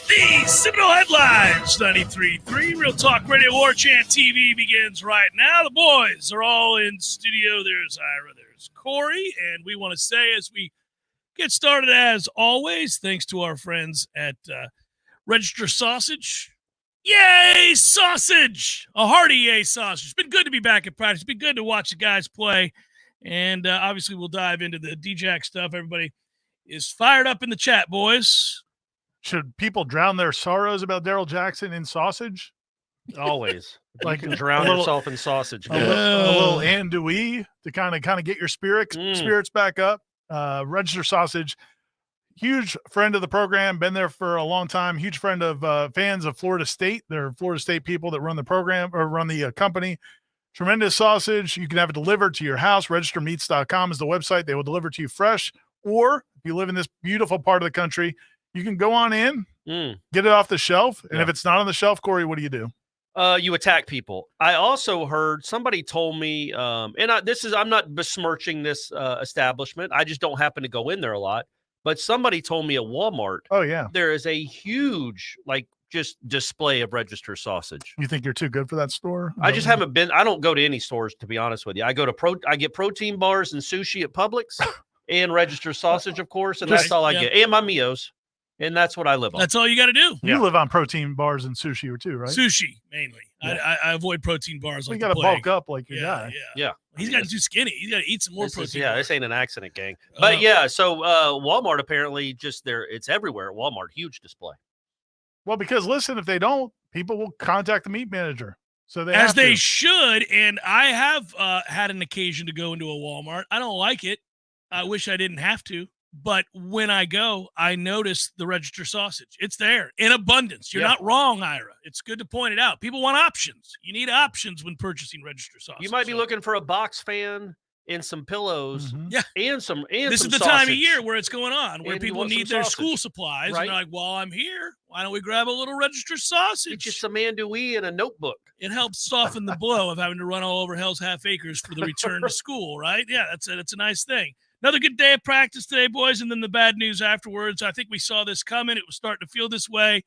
The Seminole Headlines, 93.3 Real Talk Radio Warchant TV begins right now. The boys are all in studio. There's Ira, there's Corey, and we want to say as we get started, as always, thanks to our friends at Register Sausage. Yay, sausage! A hearty yay, sausage. It's been good to be back at practice. It's been good to watch the guys play, and obviously we'll dive into the D-Jack stuff. Everybody is fired up in the chat, boys. Should people drown their sorrows about Daryl Jackson in sausage? Always. Like you can drown yourself in sausage. A little andouille to kind of get your spirits back up. Register Sausage, huge friend of the program, been there for a long time. Huge friend of fans of Florida State. They're Florida State people that run the program or run the company. Tremendous sausage. You can have it delivered to your house. Registermeats.com is the website. They will deliver to you fresh. Or if you live in this beautiful part of the country, you can go on in, get it off the shelf. And if it's not on the shelf, Corey, what do you do? You attack people. I also heard somebody told me, I'm not besmirching this establishment. I just don't happen to go in there a lot. But somebody told me at Walmart, there is a huge, just display of Register sausage. You think you're too good for that store? I just haven't been. I don't go to any stores, to be honest with you. I go to I get protein bars and sushi at Publix and Register sausage, of course, and that's all I get. And my Mios. And that's what I live on. That's all you got to do. You live on protein bars and sushi too, right? Sushi, mainly. Yeah. I avoid protein bars. You got to bulk up like your guy. Yeah. He's got to do skinny. He's got to eat some more protein. This ain't an accident, gang. But so Walmart apparently it's everywhere at Walmart. Huge display. Well, because listen, if they don't, people will contact the meat manager. So they should. And I have had an occasion to go into a Walmart. I don't like it. I wish I didn't have to. But when I go, I notice the Register sausage. It's there in abundance. You're not wrong, Ira. It's good to point it out. People want options. You need options when purchasing Register sausage. You might be looking for a box fan and some pillows. And some This some is the sausage. time of year where it's going on, where people need their sausage. school supplies. Right? And they're like, well, I'm here. Why don't we grab a little Register sausage? Get you some andouille and a notebook. It helps soften the blow of having to run all over Hell's Half Acres for the return to school, right? Yeah, that's a nice thing. Another good day of practice today, boys, and then the bad news afterwards. I think we saw this coming. It was starting to feel this way.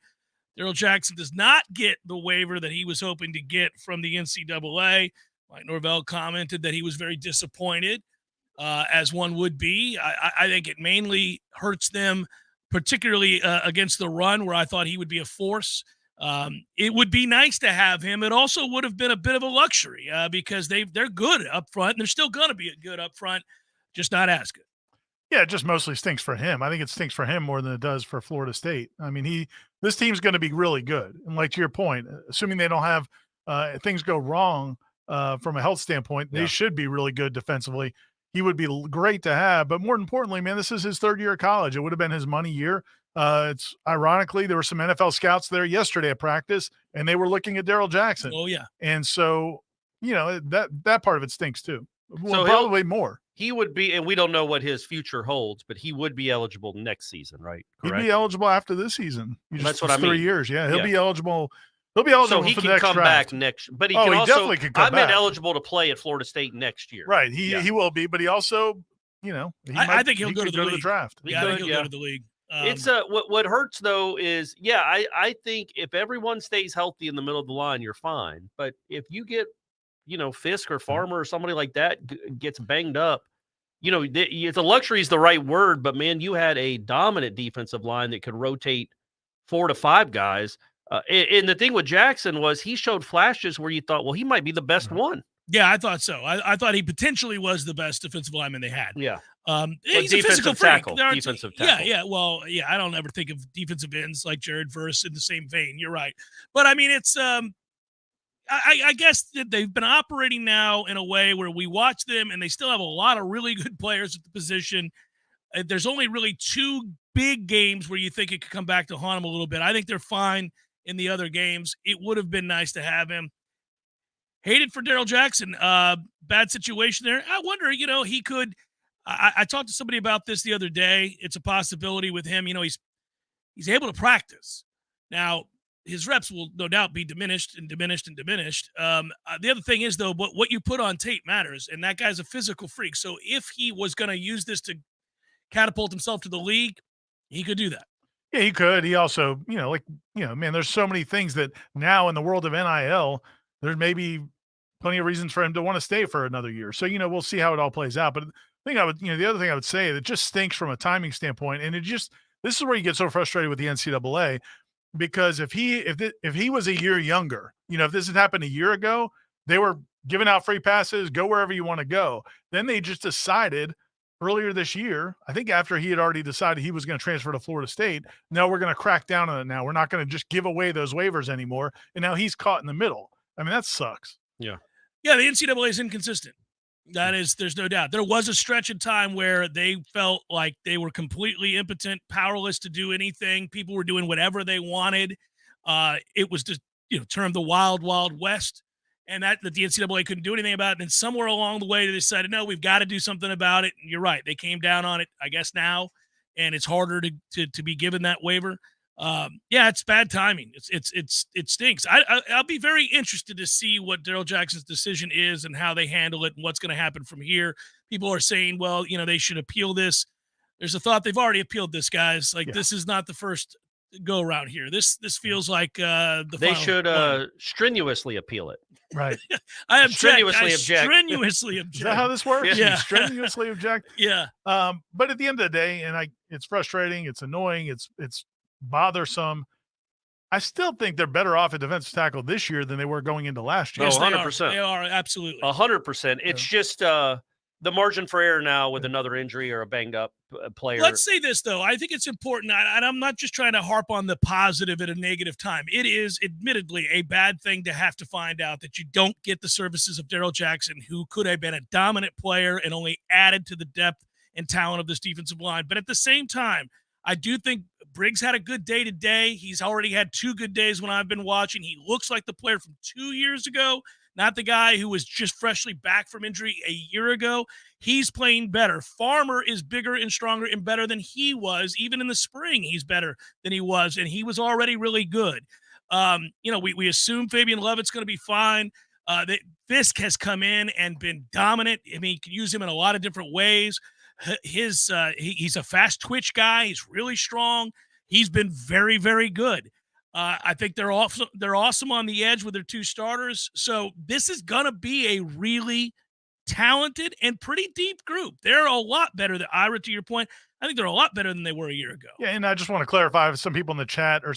Daryl Jackson does not get the waiver that he was hoping to get from the NCAA. Like Norvell commented that he was very disappointed, as one would be. I think it mainly hurts them, particularly against the run, where I thought he would be a force. It would be nice to have him. It also would have been a bit of a luxury because they're good up front, and they're still going to be good up front. Just not as good. Yeah, it just mostly stinks for him. I think it stinks for him more than it does for Florida State. I mean, this team's going to be really good. And like to your point, assuming they don't have things go wrong from a health standpoint, they should be really good defensively. He would be great to have. But more importantly, man, this is his third year of college. It would have been his money year. It's ironically, there were some NFL scouts there yesterday at practice, and they were looking at Daryl Jackson. Oh, yeah. And so, that part of it stinks too. Well, probably more. He would be, and we don't know what his future holds, but he would be eligible next season, right? Correct? He'd be eligible after this season. That's what I mean. 3 years, yeah. He'll be eligible. He'll be eligible. So he for can the next come draft. back next. But he definitely can come back. I meant eligible to play at Florida State next year. Right. He will be, but he also, I think he'll go to the draft. Yeah, I think he'll go to the league. It's what hurts though is I think if everyone stays healthy in the middle of the line, you're fine. But if you get Fisk or Farmer or somebody like that gets banged up, the luxury is the right word, but man, you had a dominant defensive line that could rotate 4 to 5 guys. And the thing with Jackson was he showed flashes where you thought, well, he might be the best one. Yeah, I thought so. I thought he potentially was the best defensive lineman they had. Yeah. He's a physical tackle. freak. Defensive tackle. Yeah. Well, I don't ever think of defensive ends like Jared Verse in the same vein. You're right. But I mean, it's I guess that they've been operating now in a way where we watch them and they still have a lot of really good players at the position. There's only really 2 big games where you think it could come back to haunt them a little bit. I think they're fine in the other games. It would have been nice to have him. Hated for Daryl Jackson. Bad situation there. I wonder, he could I talked to somebody about this the other day. It's a possibility with him. He's able to practice. Now, his reps will no doubt be diminished. The other thing is, though, what you put on tape matters, and that guy's a physical freak. So if he was going to use this to catapult himself to the league, he could do that. Yeah, he could. He also, man, there's so many things that now in the world of NIL, there's maybe plenty of reasons for him to want to stay for another year. So, we'll see how it all plays out. But the other thing I would say that just stinks from a timing standpoint, and this is where you get so frustrated with the NCAA, because if he was a year younger, if this had happened a year ago, they were giving out free passes, go wherever you want to go. Then they just decided earlier this year, I think after he had already decided he was going to transfer to Florida State, now we're going to crack down on it now. We're not going to just give away those waivers anymore. And now he's caught in the middle. I mean, that sucks. Yeah. Yeah, the NCAA is inconsistent. There's no doubt. There was a stretch in time where they felt like they were completely impotent, powerless to do anything. People were doing whatever they wanted. It was just, termed the Wild, Wild West, and that the NCAA couldn't do anything about it. And then somewhere along the way, they decided, no, we've got to do something about it. And you're right. They came down on it, I guess, now, and it's harder to be given that waiver. Yeah, it's bad timing. It stinks. I'll be very interested to see what Darrell Jackson's decision is and how they handle it and what's going to happen from here. People are saying, well, they should appeal this. There's a thought they've already appealed this, guys. This is not the first go around here. This feels like they should strenuously appeal it. Right. I strenuously object. Strenuously object. Is that how this works? Yeah. You strenuously object. Yeah. But at the end of the day, and it's frustrating, it's annoying, it's bothersome. I still think they're better off at defensive tackle this year than they were going into last year. No, Yes, 100%. They are absolutely 100%. It's just the margin for error now with another injury or a banged up player. Let's say this, though. I think it's important, and I'm not just trying to harp on the positive at a negative time. It is admittedly a bad thing to have to find out that you don't get the services of Darrell Jackson, who could have been a dominant player and only added to the depth and talent of this defensive line. But at the same time, I do think Briggs had a good day today. He's already had 2 good days when I've been watching. He looks like the player from 2 years ago, not the guy who was just freshly back from injury a year ago. He's playing better. Farmer is bigger and stronger and better than he was. Even in the spring, he's better than he was, and he was already really good. We assume Fabian Levitt's going to be fine. Fisk has come in and been dominant. I mean, you can use him in a lot of different ways. He's a fast twitch guy. He's really strong. He's been very, very good. I think they're awesome on the edge with their 2 starters. So this is going to be a really talented and pretty deep group. They're a lot better than Ira, to your point. I think they're a lot better than they were a year ago. Yeah, and I just want to clarify, some people in the chat are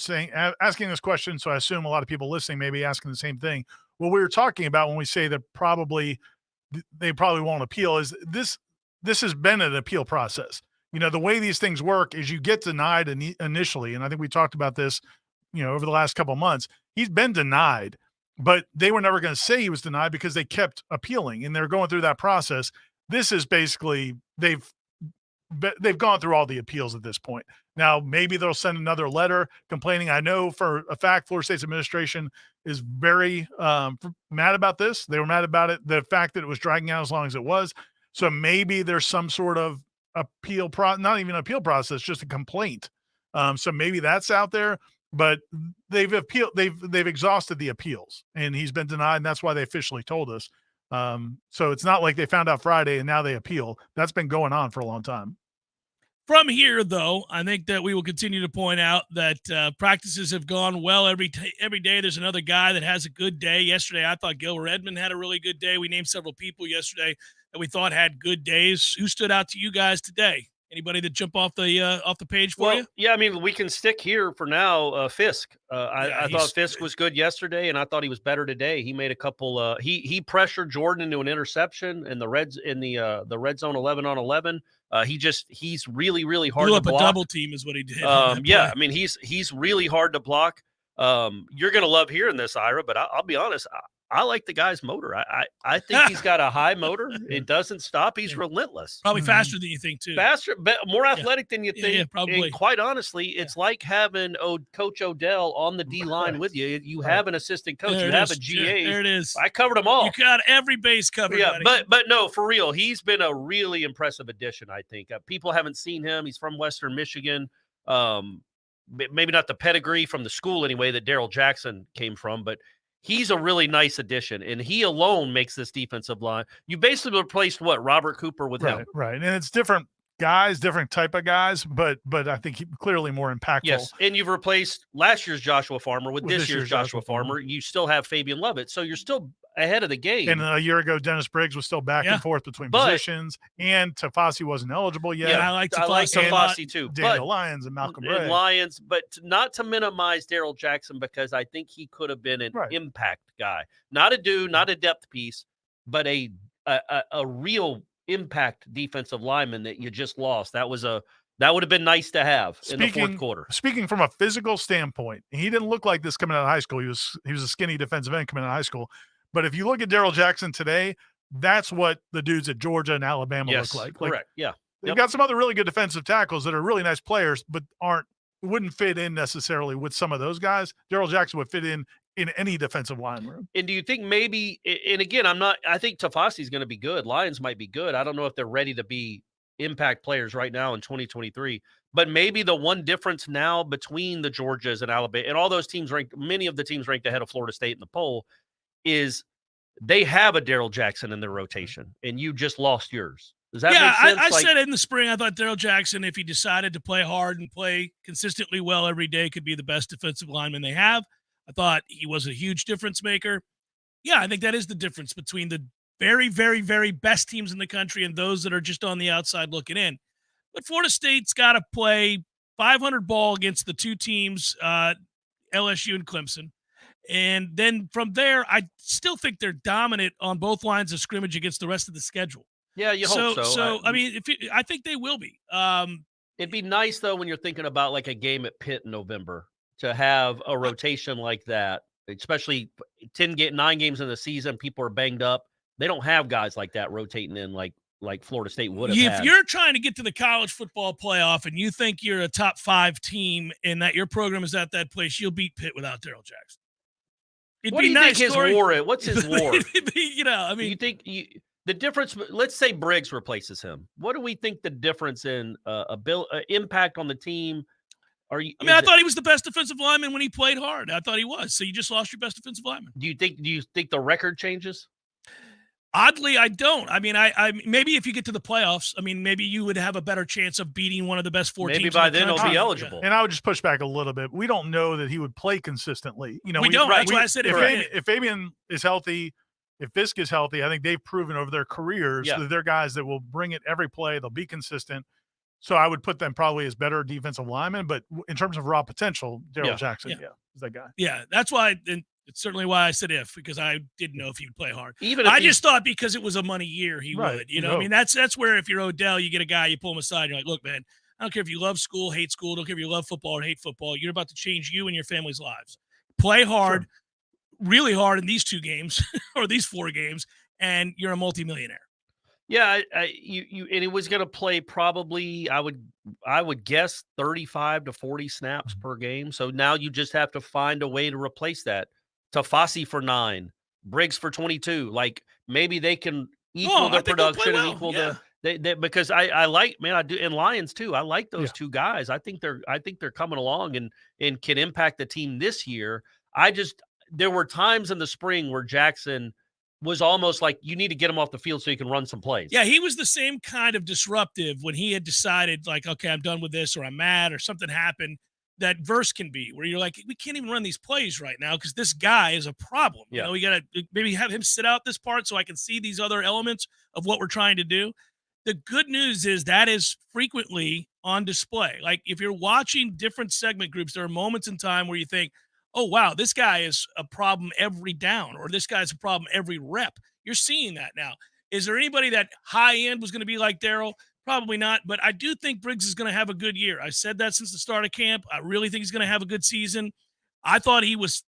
asking this question, so I assume a lot of people listening may be asking the same thing. What we were talking about when we say that they probably won't appeal is this has been an appeal process. The way these things work is you get denied initially, and I think we talked about this, over the last couple of months. He's been denied, but they were never going to say he was denied because they kept appealing, and they're going through that process. This is basically they've gone through all the appeals at this point. Now, maybe they'll send another letter complaining. I know for a fact Florida State's administration is very mad about this. They were mad about it, the fact that it was dragging out as long as it was. So maybe there's some sort of appeal not even appeal process, just a complaint. So maybe that's out there, but they've exhausted the appeals, and he's been denied, and that's why they officially told us. So it's not like they found out Friday and now they appeal. That's been going on for a long time. From here, though, I think that we will continue to point out that practices have gone well every day. There's another guy that has a good day. Yesterday, I thought Gilbert Edmond had a really good day. We named several people yesterday that we thought had good days. Who stood out to you guys today? Anybody that jump off the page for you? Yeah, I mean, we can stick here for now. Fisk. I thought Fisk was good yesterday, and I thought he was better today. He made a couple. He pressured Jordan into an interception in the red zone 11-on-11. He's really, really hard to block. A double team is what he did. Yeah, I mean, he's really hard to block. You're gonna love hearing this, Ira, but I'll be honest. I like the guy's motor. I think he's got a high motor. It doesn't stop. He's relentless. Probably faster than you think, too. Faster, but more athletic than you think. Yeah, probably. And quite honestly, it's like having Coach Odell on the D-line with you. You have an assistant coach. You have a GA. There it is. I covered them all. You got every base covered. Yeah, but no, for real, he's been a really impressive addition, I think. People haven't seen him. He's from Western Michigan. Maybe not the pedigree from the school anyway that Darrell Jackson came from, but he's a really nice addition, and he alone makes this defensive line. You basically replaced Robert Cooper with him. Right, and it's different. guys, different type of guys, but I think he clearly more impactful. Yes, and you've replaced last year's Joshua Farmer with this year's Joshua Farmer. You still have Fabian Lovett, so you're still ahead of the game. And a year ago, Dennis Briggs was still back and forth between positions, and Tafasi wasn't eligible yet. Yeah, I like Tafasi too. Daniel Lyons and Malcolm Ray. Lyons, but not to minimize Daryl Jackson, because I think he could have been an impact guy. Not a dude, not a depth piece, but a real impact defensive lineman that you just lost. That would have been nice to have in the fourth quarter. Speaking from a physical standpoint, he didn't look like this coming out of high school. He was a skinny defensive end coming out of high school. But if you look at Daryl Jackson today, that's what the dudes at Georgia and Alabama look like. Correct. Yeah. They've got some other really good defensive tackles that are really nice players, but wouldn't fit in necessarily with some of those guys. Daryl Jackson would fit in any defensive line room. And do you think maybe, and again, I think Tafasi is going to be good. Lions might be good. I don't know if they're ready to be impact players right now in 2023, but maybe the one difference now between the Georgias and Alabama and all those teams many of the teams ranked ahead of Florida State in the poll, is they have a Daryl Jackson in their rotation, and you just lost yours. Does that make sense? I said it in the spring. I thought Daryl Jackson, if he decided to play hard and play consistently well every day, could be the best defensive lineman they have. I thought he was a huge difference maker. Yeah, I think that is the difference between the very, very, very best teams in the country and those that are just on the outside looking in. But Florida State's got to play 500 ball against the two teams, LSU and Clemson. And then from there, I still think they're dominant on both lines of scrimmage against the rest of the schedule. Yeah, you hope so. So I mean, I think they will be. It'd be nice, though, when you're thinking about like a game at Pitt in November, to have a rotation like that, especially 9 games in the season. People are banged up. They don't have guys like that rotating in like Florida State would have had. If you're trying to get to the college football playoff and you think you're a top 5 team and that your program is at that place, you'll beat Pitt without Daryl Jackson. What do you think his war is? What's his war? I mean, you think the difference? Let's say Briggs replaces him. What do we think the difference in impact on the team? I thought he was the best defensive lineman when he played hard. I thought he was. So you just lost your best defensive lineman. Do you think the record changes? Oddly, I don't. I mean, I maybe if you get to the playoffs, I mean, maybe you would have a better chance of beating one of the best 4 teams. Maybe by then he'll be eligible. And I would just push back a little bit. We don't know that he would play consistently. You know, we don't. That's why I said if Fabian is healthy, if Fisk is healthy, I think they've proven over their careers that they're guys that will bring it every play. They'll be consistent. So I would put them probably as better defensive linemen. But in terms of raw potential, Daryl Jackson, is that guy. Yeah, that's why. And it's certainly why I said because I didn't know if he would play hard. I just thought because it was a money year, he would. You know, I mean, that's where if you're Odell, you get a guy, you pull him aside, you're like, look, man, I don't care if you love school, hate school, don't care if you love football or hate football. You're about to change you and your family's lives. Play hard, really hard in these 2 games or these 4 games, and you're a multimillionaire. Yeah, and he was going to play probably, I would guess 35 to 40 snaps per game. So now you just have to find a way to replace that. Tafasi for 9, Briggs for 22. Like maybe they can equal the production and equal because I like, man, I do, and Lions too. I like those 2 guys. I think they're coming along and can impact the team this year. There were times in the spring where Jackson was almost like you need to get him off the field so you can run some plays. Yeah, he was the same kind of disruptive when he had decided like, okay, I'm done with this, or I'm mad, or something happened. That verse can be where you're like, we can't even run these plays right now because this guy is a problem. You know, we got to maybe have him sit out this part so I can see these other elements of what we're trying to do. The good news is that is frequently on display. Like if you're watching different segment groups, there are moments in time where you think, oh, wow, this guy is a problem every down, or this guy's a problem every rep. You're seeing that now. Is there anybody that high end was going to be like Daryl? Probably not, but I do think Briggs is going to have a good year. I said that since the start of camp. I really think he's going to have a good season. I thought he was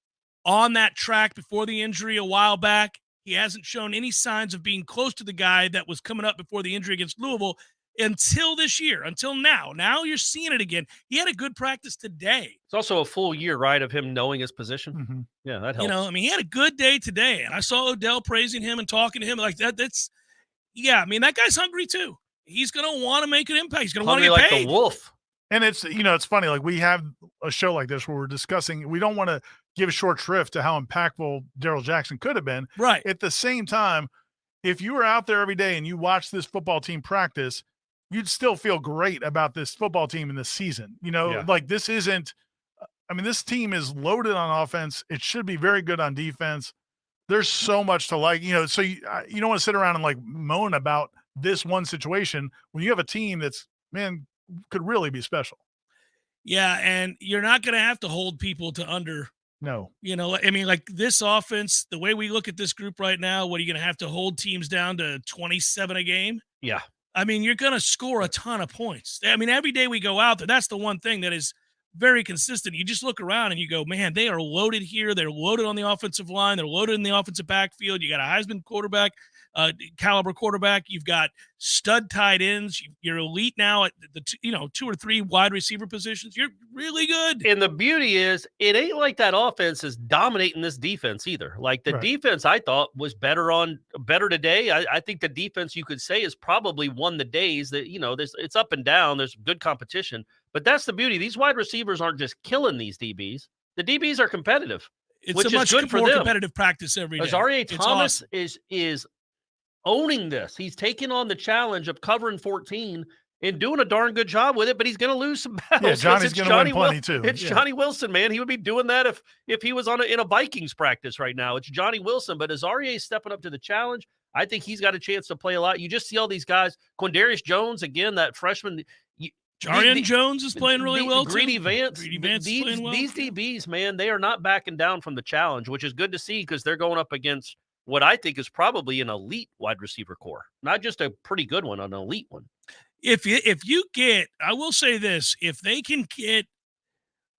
on that track before the injury a while back. He hasn't shown any signs of being close to the guy that was coming up before the injury against Louisville until this year, until now. Now you're seeing it again. He had a good practice today. It's also a full year, right, of him knowing his position. Mm-hmm. Yeah, that helps. You know, I mean, he had a good day today, and I saw Odell praising him and talking to him like that. I mean, that guy's hungry too. He's going to want to make an impact. He's going to want to get paid. Like the wolf. And it's funny. Like we have a show like this where we're discussing, we don't want to give short shrift to how impactful Daryl Jackson could have been. Right. At the same time, if you were out there every day and you watch this football team practice, you'd still feel great about this football team in this season. Like this isn't, this team is loaded on offense. It should be very good on defense. There's so much to like, so you don't want to sit around and like moan about this one situation when you have a team that's, man, could really be special. Yeah. And you're not going to have to hold people to under. No. Like this offense, the way we look at this group right now, what are you going to have to hold teams down to 27 a game? Yeah. You're going to score a ton of points. Every day we go out there, that's the one thing that is very consistent. You just look around and you go, man, they are loaded here. They're loaded on the offensive line. They're loaded in the offensive backfield. You got a Heisman quarterback, caliber quarterback. You've got stud tight ends. You're elite now at the 2 or 3 wide receiver positions. You're really good. And the beauty is, it ain't like that offense is dominating this defense either. Like the defense, I thought was better today. I think the defense, you could say, is probably won the days that it's up and down. There's good competition, but that's the beauty. These wide receivers aren't just killing these DBs. The DBs are competitive. It's a much more competitive practice every day. Azareye'h Thomas awesome. is owning this. He's taking on the challenge of covering 14 and doing a darn good job with it, but he's going to lose some battles. Yeah, Johnny's going to win plenty too. It's Johnny Wilson, man. He would be doing that if he was in a Vikings practice right now. It's Johnny Wilson, but Azareye'h is stepping up to the challenge. I think he's got a chance to play a lot. You just see all these guys. Quindarius Jones, again, that freshman. Jarian Jones is playing really well too. Greedy Vance is playing well. These DBs, man, they are not backing down from the challenge, which is good to see because they're going up against what I think is probably an elite wide receiver core, not just a pretty good one, an elite one. If you get, I will say this, if they can get,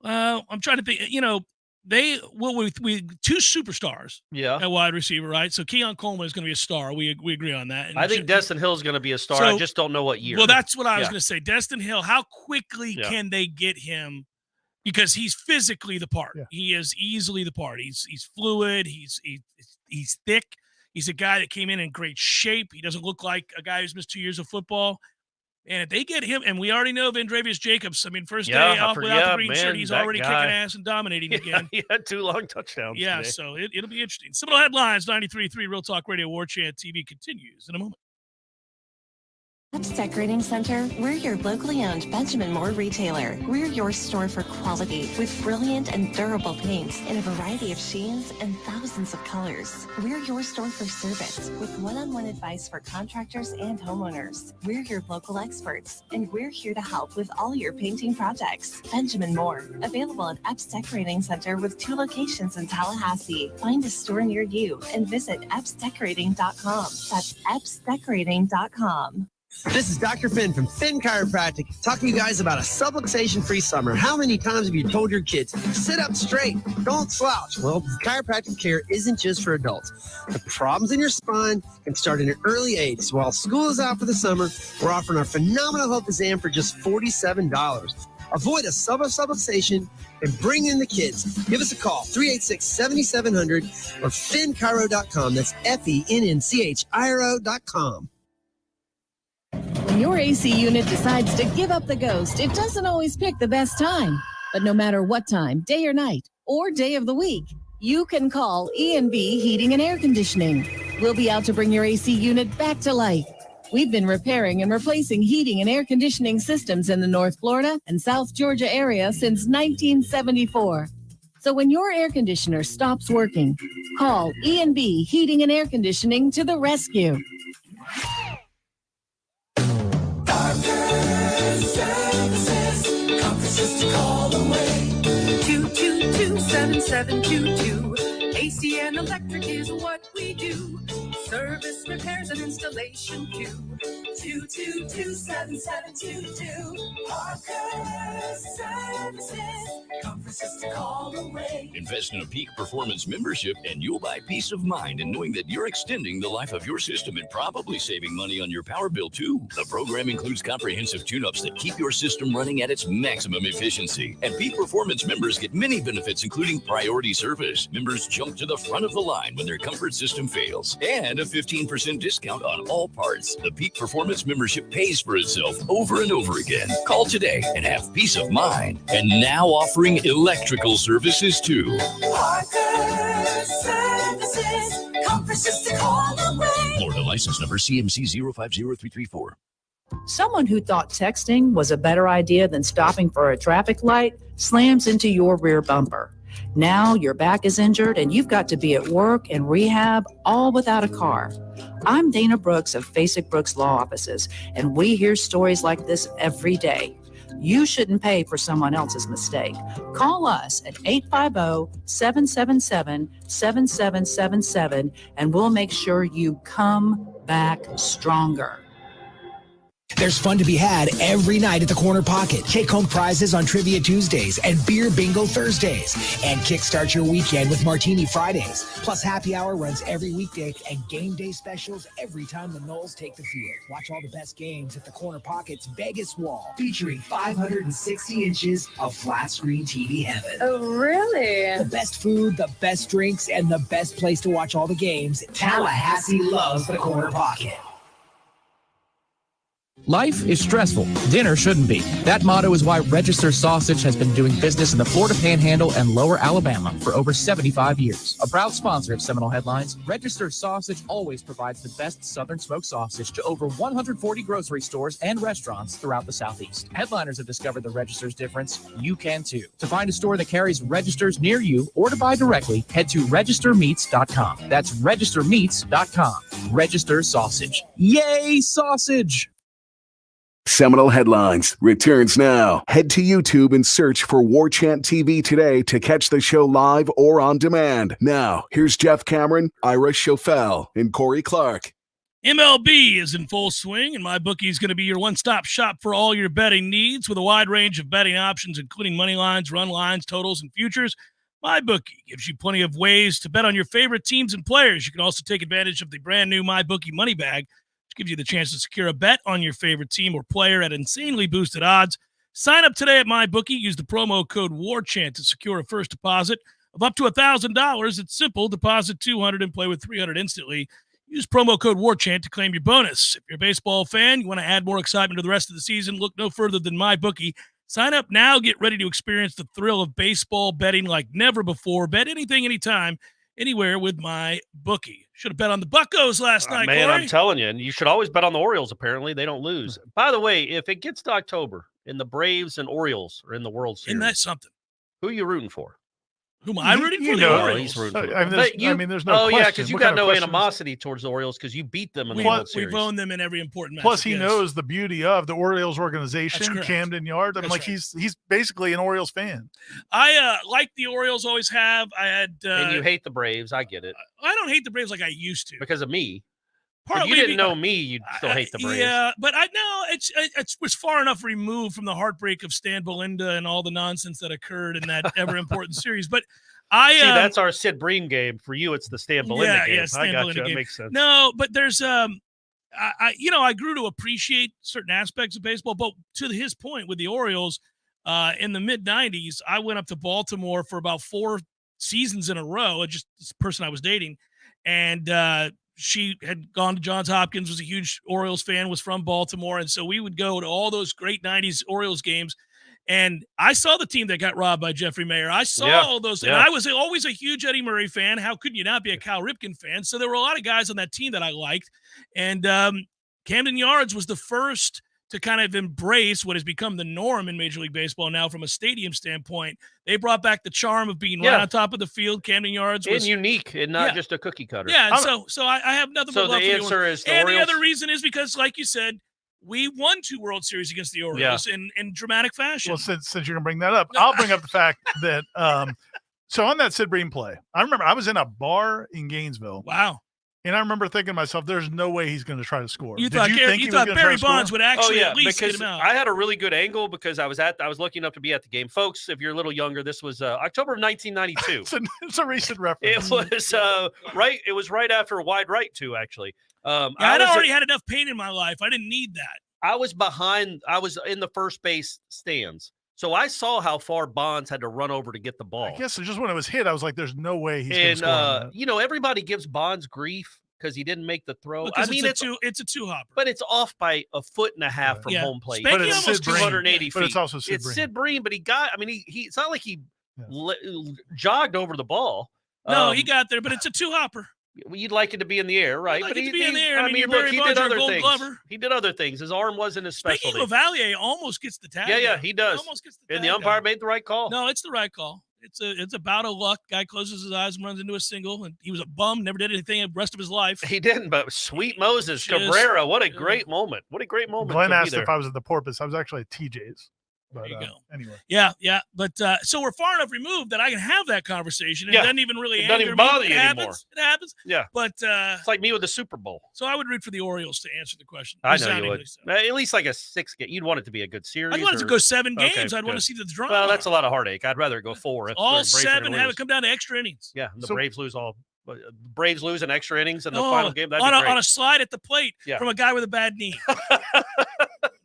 I'm trying to think, they will with 2 superstars at wide receiver, right? So Keon Coleman is going to be a star. We agree on that. And I think Destin Hill is going to be a star. I just don't know what year. Well, that's what I was going to say. Destin Hill, how quickly can they get him? Because he's physically the part. Yeah. He is easily the part. He's fluid. He's thick. He's a guy that came in great shape. He doesn't look like a guy who's missed 2 years of football. And if they get him, and we already know Vandravius Jacobs, first day off without the green shirt, he's already kicking ass and dominating again. He had 2 long touchdowns today. So it'll be interesting. Seminole Headlines, 93.3 Real Talk Radio, Warchant TV continues in a moment. Apps Decorating Center, we're your locally owned Benjamin Moore retailer. We're your store for quality with brilliant and durable paints in a variety of sheens and thousands of colors. We're your store for service with one-on-one advice for contractors and homeowners. We're your local experts, and we're here to help with all your painting projects. Benjamin Moore, available at Apps Decorating Center with 2 locations in Tallahassee. Find a store near you and visit appsdecorating.com. That's appsdecorating.com. This is Dr. Finn from Finn Chiropractic, talking to you guys about a subluxation-free summer. How many times have you told your kids, sit up straight, don't slouch? Well, chiropractic care isn't just for adults. The problems in your spine can start at an early age. So while school is out for the summer, we're offering our phenomenal health exam for just $47. Avoid a subluxation and bring in the kids. Give us a call, 386-7700 or finnchiro.com. That's FENNCHIRO.com. When your AC unit decides to give up the ghost, it doesn't always pick the best time. But no matter what time, day or night, or day of the week, you can call E&B Heating and Air Conditioning. We'll be out to bring your AC unit back to life. We've been repairing and replacing heating and air conditioning systems in the North Florida and South Georgia area since 1974. So when your air conditioner stops working, call E&B Heating and Air Conditioning to the rescue. Services, conferences to call away. 222-7722. AC and electric is what we do. Service, repairs, and installation too. 222-7722. Parker Services, conferences to call away. Invest in a Peak Performance membership and you'll buy peace of mind in knowing that you're extending the life of your system and probably saving money on your power bill too. The program includes comprehensive tune-ups that keep your system running at its maximum efficiency. And Peak Performance members get many benefits, including priority service. Members jump to the front of the line when their comfort system fails, and a 15% discount on all parts. The Peak Performance membership pays for itself over and over again. Call today and have peace of mind. And now offering electrical services too. Parker Services, conferences to call away. Florida license number CMC 050334. Someone who thought texting was a better idea than stopping for a traffic light slams into your rear bumper. Now your back is injured and you've got to be at work and rehab, all without a car. I'm Dana Brooks of Basic Brooks Law Offices, and we hear stories like this every day. You shouldn't pay for someone else's mistake. Call us at 850-777-7777 and we'll make sure you come back stronger. There's fun to be had every night at the Corner Pocket. Take-home prizes on Trivia Tuesdays and Beer Bingo Thursdays. And kickstart your weekend with Martini Fridays. Plus, happy hour runs every weekday and game day specials every time the Noles take the field. Watch all the best games at the Corner Pocket's Vegas Wall, featuring 560 inches of flat-screen TV heaven. Oh, really? The best food, the best drinks, and the best place to watch all the games. Tallahassee loves the Corner Pocket. Life is stressful. Dinner shouldn't be. That motto is why Register Sausage has been doing business in the Florida Panhandle and Lower Alabama for over 75 years. A proud sponsor of Seminole Headlines, Register Sausage always provides the best Southern smoked sausage to over 140 grocery stores and restaurants throughout the Southeast. Headliners have discovered the Register's difference. You can too. To find a store that carries Registers near you or to buy directly, head to registermeats.com. That's registermeats.com. Register Sausage. Yay, sausage! Seminole Headlines returns now. Head to YouTube and search for Warchant TV today to catch the show live or on demand. Now, here's Jeff Cameron, Ira Schofel, and Corey Clark. MLB is in full swing, and MyBookie is going to be your one-stop shop for all your betting needs with a wide range of betting options, including money lines, run lines, totals, and futures. MyBookie gives you plenty of ways to bet on your favorite teams and players. You can also take advantage of the brand-new MyBookie Money Bag, which gives you the chance to secure a bet on your favorite team or player at insanely boosted odds. Sign up today at MyBookie. Use the promo code WARCHANT to secure a first deposit of up to $1,000. It's simple. Deposit $200 and play with $300 instantly. Use promo code WARCHANT to claim your bonus. If you're a baseball fan, you want to add more excitement to the rest of the season, look no further than MyBookie. Sign up now. Get ready to experience the thrill of baseball betting like never before. Bet anything, anytime, anywhere with MyBookie. Should have bet on the Buccos last night, man, Corey. I'm telling you. And you should always bet on the Orioles, apparently. They don't lose. By the way, if it gets to October and the Braves and Orioles are in the World Series, Isn't that something? who are you rooting for? Who am I rooting for? You The know, Orioles. He's rooting for. I mean, there's no Oh, question. yeah, because you What got kind of no question is- animosity towards the Orioles because you beat them in the We've World Series. owned them in every important match. Plus, he knows the beauty of the Orioles That's organization, correct. Camden Yards. I'm That's like, right. he's basically an Orioles fan. I like the Orioles, always have. I had. And you hate the Braves. I get it. I don't hate the Braves like I used to. Because of me. If Partly you didn't know me, you'd still hate the Braves. Yeah, but I know it was far enough removed from the heartbreak of Stan Belinda and all the nonsense that occurred in that ever important series. But I see that's our Sid Bream game. For you, it's the Stan Belinda game. Yeah, Stan I got Belinda you. game. That makes sense. No, but there's I grew to appreciate certain aspects of baseball. But to his point with the Orioles, in the mid '90s, I went up to Baltimore for about 4 seasons in a row. Just this person I was dating, and she had gone to Johns Hopkins, was a huge Orioles fan, was from Baltimore. And so we would go to all those great 90s Orioles games. And I saw the team that got robbed by Jeffrey Mayer. I saw all those. And I was always a huge Eddie Murray fan. How could you not be a Cal Ripken fan? So there were a lot of guys on that team that I liked. And Camden Yards was the first to kind of embrace what has become the norm in Major League Baseball now from a stadium standpoint. They brought back the charm of being right on top of the field. Camden Yards was unique and not just a cookie cutter. Yeah, and so I have nothing but love for the Orioles. answer is the And Orioles? the other reason is because, like you said, we won 2 World Series against the Orioles in dramatic fashion. Well, since you're gonna bring that up, I'll bring up the fact that so on that Sid Bream play, I remember I was in a bar in Gainesville. Wow. And I remember thinking to myself, there's no way he's going to try to score. You Did thought, you think he was thought gonna try Barry to score? Bonds would actually at least because get him out. I had a really good angle because I was lucky enough to be at the game. Folks, if you're a little younger, this was October of 1992. it's a recent reference. It was right. It was right after Wide Right too, actually. I'd already had enough pain in my life. I didn't need that. I was behind. I was in the first base stands. So I saw how far Bonds had to run over to get the ball. I guess just when it was hit, I was like, there's no way he's going to score on that. You know, everybody gives Bonds grief because he didn't make the throw. Because I mean, it's a two-hopper. But it's off by a foot and a half from home plate. But it's almost Sid Bream. 280 feet. But it's also Sid It's Bream. Sid Bream, but he got, I mean, he it's not like he jogged over the ball. No, he got there, but it's a two-hopper. You'd like it to be in the air, right? Like but it to be in the air. I mean, look, Barry he Bonds, did you're a other Gold things. Glover. He did other things. His arm wasn't his specialty. Speaking of Valier, almost gets the tag. Yeah, though. he does. Almost gets the And tag. the umpire though. made the right call. No, it's the right call. It's a bout of luck. Guy closes his eyes and runs into a single, and he was a bum. Never did anything the rest of his life. He didn't, but sweet Moses Just- Cabrera, what a great moment! What a great moment! Glenn to be asked there. if I was at the Porpoise. I was actually at TJ's. But, There you go. Anyway. Yeah. But so we're far enough removed that I can have that conversation. It Yeah. doesn't even really It doesn't anger even me. bother It you happens. anymore. It happens. Yeah, But it's like me with the Super Bowl. so I would root for the Orioles to answer the question. I know you Resoundingly would. so. At least like a 6 game. You'd want it to be a good series. I'd want it to or- go 7 games. Okay, I'd want to good. see the drama. Well, that's a lot of heartache. I'd rather go 4. If all the Braves are 7. gonna Have lose. it come down to extra innings. Yeah, the So- Braves lose Braves lose in extra innings in the final game. That'd on be a, great. on a slide at the plate Yeah. from a guy with a bad knee.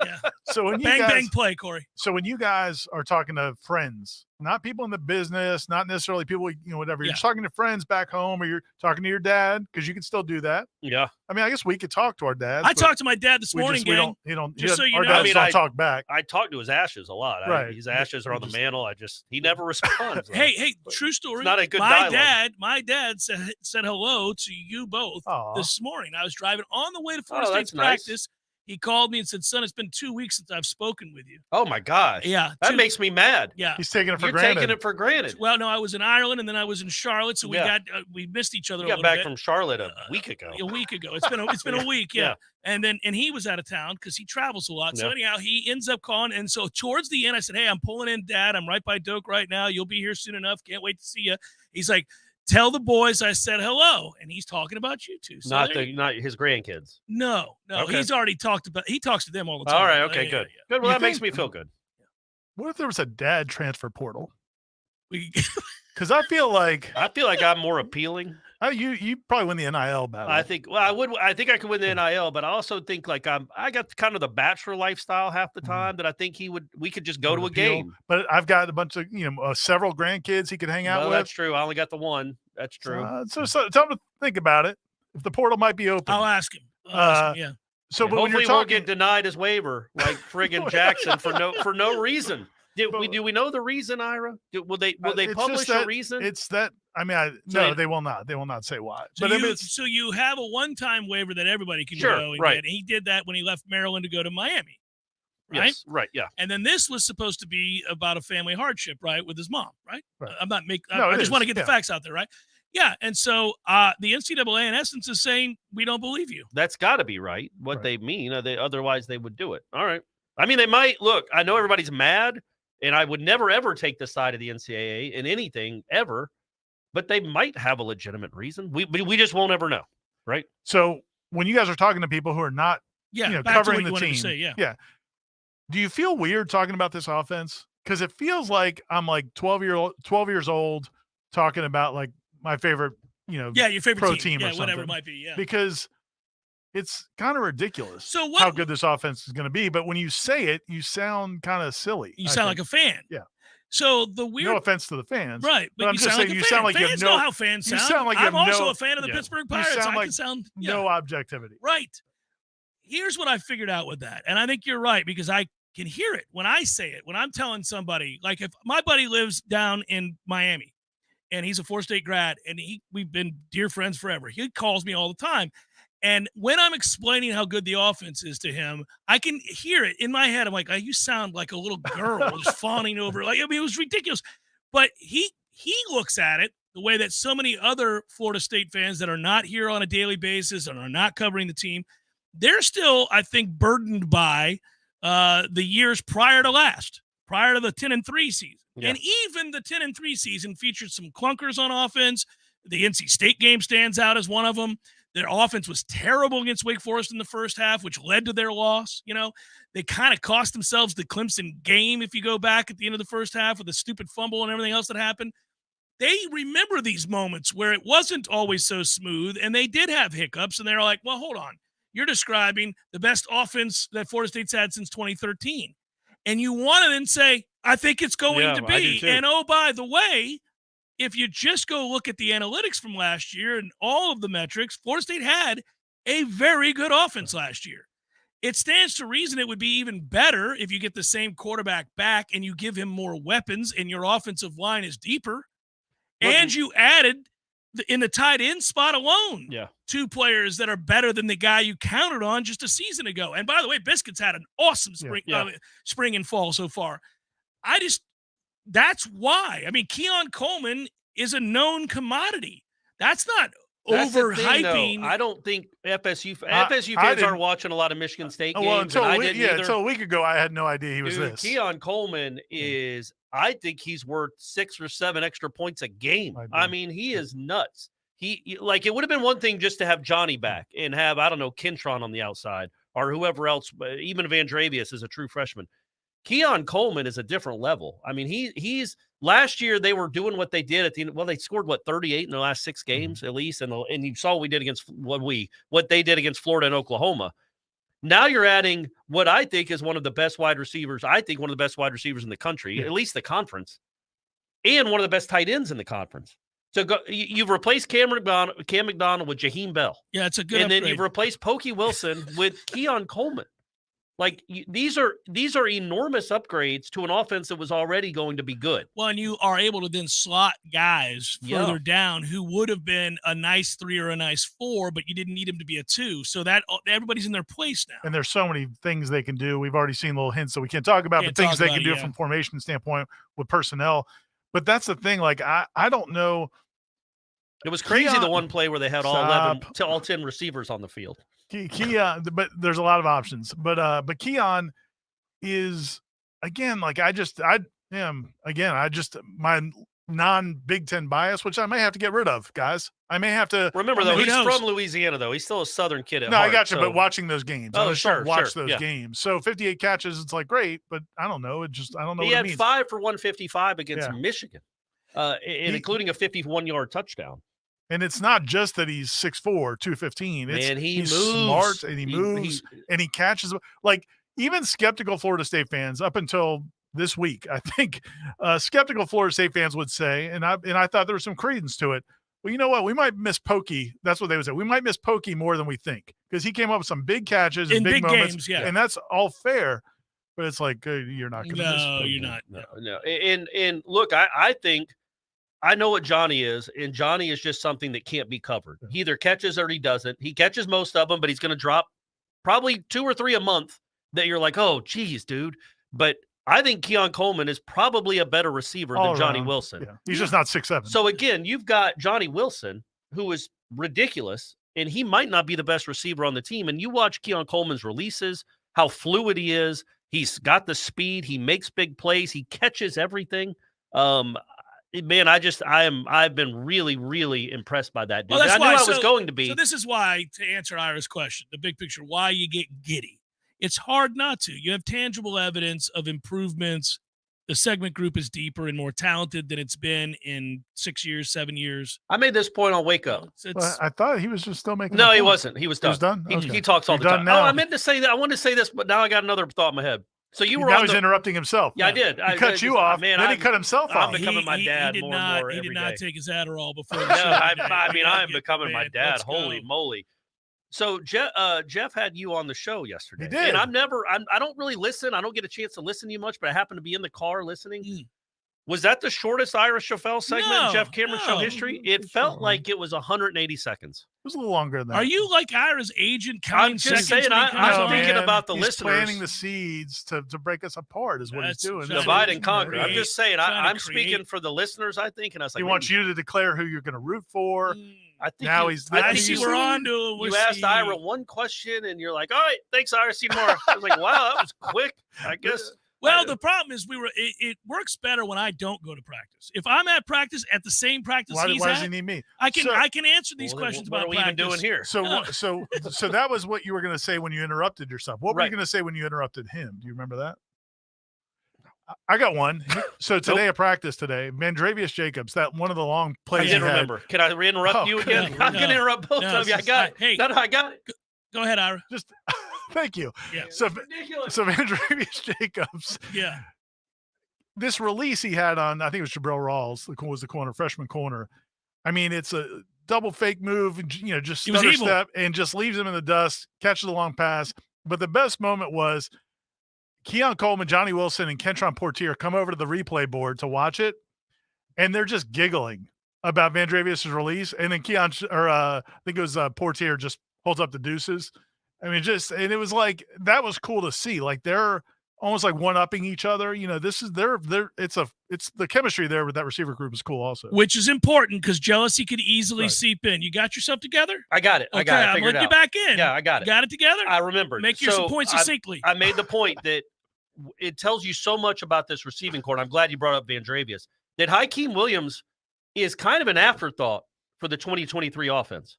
Yeah. So when you Bang guys, bang play, Corey. So when you guys are talking to friends, not people in the business, not necessarily people, whatever, you're Yeah. just talking to friends back home, or you're talking to your dad, because you can still do that. Yeah. I mean, I guess we could talk to our dads. I but talked to my dad this we morning, just, we gang. don't, Just so you our know. dads I mean, don't talk back. I talk to his ashes a lot. Right. His ashes are on the Just- mantle. He never responds. though. Hey, true story. not a good my dialogue. dad said hello to you both Aw. this morning. I was driving on the way to Florida Oh, State's that's nice. practice. He called me and said, "Son, it's been 2 weeks since I've spoken with you." Oh my gosh. Yeah, That 2 makes me mad. Yeah. He's taking it for You're granted. taking it for granted. Well, no, I was in Ireland and then I was in Charlotte, so we Yeah. we missed each other You a got little back bit. from Charlotte a week ago. A week ago. It's been a week, yeah. Yeah. And he was out of town because he travels a lot. So Yeah. anyhow, he ends up calling. And so towards the end, I said, "Hey, I'm pulling in, Dad. I'm right by Doak right now. You'll be here soon enough. Can't wait to see you." He's like, "Tell the boys I said hello." And he's talking about you two. So Not there you- not his grandkids. No. Okay. He's already he talks to them all the time. All right. Okay. Yeah, Good. yeah. Good. Well, You that makes think- me feel good. What if there was a dad transfer portal? We, Because I feel like I feel like I'm more appealing. you probably win the NIL battle. I think. Well, I think I could win the NIL, but I also think like I got kind of the bachelor lifestyle half the time that I think we could just go to a game. But I've got a bunch of several grandkids he could hang out Well, with. that's true. I only got the one. That's true. So tell him to think about it. If the portal might be open. I'll ask him. Yeah. So, And but when hopefully you're he won't talking, get denied his waiver like friggin' Jackson for no reason. Do we know the reason, Ira? Will they it's publish just that, a reason? It's that. I mean, no, they will not. They will not say why. So, But I mean, it's, so you have a one-time waiver that everybody can Sure, go and right. get. And he did that when he left Maryland to go to Miami, right? Yes, right. Yeah. And then this was supposed to be about a family hardship, right, with his mom, right? Right. I'm not making. No, I it just want to is, get the yeah. facts out there, right? Yeah. And so the NCAA, in essence, is saying we don't believe you. That's got to be right. What Right. they mean, otherwise they would do it. All right. I mean, they might look. I know everybody's mad, and I would never ever take the side of the NCAA in anything ever, but they might have a legitimate reason. We just won't ever know, right? so when you guys are talking to people who are not, Yeah. back to covering what the you wanted team, to say, yeah. yeah. Do you feel weird talking about this offense? Because it feels like I'm like 12 years old talking about like my favorite, Yeah, your favorite pro team, team or yeah, whatever it something. might be, yeah. because it's kind of ridiculous So how what? good this offense is going to be. But when you say it, you sound kind of silly. You sound like a fan. Yeah. So the weird, no offense to the fans, right? But I'm you just sound saying like a you fan. sound like you have fans no- know how fans you sound. sound like you I'm have also no- a fan of the yeah. Pittsburgh You Pirates. sound I like can sound yeah. no objectivity. Right. Here's what I figured out with that. And I think you're right because I can hear it when I say it. When I'm telling somebody, like if my buddy lives down in Miami and he's a 4-state grad and we've been dear friends forever. He calls me all the time. And when I'm explaining how good the offense is to him, I can hear it in my head. I'm like, oh, you sound like a little girl just fawning over. Like, I mean, it was ridiculous. But he looks at it the way that so many other Florida State fans that are not here on a daily basis and are not covering the team, they're still, I think, burdened by the years prior to the 10-3 season. Yeah. And even the 10-3 season featured some clunkers on offense. The NC State game stands out as one of them. Their offense was terrible against Wake Forest in the first half, which led to their loss. They kind of cost themselves the Clemson game if you go back at the end of the first half with the stupid fumble and everything else that happened. They remember these moments where it wasn't always so smooth, and they did have hiccups, and they're like, well, hold on. You're describing the best offense that Florida State's had since 2013. And you want to then say, I think it's going Yeah, to I do be. too. And, oh, by the way, if you just go look at the analytics from last year and all of the metrics, Florida State had a very good offense last year. It stands to reason it would be even better if you get the same quarterback back and you give him more weapons and your offensive line is deeper. Look, And you added in the tight end spot alone. Yeah. 2 players that are better than the guy you counted on just a season ago. And by the way, Biscuit's had an awesome spring and fall so far. That's why. I mean, Keon Coleman is a known commodity. That's not overhyping. I don't think FSU fans aren't watching a lot of Michigan State games. Until a week ago, I had no idea he was this. Keon Coleman is, I think he's worth 6 or 7 extra points a game. I mean, he is nuts. It would have been one thing just to have Johnny back and have, I don't know, Kentron on the outside or whoever else, even Vandravius is a true freshman. Keon Coleman is a different level. I mean, he's last year they were doing what they did at the end. Well, they scored 38 in the last 6 games at least, and you saw what we did against what they did against Florida and Oklahoma. Now you're adding what I think is one of the best wide receivers. I think one of the best wide receivers in the country, at least the conference, and one of the best tight ends in the conference. So you've replaced Cam McDonald with Jaheim Bell. Yeah, it's a good. And upgrade. then you've replaced Pokey Wilson with Keon Coleman. Like these are enormous upgrades to an offense that was already going to be good. Well, and you are able to then slot guys further down who would have been a nice 3 or a nice 4, but you didn't need him to be a 2. So that everybody's in their place now. And there's so many things they can do. We've already seen little hints that we can't talk about, but things they can do from formation standpoint with personnel. But that's the thing. Like I don't know. It was crazy the one play where they had all 10 receivers on the field. Keon, but there's a lot of options. But Keon is again like my non-Big Ten bias, which I may have to get rid of, guys. I may have to remember though. He's from Louisiana though. He's still a Southern kid at heart. I got you. But watching those games, watch those yeah. games. So 58 catches, it's like great, but I don't know. I don't know. He what had it means. 5 for 155 against Michigan, including a 51-yard touchdown. And it's not just that he's 6'4", 215. He's moves. Smart and he moves and he catches. Like even skeptical Florida State fans up until this week, I think skeptical Florida State fans would say, and I thought there was some credence to it. Well, you know what? We might miss Pokey. That's what they would say. We might miss Pokey more than we think because he came up with some big catches in big moments, games, yeah. and that's all fair. But it's like you're not going to miss. No, you're not. No. And look, I think. I know what Johnny is, and Johnny is just something that can't be covered. He either catches or he doesn't. He catches most of them, but he's going to drop probably 2 or 3 a month that you're like, oh, geez, dude. But I think Keon Coleman is probably a better receiver than Johnny Wilson. Yeah. He's just not 6'7". So, again, you've got Johnny Wilson, who is ridiculous, and he might not be the best receiver on the team. And you watch Keon Coleman's releases, how fluid he is. He's got the speed. He makes big plays. He catches everything. Man, I've been really, really impressed by that dude. Well, I knew I was going to be. So this is why, to answer Ira's question, the big picture, why you get giddy. It's hard not to. You have tangible evidence of improvements. The segment group is deeper and more talented than it's been in 6 years, 7 years. I made this point on Wake Up. I thought he was just still making. No, he wasn't. He was done. He was done? Okay. He talks all the time. Now. Oh, I meant to say that. I wanted to say this, but now I got another thought in my head. So you were now he's interrupting himself. Yeah, I did. He cut you off. Man, then he cut himself off. I'm becoming my dad more and more. He did not take his Adderall before. No, I am becoming my dad. Holy moly! So Jeff had you on the show yesterday. He did. And I don't really listen. I don't get a chance to listen to you much, but I happen to be in the car listening. Was that the shortest Ira Schoffel segment in Jeff Cameron show history? It felt like it was 180 seconds. It was a little longer than that. Are you like Ira's agent counting I'm just seconds? saying, I'm thinking about the he's listeners. planting the seeds to break us apart is what he's doing. Divide and conquer. I'm just saying, I'm speaking for the listeners, I think. And I was like, he wants you to declare who you're going to root for. I think now I think we're on to it. You asked Ira one question, and you're like, all right, thanks, Ira. See you tomorrow. I was like, wow, that was quick, I guess. Well, the problem is it works better when I don't go to practice. If I'm at practice at the same practice why does he need me? I can answer these questions about what are we even doing here? So that was what you were going to say when you interrupted yourself. What were you going to say when you interrupted him? Do you remember that? I got one. So today at practice Vandravius Jacobs, that one of the long plays. I didn't remember. Can I interrupt you again? I'm going to interrupt both of you. I got it. Hey, I got it. Go ahead, Ira. Just thank you. Yeah. So Vandravius Jacobs. Yeah. This release he had on, I think it was Jabril Rawls, was the corner, freshman corner. I mean, it's a double fake move, just stutter step and just leaves him in the dust, catches a long pass. But the best moment was Keon Coleman, Johnny Wilson, and Kentron Portier come over to the replay board to watch it, and they're just giggling about Vandrevius' release, and then I think it was Portier just holds up the deuces. I mean, and it was like, that was cool to see. Like, they're almost like one-upping each other. You know, this is it's the chemistry there with that receiver group is cool also. Which is important because jealousy could easily seep in. You got yourself together? I got it. Okay, I got it. I'm letting you back in. Yeah, I got it. Got it together? I remember. Make your points succinctly. I made the point that it tells you so much about this receiving corps. And I'm glad you brought up Vandrevius. That Hakeem Williams is kind of an afterthought for the 2023 offense.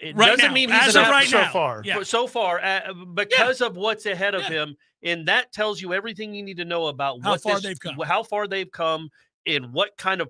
It right doesn't now, mean he's as of right so now. far. Yeah. So far, because of what's ahead of him, and that tells you everything you need to know about how far they've come, and what kind of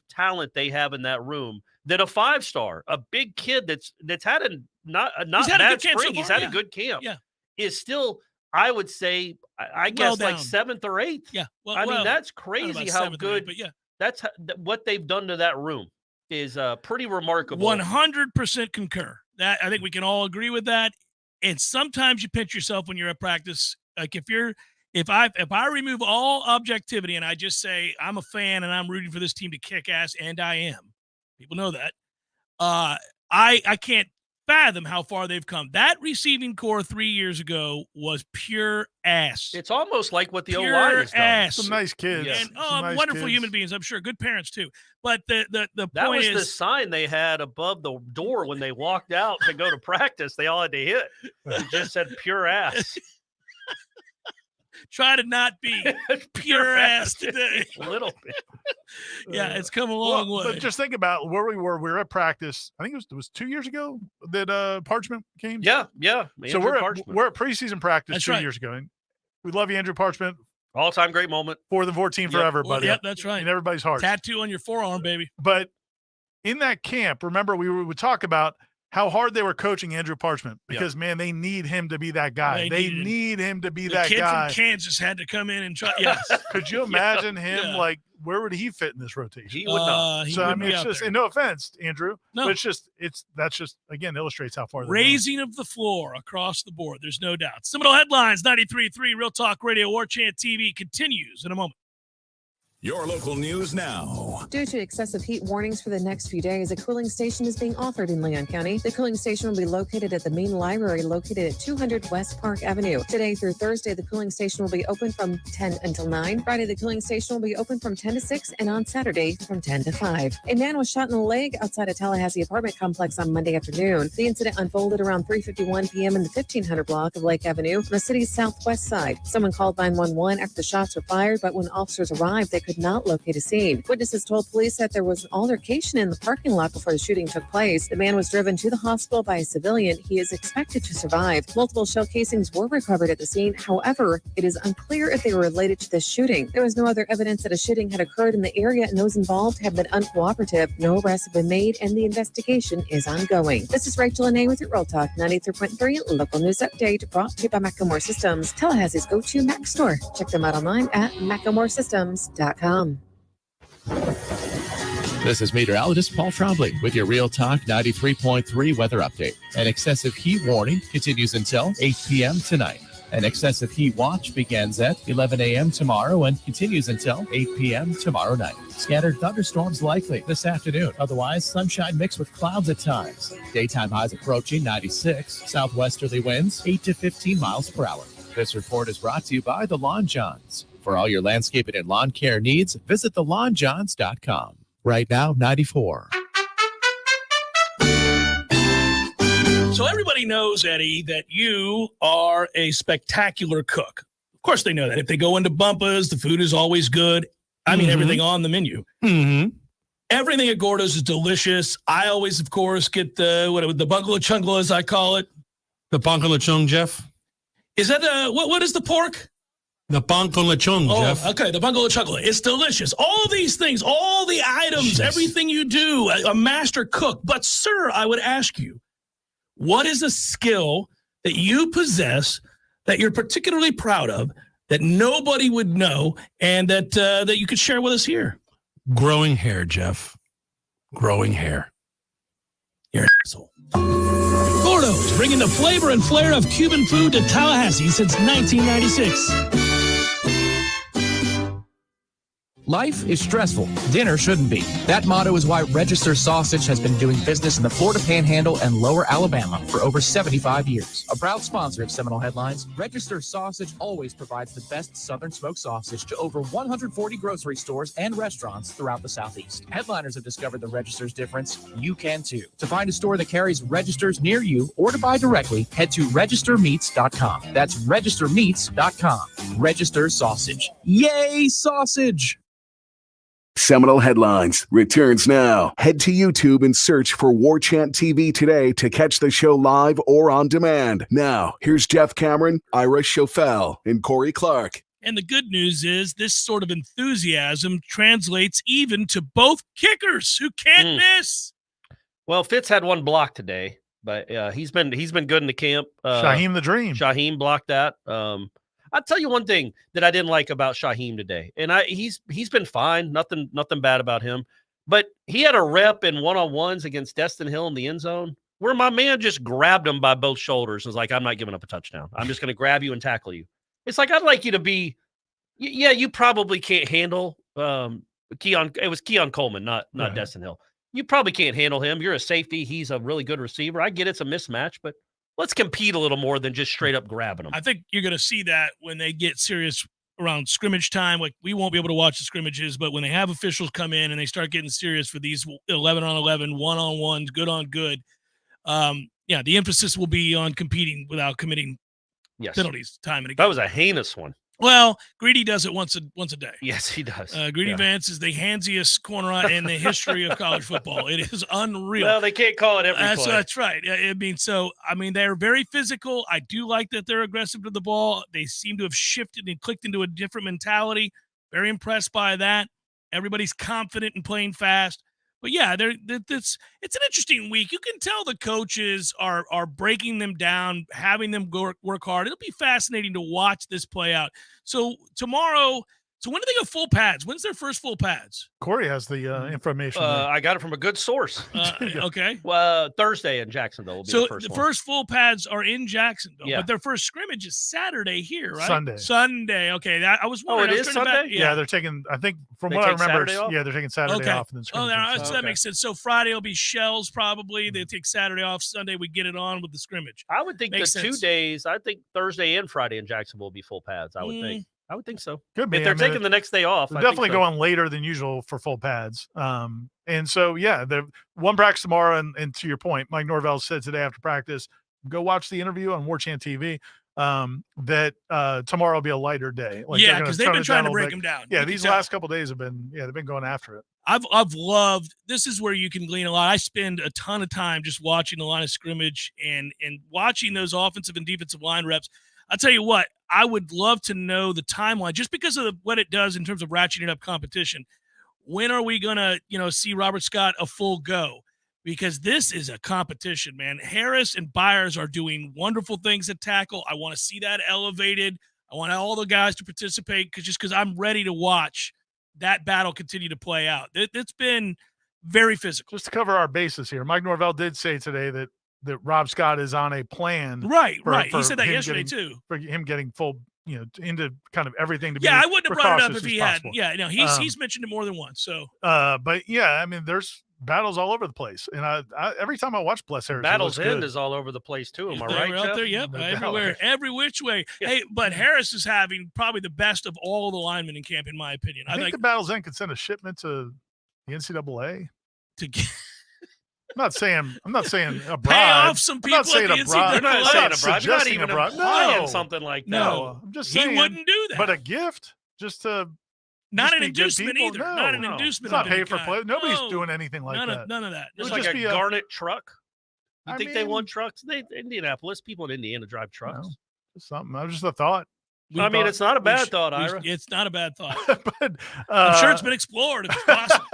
talent they have in that room. That a 5-star, a big kid that's had a not bad spring, he's had a good camp. Yeah, is still, I would say, I guess like 7th or 8th. Yeah, I mean, that's crazy how good. But yeah, that's what they've done to that room is pretty remarkable. 100% concur. That I think we can all agree with that. And sometimes you pinch yourself when you're at practice. Like if I remove all objectivity and I just say I'm a fan and I'm rooting for this team to kick ass, and I am. People know that. I can't fathom how far they've come. That receiving core 3 years ago was pure ass. It's almost like what the pure O-line has done. ass. Some nice kids. And nice wonderful kids. Human beings, I'm sure. Good parents too. But the that point was is the sign they had above the door when they walked out to go to practice. They all had to hit. It just said pure ass. Try to not be pure ass today. A little bit. Yeah, it's come a long way. But just think about where we were. We were at practice. I think it was 2 years ago that Parchment came. Yeah. So we're at preseason practice. That's 2 years ago. And we love you, Andrew Parchment. All-time great moment. 4th and 14 forever, buddy. Yep, that's right. In everybody's heart. Tattoo on your forearm, baby. But in that camp, remember we would talk about how hard they were coaching Andrew Parchment because, man, they need him to be that guy. They need him to be that guy. The kid from Kansas had to come in and try. Yes. Could you imagine him, like, where would he fit in this rotation? He would not. So, I mean, it's just, and no offense, Andrew, no. but that's just, again, illustrates how far they're raising of the floor across the board. There's no doubt. Seminole Headlines, 93.3 Real Talk Radio, Warchant TV continues in a moment. Your local news now. Due to excessive heat warnings for the next few days, a cooling station is being offered in Leon County. The cooling station will be located at the main library located at 200 West Park Avenue. Today through Thursday, the cooling station will be open from 10 until 9. Friday, the cooling station will be open from 10 to 6, and on Saturday from 10 to 5. A man was shot in the leg outside a Tallahassee apartment complex on Monday afternoon. The incident unfolded around 3:51 p.m. in the 1500 block of Lake Avenue on the city's southwest side. Someone called 911 after the shots were fired, but when officers arrived, they could not locate a scene. Witnesses told police that there was an altercation in the parking lot before the shooting took place. The man was driven to the hospital by a civilian. He is expected to survive. Multiple shell casings were recovered at the scene. However, it is unclear if they were related to this shooting. There was no other evidence that a shooting had occurred in the area, and those involved have been uncooperative. No arrests have been made, and the investigation is ongoing. This is Rachel Anay with your Real Talk 93.3 local news update, brought to you by Macklemore Systems, Tallahassee's go-to Mac store. Check them out online at MacklemoreSystems.com. This is meteorologist Paul Trombley with your Real Talk 93.3 weather update. An excessive heat warning continues until 8 p.m. tonight. An excessive heat watch begins at 11 a.m. tomorrow and continues until 8 p.m. tomorrow night. Scattered thunderstorms likely this afternoon. Otherwise, sunshine mixed with clouds at times. Daytime highs approaching 96. Southwesterly winds 8 to 15 miles per hour. This report is brought to you by The Lawn Johns. For all your landscaping and lawn care needs, visit thelawnjohns.com. Right now, 94. So everybody knows, Eddie, that you are a spectacular cook. Of course they know that. If they go into Bumpa's, the food is always good. I mean, everything on the menu. Mm-hmm. Everything at Gordo's is delicious. I always, of course, get the bungalow chungla, as I call it. The bungalow chung, Jeff? Is that what is the pork? The bungalow chung, Jeff. Okay, the bungalow chungla. It's delicious. All these things, all the items, everything you do, a master cook. But, sir, I would ask you, what is a skill that you possess that you're particularly proud of that nobody would know and that you could share with us here? Growing hair, Jeff. Growing hair. You're an asshole. Gordo's, bringing the flavor and flair of Cuban food to Tallahassee since 1996. Life is stressful. Dinner shouldn't be. That motto is why Register Sausage has been doing business in the Florida Panhandle and Lower Alabama for over 75 years. A proud sponsor of Seminole Headlines, Register Sausage always provides the best Southern smoked sausage to over 140 grocery stores and restaurants throughout the Southeast. Headliners have discovered the Register's difference. You can too. To find a store that carries Registers near you or to buy directly, head to registermeats.com. That's registermeats.com. Register Sausage. Yay, sausage! Seminole Headlines returns now. Head to YouTube and search for Warchant TV today to catch the show live or on demand. Now, here's Jeff Cameron, Ira Schofel, and Corey Clark. And the good news is this sort of enthusiasm translates even to both kickers who can't miss. Well, Fitz had one block today, but he's been good in the camp. Shaheem the Dream. Shaheem blocked that. I'll tell you one thing that I didn't like about Shaheem today, and he's been fine, nothing bad about him, but he had a rep in one-on-ones against Destin Hill in the end zone where my man just grabbed him by both shoulders and was like, I'm not giving up a touchdown. I'm just going to grab you and tackle you. It's like, I'd like you to be, yeah, you probably can't handle it was Keon Coleman, not Destin Hill. You probably can't handle him. You're a safety. He's a really good receiver. I get it's a mismatch, but let's compete a little more than just straight up grabbing them. I think you're going to see that when they get serious around scrimmage time. Like, we won't be able to watch the scrimmages, but when they have officials come in and they start getting serious for these 11-on-11, one-on-ones, good on good, the emphasis will be on competing without committing penalties time and again. That was a heinous one. Well, Greedy does it once a day. Yes, he does. Greedy Vance is the handsiest corner in the history of college football. It is unreal. Well, they can't call it every play. That's right. They're very physical. I do like that they're aggressive to the ball. They seem to have shifted and clicked into a different mentality. Very impressed by that. Everybody's confident in playing fast. But yeah, it's an interesting week. You can tell the coaches are breaking them down, having them work hard. It'll be fascinating to watch this play out. So tomorrow, when do they go full pads? When's their first full pads? Corey has the information. I got it from a good source. Okay. Well, Thursday in Jacksonville will be the first full pads are in Jacksonville, yeah. But their first scrimmage is Saturday here, right? Sunday. Okay. I was wondering. It is Sunday? Yeah, they're taking, I think, from what I remember, they're taking Saturday off. And then that makes sense. So Friday will be shells probably. They take Saturday off. Sunday we get it on with the scrimmage. I would think makes 2 days, I think Thursday and Friday in Jacksonville will be full pads, I would think. I would think so. Could be. If they're taking the next day off. They're definitely going later than usual for full pads. And so, the one practice tomorrow. And to your point, Mike Norvell said today after practice, go watch the interview on Warchant TV. That tomorrow will be a lighter day. Because they've been trying to break them down. Yeah, these last couple of days have been, they've been going after it. I've loved, this is where you can glean a lot. I spend a ton of time just watching the line of scrimmage and watching those offensive and defensive line reps. I'll tell you what, I would love to know the timeline just because of what it does in terms of ratcheting up competition. When are we going to, see Robert Scott a full go? Because this is a competition, man. Harris and Byers are doing wonderful things at tackle. I want to see that elevated. I want all the guys to participate because I'm ready to watch that battle continue to play out. It's been very physical. Just to cover our bases here, Mike Norvell did say today that Rob Scott is on a plan. Right. He said that yesterday too. For him getting full, into kind of everything to be. Yeah, I wouldn't have brought it up if he hadn't. Yeah, no, he's mentioned it more than once. So, but yeah, I mean, there's battles all over the place, and I every time I watch Bless Harris, Battles End is all over the place too. Am I right? Out Jeff? there, yep, everywhere, every which way. Yeah. Hey, but Harris is having probably the best of all the linemen in camp, in my opinion. I think the Battles End could send a shipment to the NCAA to get. I'm not saying a bribe. Pay off some people. I'm not saying a bribe. You're not saying a bribe. You're not Suggesting even a bribe. implying something like that. No, I'm just saying he wouldn't do that. But a gift, just to not an inducement either. No, not an inducement. It's not pay for play. Nobody's doing anything like that. None of that. It's like a Garnet truck. You think they want trucks? Indianapolis people in Indiana drive trucks. No, just something. That was just a thought. It's not a bad thought, Ira. It's not a bad thought. But I'm sure it's been explored if it's possible.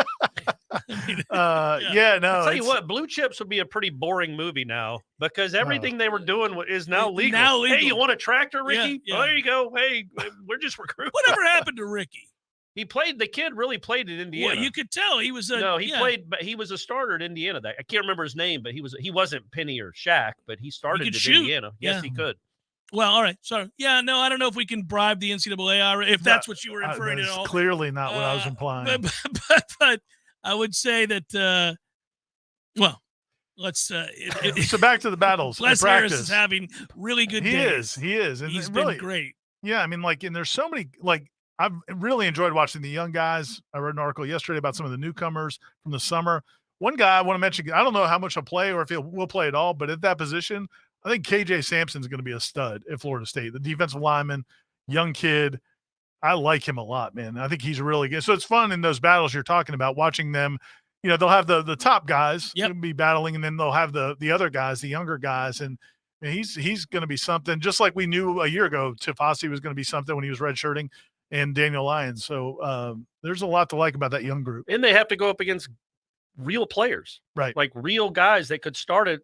No. I'll tell you what, Blue Chips would be a pretty boring movie now because everything they were doing is now legal. Hey, you want a tractor, Ricky? Yeah. Oh, there you go. Hey, we're just recruiting. Whatever happened to Ricky? The kid really played at Indiana. Well, you could tell he was played, but he was a starter at Indiana. I can't remember his name, but he wasn't Penny or Shaq, but he started at Indiana. Yes, he could. Well, all right. Sorry. Yeah, no, I don't know if we can bribe the NCAA if that's what you were inferring at all. Clearly not what I was implying. But I would say that, well, let's so back to the battles. Les Harris is having really good days. He is. And he's really, been great. Yeah, I mean, and there's so many, I've really enjoyed watching the young guys. I read an article yesterday about some of the newcomers from the summer. One guy I want to mention, I don't know how much he'll play or if he will play at all, but at that position, I think KJ Sampson's going to be a stud at Florida State. The defensive lineman, young kid. I like him a lot, man. I think he's really good. So it's fun in those battles you're talking about, watching them. They'll have the top guys be battling, and then they'll have the other guys, the younger guys, and he's going to be something. Just like we knew a year ago, Tafasi was going to be something when he was redshirting, and Daniel Lyons. So there's a lot to like about that young group. And they have to go up against real players, right? Like real guys that could start at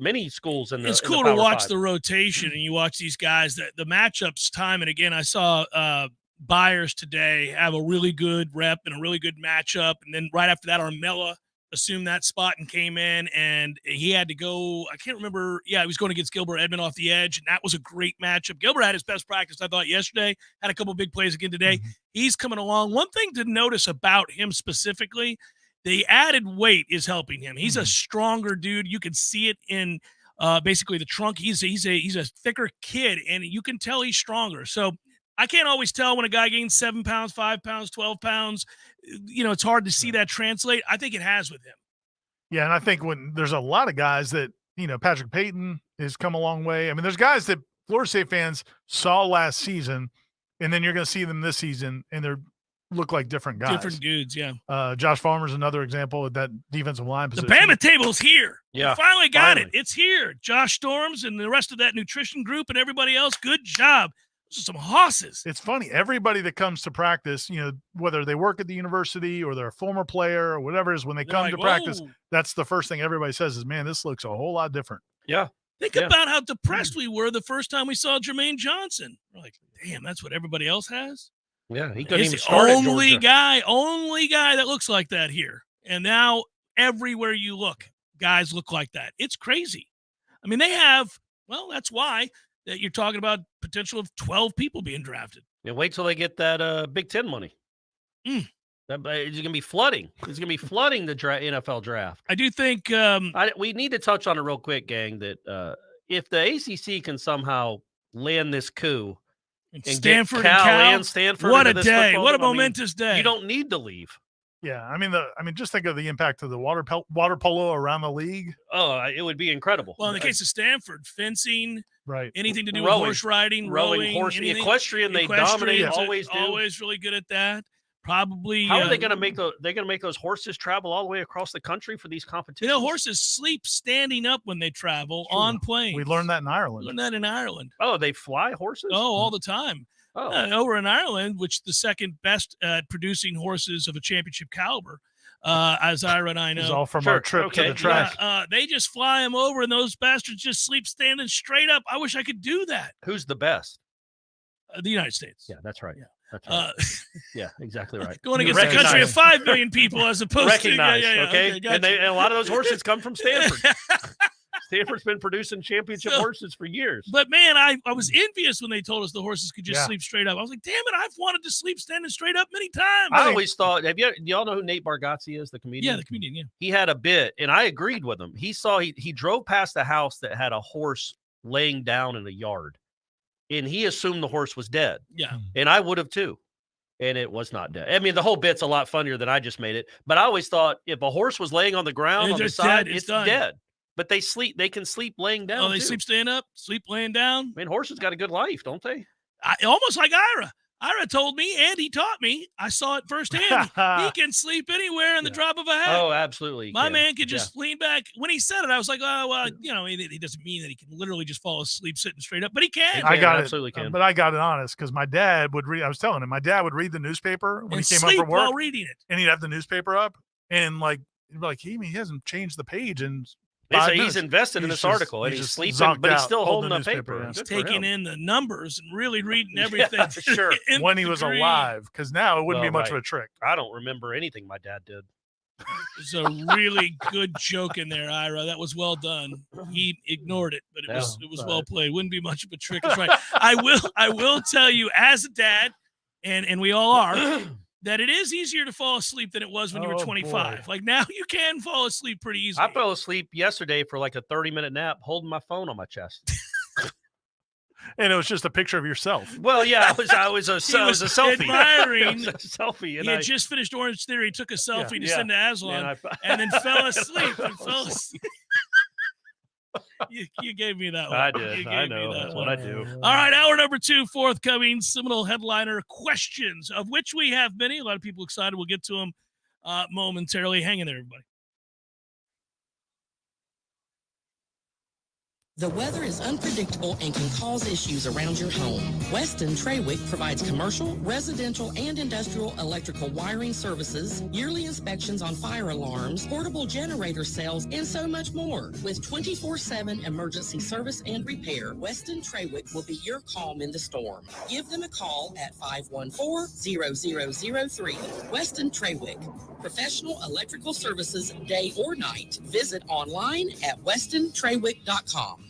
many schools. It's cool to watch the rotation, and you watch these guys. That the matchups time and again. I saw Byers today have a really good rep and a really good matchup, and then right after that, Armella assumed that spot and came in, and he had to go. I can't remember. Yeah, he was going against Gilbert Edmond off the edge, and that was a great matchup. Gilbert had his best practice, I thought, yesterday. Had a couple big plays again today. Mm-hmm. He's coming along. One thing to notice about him specifically. The added weight is helping him. He's a stronger dude. You can see it in basically the trunk. He's a thicker kid, and you can tell he's stronger. So I can't always tell when a guy gains 7 pounds, 5 pounds, 12 pounds. It's hard to see that translate. I think it has with him. Yeah, and I think when there's a lot of guys that, Patrick Payton has come a long way. I mean, there's guys that Florida State fans saw last season, and then you're going to see them this season, and they're look like different guys. Different dudes, yeah. Josh Farmer's another example of that defensive line position. The Bama table's here. Yeah. We finally got it. It's here. Josh Storms and the rest of that nutrition group and everybody else, good job. Those are some hosses. It's funny. Everybody that comes to practice, whether they work at the university or they're a former player or whatever it is, when they come to practice, that's the first thing everybody says is, man, this looks a whole lot different. Yeah. Think about how depressed we were the first time we saw Jermaine Johnson. We're like, damn, that's what everybody else has? Yeah, he couldn't even start. Only guy that looks like that here. And now everywhere you look, guys look like that. It's crazy. I mean, they have. Well, that's why that you're talking about potential of 12 people being drafted. Yeah, wait till they get that Big Ten money. It's going to be flooding. It's going to be flooding the NFL draft. I do think we need to touch on it real quick, gang. That if the ACC can somehow land this coup. And Stanford Cal and Stanford. What a day! What a momentous day! You don't need to leave. Yeah, I mean, just think of the impact of the water polo around the league. Oh, it would be incredible. Well, in the case of Stanford, fencing, right? Anything to do with horse riding, rowing, horse, equestrian. They dominate. Always do. Always really good at that. Probably. How are they going to make those? They're going to make those horses travel all the way across the country for these competitions. Horses sleep standing up when they travel on planes. We learned that in Ireland. Oh, they fly horses? Oh, all the time. Oh. Over in Ireland, which the second best at producing horses of a championship caliber, as Ira and I know. It's all from our trip to the track. They just fly them over, and those bastards just sleep standing straight up. I wish I could do that. Who's the best? The United States. Yeah, that's right. Yeah. That's right. Yeah, exactly right. Going against a country of 5 million people as opposed to okay, gotcha. And a lot of those horses come from Stanford. Stanford's been producing championship horses for years. But man, I was envious when they told us the horses could just sleep straight up. I was like, damn it, I've wanted to sleep standing straight up many times. I always thought, do y'all know who Nate Bargatze is, the comedian? Yeah, the comedian, yeah. He had a bit, and I agreed with him. He drove past a house that had a horse laying down in the yard. And he assumed the horse was dead. Yeah. And I would have too. And it was not dead. I mean, the whole bit's a lot funnier than I just made it. But I always thought if a horse was laying on the ground on the side, it's dead. But they can sleep laying down. Oh, they sleep standing up, sleep laying down. I mean, horses got a good life, don't they? Almost like Ira. Ira told me, and he taught me. I saw it firsthand. He can sleep anywhere in the drop of a hat. Oh, absolutely. My man can just lean back. When he said it, I was like, oh, well, he doesn't mean that he can literally just fall asleep sitting straight up, but he can. I got absolutely it. Can. But I got it honest because my dad would read. I was telling him, my dad would read the newspaper when he came up sleep from work while reading it, and he'd have the newspaper up and he hasn't changed the page and. He's invested in this article, and he's sleeping, but he's still holding the paper. He's taking in the numbers and really reading everything. Sure. When he was alive, because now it wouldn't be much of a trick. I don't remember anything my dad did. There's a really good joke in there, Ira. That was well done. He ignored it, but it was well played. Wouldn't be much of a trick. That's right. I will tell you, as a dad, and we all are, that it is easier to fall asleep than it was when you were 25. Boy. Like now you can fall asleep pretty easily. I fell asleep yesterday for like a 30-minute nap holding my phone on my chest. And it was just a picture of yourself. Well, yeah, I was a selfie. Admiring. It was a selfie. And he had just finished Orange Theory, took a selfie to send to Aslan, and then fell asleep. You gave me that one. I did. I know. That's what I do. All right, hour number 2, forthcoming. Seminole Headliner questions, of which we have many. A lot of people excited. We'll get to them momentarily. Hang in there, everybody. The weather is unpredictable and can cause issues around your home. Weston Trawick provides commercial, residential, and industrial electrical wiring services, yearly inspections on fire alarms, portable generator sales, and so much more. With 24/7 emergency service and repair, Weston Trawick will be your calm in the storm. Give them a call at 514-0003. Weston Trawick, professional electrical services day or night. Visit online at westontrawick.com.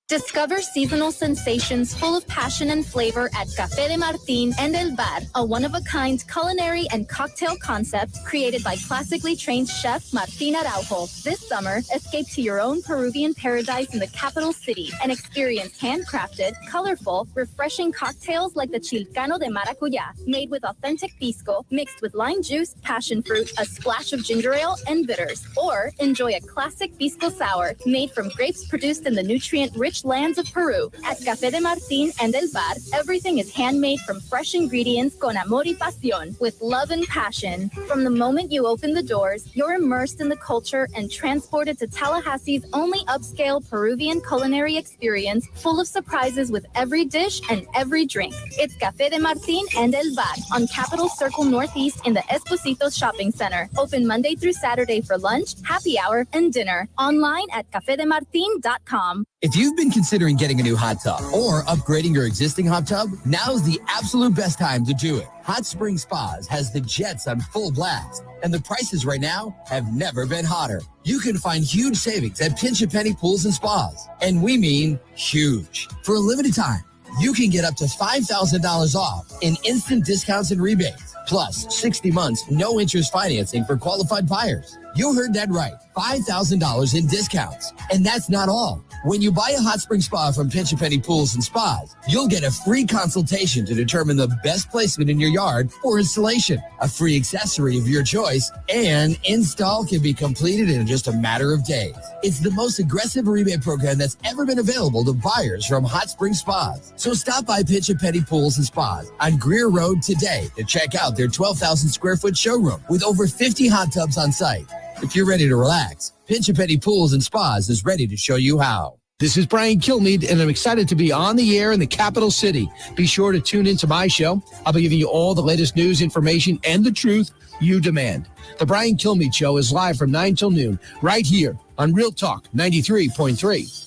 Discover seasonal sensations full of passion and flavor at Café de Martín and El Bar, a one-of-a-kind culinary and cocktail concept created by classically trained chef Martín Araujo. This summer, escape to your own Peruvian paradise in the capital city and experience handcrafted, colorful, refreshing cocktails like the Chilcano de Maracuyá, made with authentic pisco, mixed with lime juice, passion fruit, a splash of ginger ale, and bitters. Or enjoy a classic pisco sour made from grapes produced in the nutrient-rich lands of Peru. At Café de Martín and El Bar, everything is handmade from fresh ingredients con amor y pasión, with love and passion. From the moment you open the doors, you're immersed in the culture and transported to Tallahassee's only upscale Peruvian culinary experience, full of surprises with every dish and every drink. It's Café de Martín and El Bar on Capitol Circle Northeast in the Esposito Shopping Center. Open Monday through Saturday for lunch, happy hour, and dinner. Online at cafedemartin.com. If you've been considering getting a new hot tub or upgrading your existing hot tub, now's the absolute best time to do it. Hot Spring Spas has the jets on full blast, and the prices right now have never been hotter. You can find huge savings at Pinch a Penny Pools and Spas, and we mean huge. For a limited time, you can get up to $5,000 off in instant discounts and rebates, plus 60 months no interest financing for qualified buyers. You heard that right, $5,000 in discounts. And that's not all. When you buy a hot spring spa from Pinch a Penny Pools and Spas, you'll get a free consultation to determine the best placement in your yard for installation, a free accessory of your choice, and install can be completed in just a matter of days. It's the most aggressive rebate program that's ever been available to buyers from Hot Spring Spas. So stop by Pinch a Penny Pools and Spas on Greer Road today to check out their 12,000 square foot showroom with over 50 hot tubs on site. If you're ready to relax, Pinch a Penny Pools and Spas is ready to show you how. This is Brian Kilmeade, and I'm excited to be on the air in the capital city. Be sure to tune into my show. I'll be giving you all the latest news, information, and the truth you demand. The Brian Kilmeade Show is live from 9 till noon, right here on Real Talk 93.3.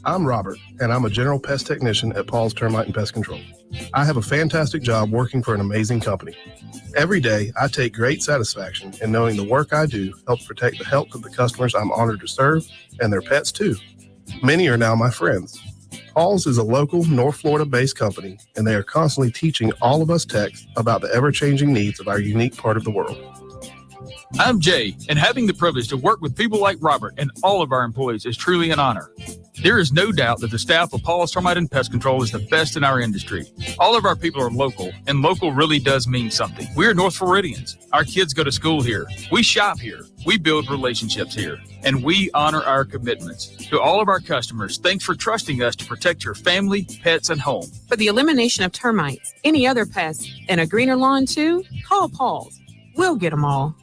I'm Robert, and I'm a general pest technician at Paul's Termite and Pest Control. I have a fantastic job working for an amazing company. Every day, I take great satisfaction in knowing the work I do helps protect the health of the customers I'm honored to serve and their pets too. Many are now my friends. Paul's is a local North Florida-based company, and they are constantly teaching all of us techs about the ever-changing needs of our unique part of the world. I'm Jay, and having the privilege to work with people like Robert and all of our employees is truly an honor. There is no doubt that the staff of Paul's Termite and Pest Control is the best in our industry. All of our people are local, and local really does mean something. We're North Floridians. Our kids go to school here. We shop here. We build relationships here, and we honor our commitments. To all of our customers, thanks for trusting us to protect your family, pets, and home. For the elimination of termites, any other pests, and a greener lawn too, call Paul's. We'll get them all.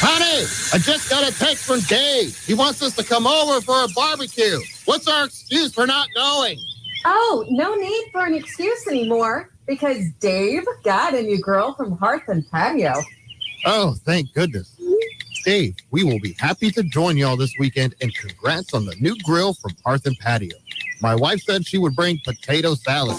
Honey, I just got a text from Dave. He wants us to come over for a barbecue. What's our excuse for not going? Oh, no need for an excuse anymore because Dave got a new grill from Hearth and Patio. Oh, thank goodness. Dave, we will be happy to join y'all this weekend, and congrats on the new grill from Hearth and Patio. My wife said she would bring potato salad.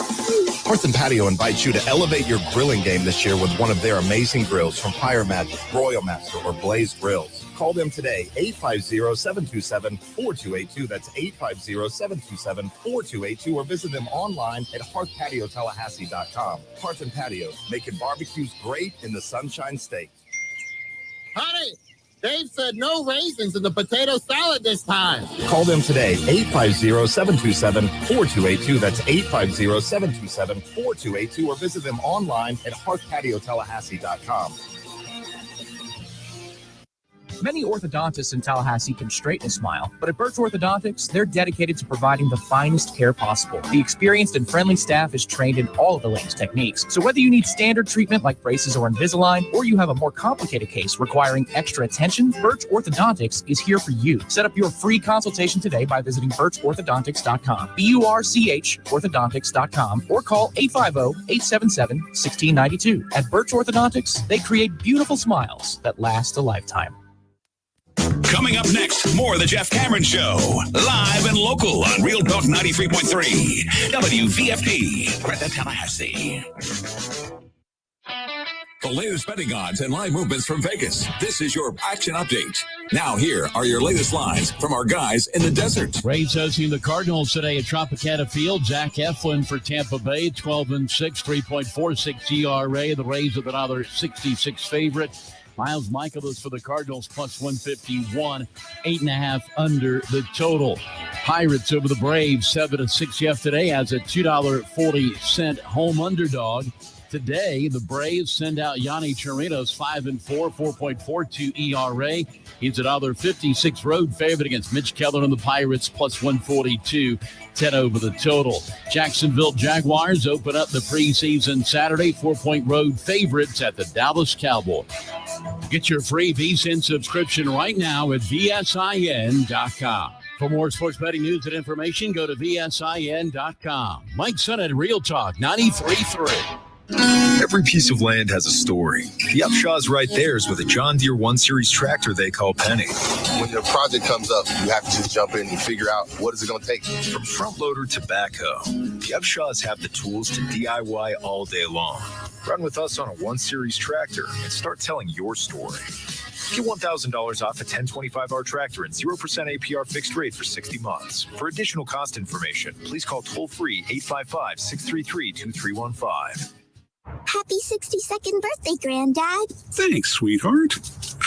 Hearth and Patio invites you to elevate your grilling game this year with one of their amazing grills from Fire Magic, Royal Master, or Blaze Grills. Call them today, 850-727-4282. That's 850-727-4282, or visit them online at hearthpatiotallahassee.com. Hearth and Patio, making barbecues great in the Sunshine State. Honey, Dave said no raisins in the potato salad this time. Call them today, 850-727-4282. That's 850-727-4282, or visit them online at hearthpatiotallahassee.com. Many orthodontists in Tallahassee can straighten a smile, but at Birch Orthodontics, they're dedicated to providing the finest care possible. The experienced and friendly staff is trained in all of the latest techniques. So whether you need standard treatment like braces or Invisalign, or you have a more complicated case requiring extra attention, Birch Orthodontics is here for you. Set up your free consultation today by visiting birchorthodontics.com, BURCH orthodontics.com, or call 850-877-1692. At Birch Orthodontics, they create beautiful smiles that last a lifetime. Coming up next, more of the Jeff Cameron Show. Live and local on Real Talk 93.3. WVFD. Greta, Tallahassee. The latest betting odds and live movements from Vegas. This is your action update. Now here are your latest lines from our guys in the desert. Braves hosting the Cardinals today at Tropicana Field. Zach Eflin for Tampa Bay, 12-6, 3.46 ERA. The Rays are another 66 favorite. Miles Michaelis for the Cardinals, plus 151, 8.5 under the total. Pirates over the Braves, 7-6 yesterday as a $2.40 home underdog. Today, the Braves send out Yanni Chirinos, 5-4, 4.42 ERA. He's $1.56 road favorite against Mitch Keller and the Pirates, plus 142, 10 over the total. Jacksonville Jaguars open up the preseason Saturday, 4-point road favorites at the Dallas Cowboys. Get your free VSiN subscription right now at VSIN.com. For more sports betting news and information, go to VSIN.com. Mike Sennett, Real Talk 93.3. Every piece of land has a story. The Upshaw's right there's with a John Deere 1 Series tractor they call Penny. When the project comes up, you have to just jump in and figure out what is it going to take. From front loader to backhoe, the Upshaws have the tools to DIY all day long. Run with us on a 1 Series tractor and start telling your story. Get $1,000 off a 1025R tractor and 0% APR fixed rate for 60 months. For additional cost information, please call toll-free 855-633-2315. Happy 62nd birthday, Granddad. Thanks, sweetheart.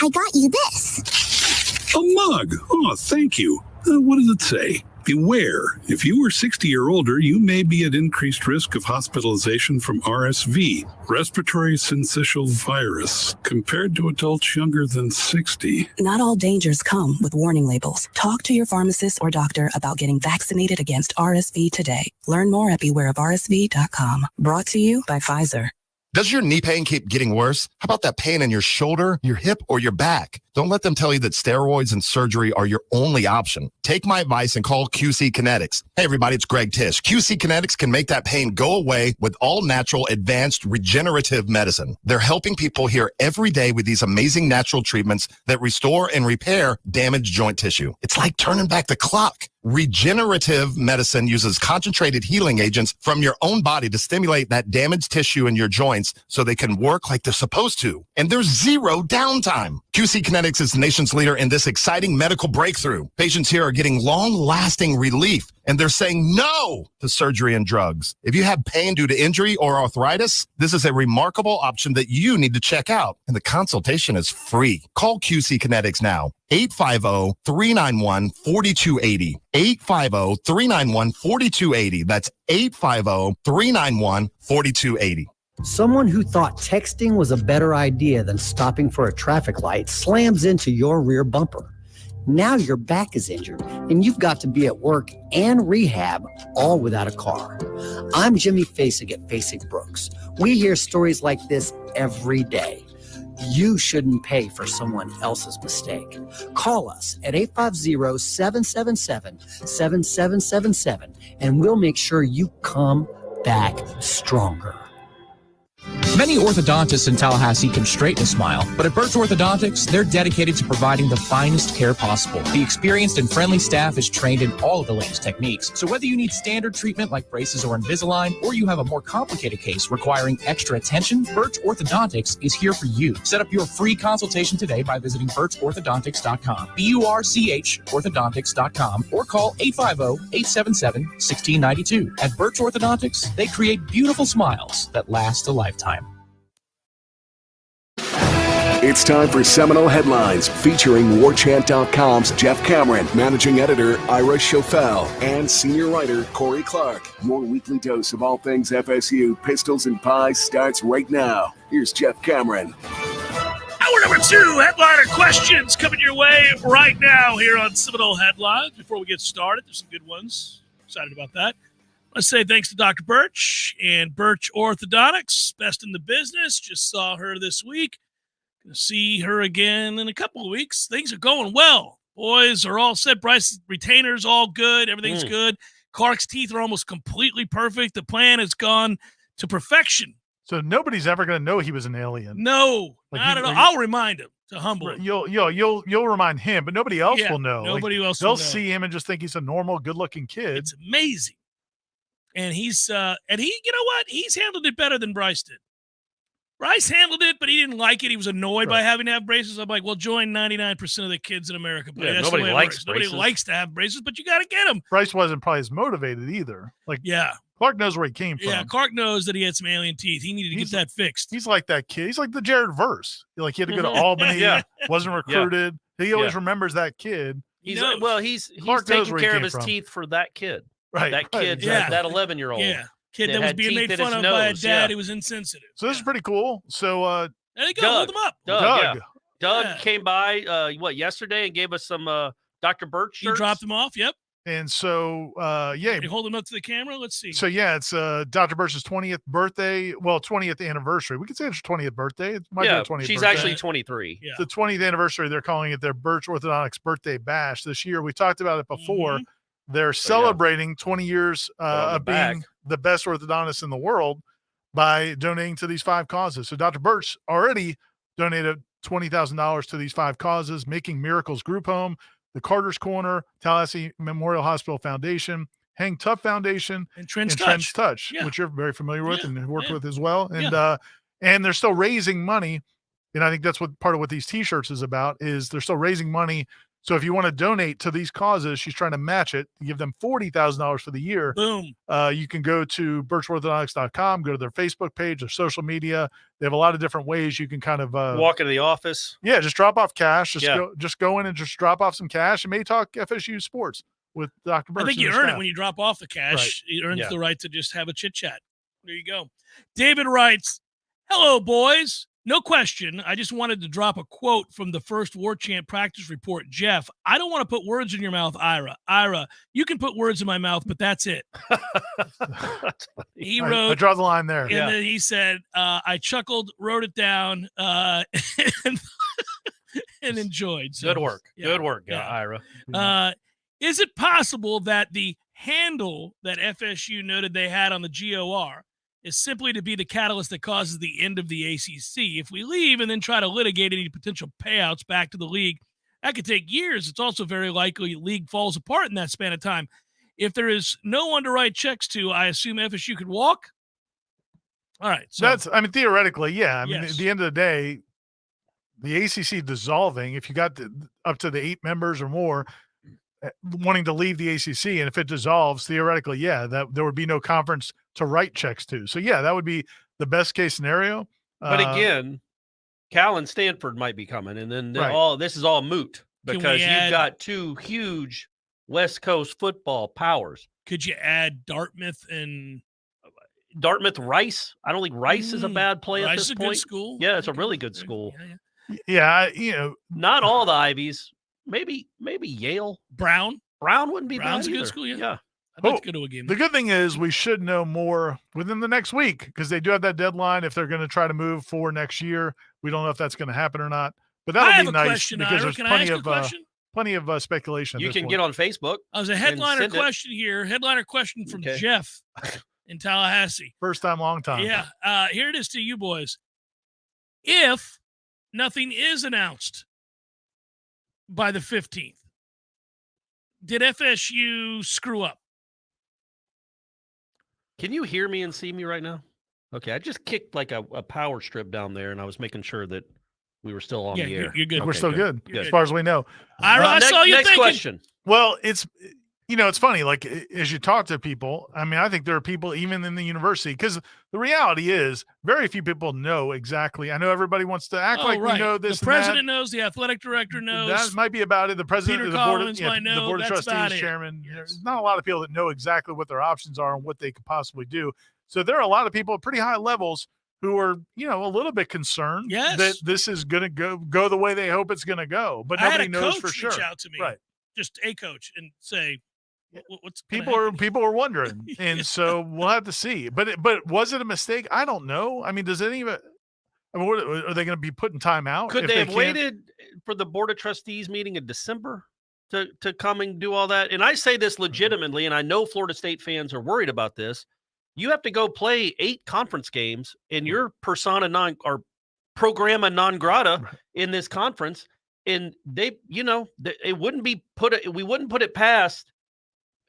I got you this. A mug. Oh, thank you. What does it say? Beware, if you are 60 or older, you may be at increased risk of hospitalization from RSV, respiratory syncytial virus, compared to adults younger than 60. Not all dangers come with warning labels. Talk to your pharmacist or doctor about getting vaccinated against RSV today. Learn more at bewareofrsv.com. Brought to you by Pfizer. Does your knee pain keep getting worse? How about that pain in your shoulder, your hip, or your back? Don't let them tell you that steroids and surgery are your only option. Take my advice and call QC Kinetics. Hey, everybody, it's Greg Tish. QC Kinetics can make that pain go away with all natural, advanced, regenerative medicine. They're helping people here every day with these amazing natural treatments that restore and repair damaged joint tissue. It's like turning back the clock. Regenerative medicine uses concentrated healing agents from your own body to stimulate that damaged tissue in your joints so they can work like they're supposed to. And there's zero downtime. QC Kinetics is the nation's leader in this exciting medical breakthrough. Patients here are getting long-lasting relief, and they're saying no to surgery and drugs. If you have pain due to injury or arthritis, this is a remarkable option that you need to check out. And the consultation is free. Call QC Kinetics now. 850-391-4280. 850-391-4280. That's 850-391-4280. Someone who thought texting was a better idea than stopping for a traffic light slams into your rear bumper. Now your back is injured and you've got to be at work and rehab, all without a car. I'm Jimmy Fasig at Fasig Brooks. We hear stories like this every day. You shouldn't pay for someone else's mistake. Call us at 850-777-7777 and we'll make sure you come back stronger. Many orthodontists in Tallahassee can straighten a smile, but at Birch Orthodontics, they're dedicated to providing the finest care possible. The experienced and friendly staff is trained in all of the latest techniques. So whether you need standard treatment like braces or Invisalign, or you have a more complicated case requiring extra attention, Birch Orthodontics is here for you. Set up your free consultation today by visiting birchorthodontics.com, BURCH orthodontics.com, or call 850-877-1692. At Birch Orthodontics, they create beautiful smiles that last a lifetime. It's time for Seminole Headlines, featuring Warchant.com's Jeff Cameron, managing editor Ira Schofel, and senior writer Corey Clark. Your weekly dose of all things FSU, pistols, and pies starts right now. Here's Jeff Cameron. Hour number 2, headliner questions coming your way right now here on Seminole Headlines. Before we get started, there's some good ones. Excited about that. I say thanks to Dr. Birch and Birch Orthodontics, best in the business. Just saw her this week. Going to see her again in a couple of weeks. Things are going well. Boys are all set. Bryce's retainers all good. Everything's good. Clark's teeth are almost completely perfect. The plan has gone to perfection. So nobody's ever going to know he was an alien. No, not at all. I'll remind him to humble him. You'll remind him, but nobody else will know. Nobody else will know. They'll see him and just think he's a normal, good-looking kid. It's amazing. And he's you know what? He's handled it better than Bryce did. Bryce handled it, but he didn't like it. He was annoyed by having to have braces. I'm like, well, join 99% of the kids in America. But that's nobody likes braces. Nobody likes to have braces, but you got to get them. Bryce wasn't probably as motivated either. Clark knows where he came from. Yeah, Clark knows that he had some alien teeth. He needed to get that fixed. He's like that kid. He's like the Jared Verse. Like he had to go to Albany. Wasn't recruited. He always remembers that kid. He's taking care of his teeth for that kid. Right. That kid, that 11-year-old. Yeah. Kid that was being made fun of by a dad who was insensitive. So this is pretty cool. So there you go. Hold him up. Doug came by yesterday and gave us some Dr. Birch shirts. You dropped them off, yep. And so Can you hold them up to the camera? Let's see. So it's Dr. Birch's 20th birthday, 20th anniversary. We could say it's her 20th birthday. It might be her 20th she's birthday. actually 23. Yeah. The 20th anniversary, they're calling it their Birch Orthodontics birthday bash this year. We talked about it before. They're celebrating 20 years of being the best orthodontist in the world by donating to these 5 causes. So Dr. Birch already donated $20,000 to these 5 causes: Making Miracles Group Home, the Carter's Corner, Tallahassee Memorial Hospital Foundation, Hang Tough Foundation, and Trench Touch, which you're very familiar with and worked with as well. And and they're still raising money. And I think that's what part of what these T-shirts is about, is they're still raising money. So if you want to donate to these causes, she's trying to match it, give them $40,000 for the year. Boom. You can go to birchorthodontics.com, go to their Facebook page, their social media. They have a lot of different ways you can kind of walk into the office. Yeah, just drop off cash. Just go in and just drop off some cash and maybe talk FSU sports with Dr. Birch. I think you earn it when you drop off the cash. Right. It earns the right to just have a chit chat. There you go. David writes, "Hello, boys. No question. I just wanted to drop a quote from the first Warchant practice report. Jeff, I don't want to put words in your mouth, Ira. Ira, you can put words in my mouth, but that's it." He wrote, I draw the line there. And then he said, I chuckled, wrote it down, and enjoyed. So, good work. Good work, Ira. Is it possible that the handle that FSU noted they had on the GOR is simply to be the catalyst that causes the end of the ACC? If we leave and then try to litigate any potential payouts back to the league, that could take years. It's also very likely the league falls apart in that span of time. If there is no one to write checks to, I assume FSU could walk. All right. So theoretically, yeah. At the end of the day, the ACC dissolving, if you got up to the 8 members or more wanting to leave the ACC, and if it dissolves, theoretically, that there would be no conference to write checks to. So that would be the best case scenario. But again, Cal and Stanford might be coming, and then this is all moot because you've got 2 huge West Coast football powers. Could you add Dartmouth and Rice? I don't think Rice is a bad play at this point. Rice is a good school. Yeah, it's a really good school. Yeah, not all the Ivies. Maybe Yale. Brown wouldn't be Brown's bad a good either. school, yeah. I'd like to go to a game. The good thing is we should know more within the next week, because they do have that deadline if they're going to try to move for next year. We don't know if that's going to happen or not, but that'll be nice because there's plenty of speculation. You can get on Facebook. There's a headliner question here. Headliner question from Jeff. in Tallahassee. First time, long time. Yeah. Here it is to you boys. If nothing is announced by the 15th, did FSU screw up? Can you hear me and see me right now? Okay, I just kicked like a power strip down there, and I was making sure that we were still on the air. You're good. We're still good, You're as far as we know. I saw you next thinking. question. Well, it's funny. Like, as you talk to people, I mean, I think there are people even in the university, because the reality is very few people know exactly. I know everybody wants to act like we know this. The president knows. The athletic director knows. That might be about it. The president Peter of the board, Collins might know. the board of That's about trustees, it. chairman. There's not a lot of people that know exactly what their options are and what they could possibly do. So there are a lot of people at pretty high levels who are, a little bit concerned that this is going to go the way they hope it's going to go. But nobody knows for sure. Reach out to me, right? Just a coach and say, "What's people are wondering," and so we'll have to see. But was it a mistake? I don't know. I mean, does it even? I mean, are they going to be putting time out? Could they have waited for the board of trustees meeting in December to come and do all that? And I say this legitimately, and I know Florida State fans are worried about this. You have to go play 8 conference games in your persona non or programma non grata in this conference. And they, it wouldn't be we wouldn't put it past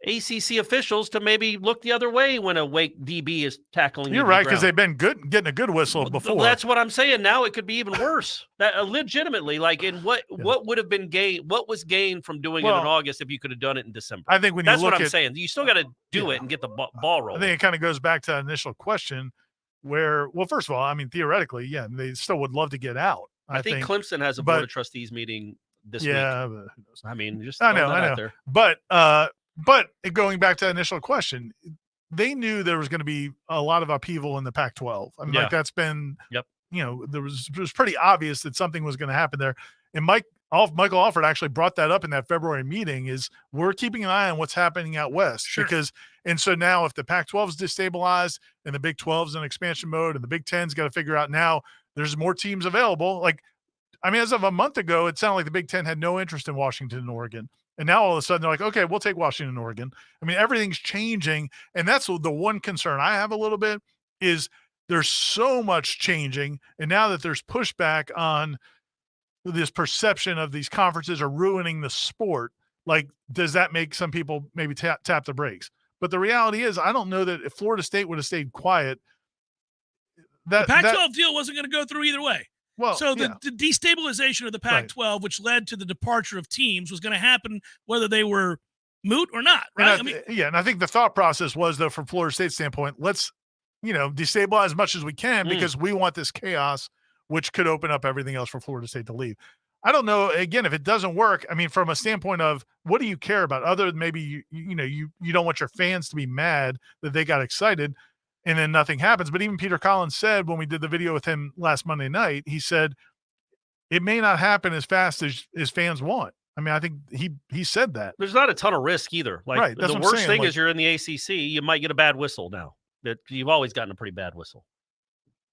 ACC officials to maybe look the other way when a Wake DB is tackling. You're right, because they've been getting a good whistle before. Well, that's what I'm saying. Now it could be even worse. That legitimately, like, in what would have been gained? What was gained from doing it in August if you could have done it in December? I think that's what I'm saying. You still got to do it and get the ball rolling. I think it kind of goes back to the initial question, where, well, first of all, I mean, theoretically, they still would love to get out. I think Clemson has a board of trustees meeting this week. Yeah, but who knows? I mean, just I know. There. But going back to the initial question, they knew there was going to be a lot of upheaval in the Pac-12. I mean, like, it was pretty obvious that something was going to happen there. And Michael Alford actually brought that up in that February meeting, is we're keeping an eye on what's happening out west. Sure. And so now if the Pac-12 is destabilized and the Big 12 is in expansion mode and the Big 10's got to figure out now there's more teams available. Like, I mean, as of a month ago, it sounded like the Big 10 had no interest in Washington and Oregon. And now all of a sudden they're like, okay, we'll take Washington and Oregon. I mean, everything's changing. And that's the one concern I have a little bit, is there's so much changing. And now that there's pushback on this perception of these conferences are ruining the sport, like, does that make some people maybe tap the brakes? But the reality is, I don't know that if Florida State would have stayed quiet, the Pac-12 deal wasn't going to go through either way. Well, so the destabilization of the Pac-12, which led to the departure of teams, was going to happen whether they were moot or not, right? And I think the thought process was, though, from Florida State's standpoint, let's, destabilize as much as we can because we want this chaos, which could open up everything else for Florida State to leave. I don't know, again, if it doesn't work, I mean, from a standpoint of what do you care about, other than maybe, you don't want your fans to be mad that they got excited and then nothing happens. But even Peter Collins said, when we did the video with him last Monday night, he said it may not happen as fast as fans want. I mean, I think he said that. There's not a ton of risk either. Like, that's the worst thing is you're in the ACC, you might get a bad whistle now. That you've always gotten a pretty bad whistle.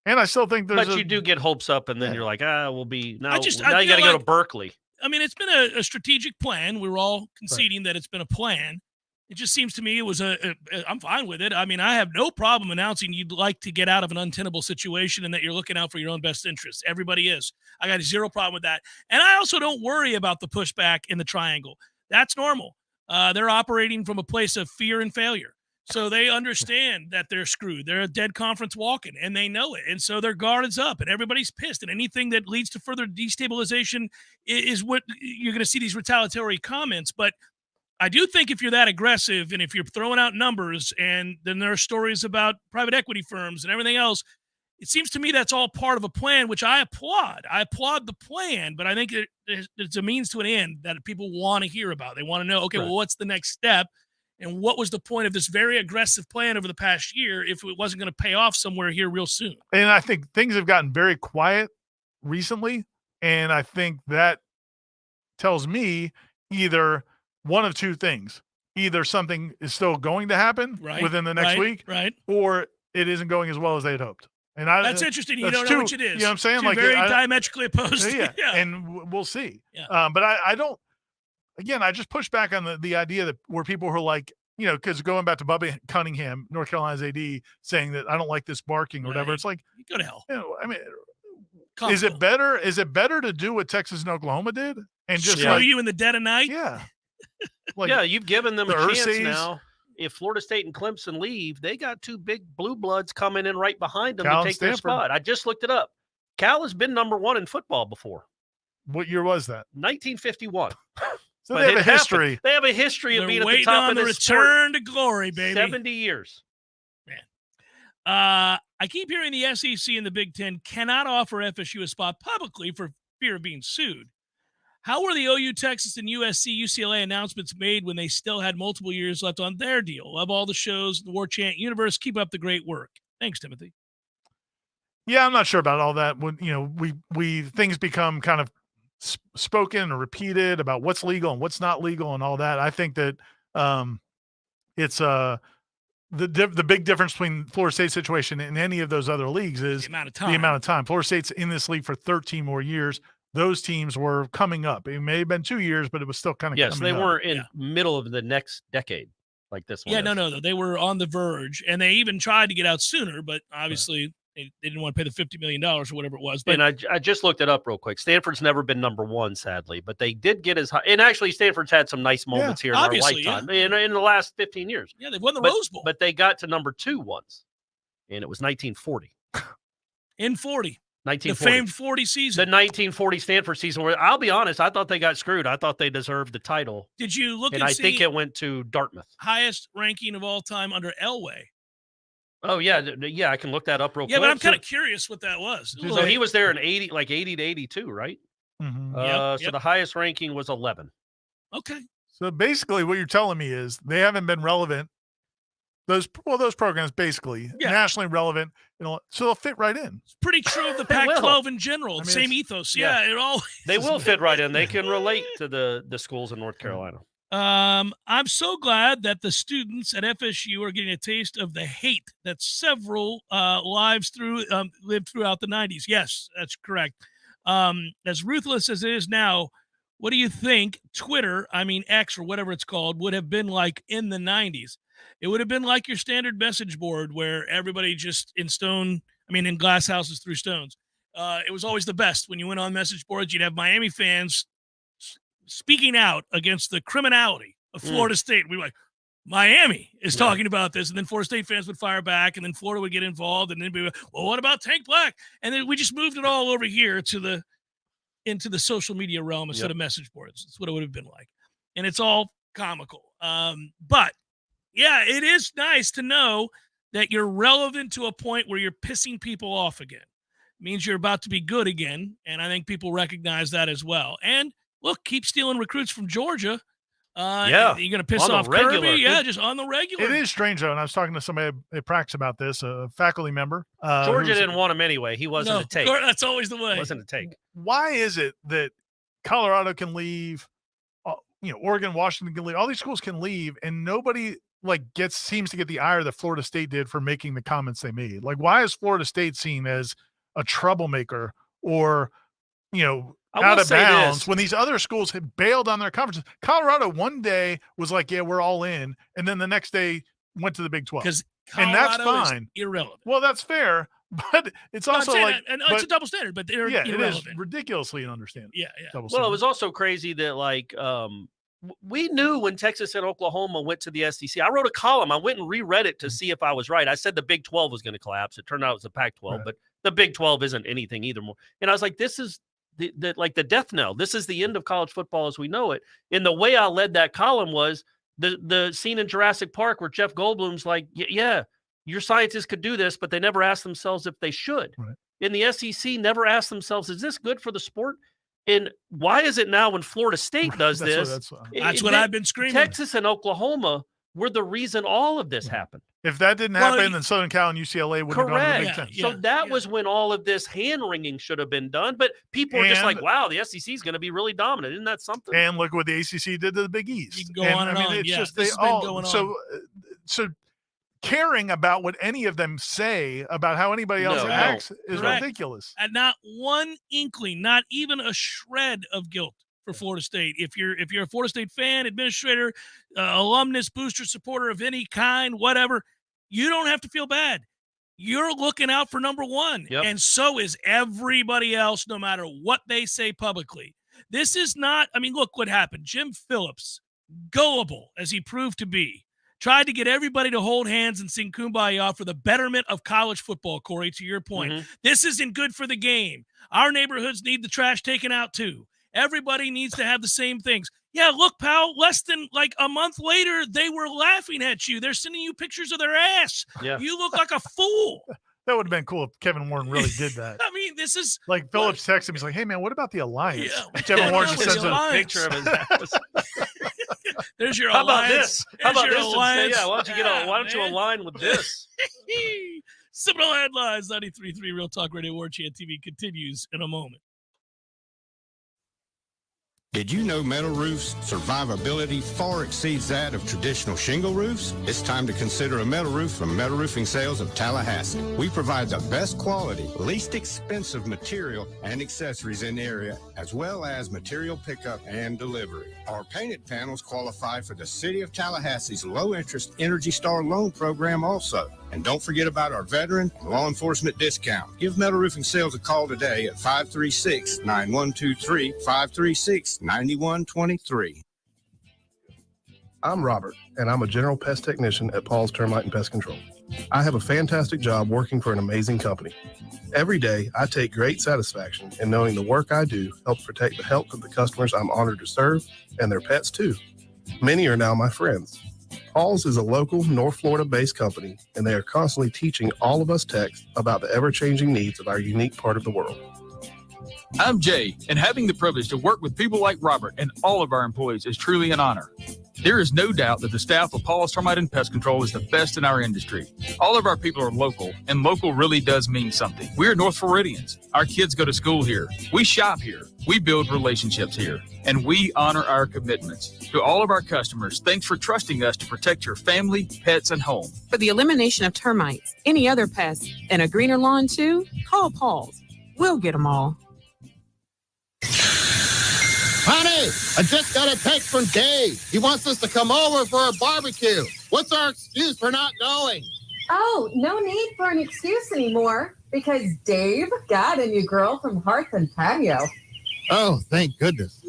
And I still think but you do get hopes up, and then you're like, we'll be now. You got to go to Berkeley. I mean, it's been a strategic plan. We were all conceding that it's been a plan. It just seems to me it was I'm fine with it. I mean, I have no problem announcing you'd like to get out of an untenable situation and that you're looking out for your own best interests. Everybody is. I got zero problem with that. And I also don't worry about the pushback in the triangle. That's normal. They're operating from a place of fear and failure. So they understand that they're screwed. They're a dead conference walking, and they know it. And so their guard is up, and everybody's pissed. And anything that leads to further destabilization is what you're going to see, these retaliatory comments. But I do think if you're that aggressive and if you're throwing out numbers, and then there are stories about private equity firms and everything else, it seems to me that's all part of a plan, which I applaud. I applaud the plan, but I think it's a means to an end that people want to hear about. They want to know, okay, well, what's the next step? And what was the point of this very aggressive plan over the past year if it wasn't going to pay off somewhere here real soon? And I think things have gotten very quiet recently. And I think that tells me either one of two things. Either something is still going to happen within the next week, or it isn't going as well as they had hoped. And that's interesting. You don't know which it is. You know what I'm saying? Two very diametrically opposed. Yeah. And we'll see. Yeah. But I don't. Again, I just push back on the idea that where people who are like, because going back to Bubba Cunningham, North Carolina's AD, saying that I don't like this barking or whatever. It's like, you go to hell. I mean, is it better to do what Texas and Oklahoma did and just show you in the dead of night? Yeah. You've given them a chance Ursays. now. If Florida State and Clemson leave, they got two big blue bloods coming in right behind them Cal to and take their Stanford. spot. I just looked it up. Cal has been number 1 in football before. What year was that? 1951. So But they have it a history. happened. They have a history of They're being at the waiting top on of the this return sport. to glory, baby. 70 years. I keep hearing the SEC and the Big Ten cannot offer FSU a spot publicly for fear of being sued. How were the OU, Texas, and USC, UCLA announcements made when they still had multiple years left on their deal? Love all the shows, the Warchant universe. Keep up the great work. Thanks, Timothy. Yeah, I'm not sure about all that. When we things become kind of spoken or repeated about what's legal and what's not legal and all that. I think that it's the big difference between Florida State's situation and any of those other leagues is the amount of time. Florida State's in this league for 13 more years. Those teams were coming up. It may have been 2 years, but it was still kind of Yes, coming they up. weren't in middle of the next decade like this one. Yeah, is. no. They were on the verge, and they even tried to get out sooner, but obviously they didn't want to pay the $50 million or whatever it was. But And I just looked it up real quick. Stanford's never been number 1, sadly, but they did get as high. And actually, Stanford's had some nice moments here in our lifetime in the last 15 years. Yeah, they've won the Rose Bowl. But they got to number 2 once, and it was 1940. In 40. 1940. The famed 40 season. The 1940 Stanford season, where I'll be honest, I thought they got screwed. I thought they deserved the title. Did you look and and I see think it went to Dartmouth. highest ranking of all time under Elway? Oh, yeah. Yeah, I can look that up real quick. Yeah, but I'm kind of curious what that was. So he was there in 80 to 82, right? Mhm. So the highest ranking was 11. Okay. So basically what you're telling me is they haven't been relevant. Those programs basically nationally relevant, so they'll fit right in. It's pretty true of the They will. Pac-12 in general. Same ethos. Yeah, it all. They will fit right in. They can relate to the schools in North Carolina. I'm so glad that the students at FSU are getting a taste of the hate that several lived throughout the 90s. Yes, that's correct. As ruthless as it is now, what do you think Twitter, X or whatever it's called, would have been like in the 90s? It would have been like your standard message board where everybody just in glass houses through stones. It was always the best. When you went on message boards, you'd have Miami fans speaking out against the criminality of Florida State. We were like, Miami is talking about this. And then Florida State fans would fire back, and then Florida would get involved. And then be like, well, what about Tank Black? And then we just moved it all over here into the social media realm instead of message boards. That's what it would have been like. And it's all comical. But yeah, it is nice to know that you're relevant to a point where you're pissing people off again. It means you're about to be good again. And I think people recognize that as well. And look, keep stealing recruits from Georgia. You're going to piss off Kirby? Yeah, just on the regular. It is strange, though, and I was talking to somebody at practice about this, a faculty member. Georgia didn't want him anyway. He wasn't a take. That's always the way. Wasn't a take. Why is it that Colorado can leave, Oregon, Washington can leave, all these schools can leave, and nobody seems to get the ire that Florida State did for making the comments they made? Like, why is Florida State seen as a troublemaker or, out of bounds when these other schools had bailed on their conferences? Colorado one day was like, yeah, we're all in. And then the next day went to the Big 12. And that's fine. Irrelevant. Well, that's fair. But it's also it's a double standard, but they're irrelevant. It is ridiculously understandable. Yeah. Well, it was also crazy that we knew when Texas and Oklahoma went to the SEC. I wrote a column. I went and reread it to see if I was right. I said the Big 12 was going to collapse. It turned out it was the Pac-12, but the Big 12 isn't anything either more. And I was like, this is the death knell. This is the end of college football as we know it. And the way I led that column was the scene in Jurassic Park where Jeff Goldblum's like, yeah, your scientists could do this, but they never asked themselves if they should. Right. And the SEC never asked themselves, is this good for the sport? And why is it now when Florida State does That's what I've been screaming. Texas and Oklahoma were the reason all of this happened. If that didn't happen, then Southern Cal and UCLA wouldn't have gone to the Big Ten. So that was when all of this hand-wringing should have been done. But people are just like, wow, the SEC is going to be really dominant. Isn't that something? And look what the ACC did to the Big East. You can go on and on. It's just this they has been all going on. So caring about what any of them say about how anybody else acts is ridiculous. And not one inkling, not even a shred of guilt for Florida State. If you're a Florida State fan, administrator, alumnus, booster, supporter of any kind, whatever, you don't have to feel bad. You're looking out for number one, and so is everybody else, no matter what they say publicly. This is not, I mean, look what happened. Jim Phillips, gullible as he proved to be, tried to get everybody to hold hands and sing Kumbaya for the betterment of college football, Corey, to your point. This isn't good for the game. Our neighborhoods need the trash taken out too. Everybody needs to have the same things. Yeah, look, pal, less than like a month later, they were laughing at you. They're sending you pictures of their ass. Yeah. You look like a fool. That would have been cool if Kevin Warren really did that. I mean, this is like Phillips texted him. He's like, "Hey man, what about the alliance?" Yeah. Kevin Warren just sends a picture of his ass. There's your How alliance. about this? How about this? Alliance. Yeah, why don't you align with this? Seminole Headlines, 93.3 Real Talk Radio, Warchant TV continues in a moment. Did you know metal roofs' survivability far exceeds that of traditional shingle roofs? It's time to consider a metal roof from Metal Roofing Sales of Tallahassee. We provide the best quality, least expensive material and accessories in the area, as well as material pickup and delivery. Our painted panels qualify for the City of Tallahassee's low-interest Energy Star loan program also. And don't forget about our veteran law enforcement discount. Give Metal Roofing Sales a call today at 536-9123, 536-9123. I'm Robert, and I'm a general pest technician at Paul's Termite and Pest Control. I have a fantastic job working for an amazing company. Every day, I take great satisfaction in knowing the work I do helps protect the health of the customers I'm honored to serve and their pets too. Many are now my friends. Paul's is a local North Florida-based company, and they are constantly teaching all of us techs about the ever-changing needs of our unique part of the world. I'm Jay, and having the privilege to work with people like Robert and all of our employees is truly an honor. There is no doubt that the staff of Paul's Termite and Pest Control is the best in our industry. All of our people are local, and local really does mean something. We're North Floridians. Our kids go to school here. We shop here. We build relationships here. And we honor our commitments. To all of our customers, thanks for trusting us to protect your family, pets, and home. For the elimination of termites, any other pests, and a greener lawn too, call Paul's. We'll get them all. Honey, I just got a text from Dave. He wants us to come over for a barbecue. What's our excuse for not going? Oh, no need for an excuse anymore because Dave got a new girl from Hearth and Patio. Oh, thank goodness.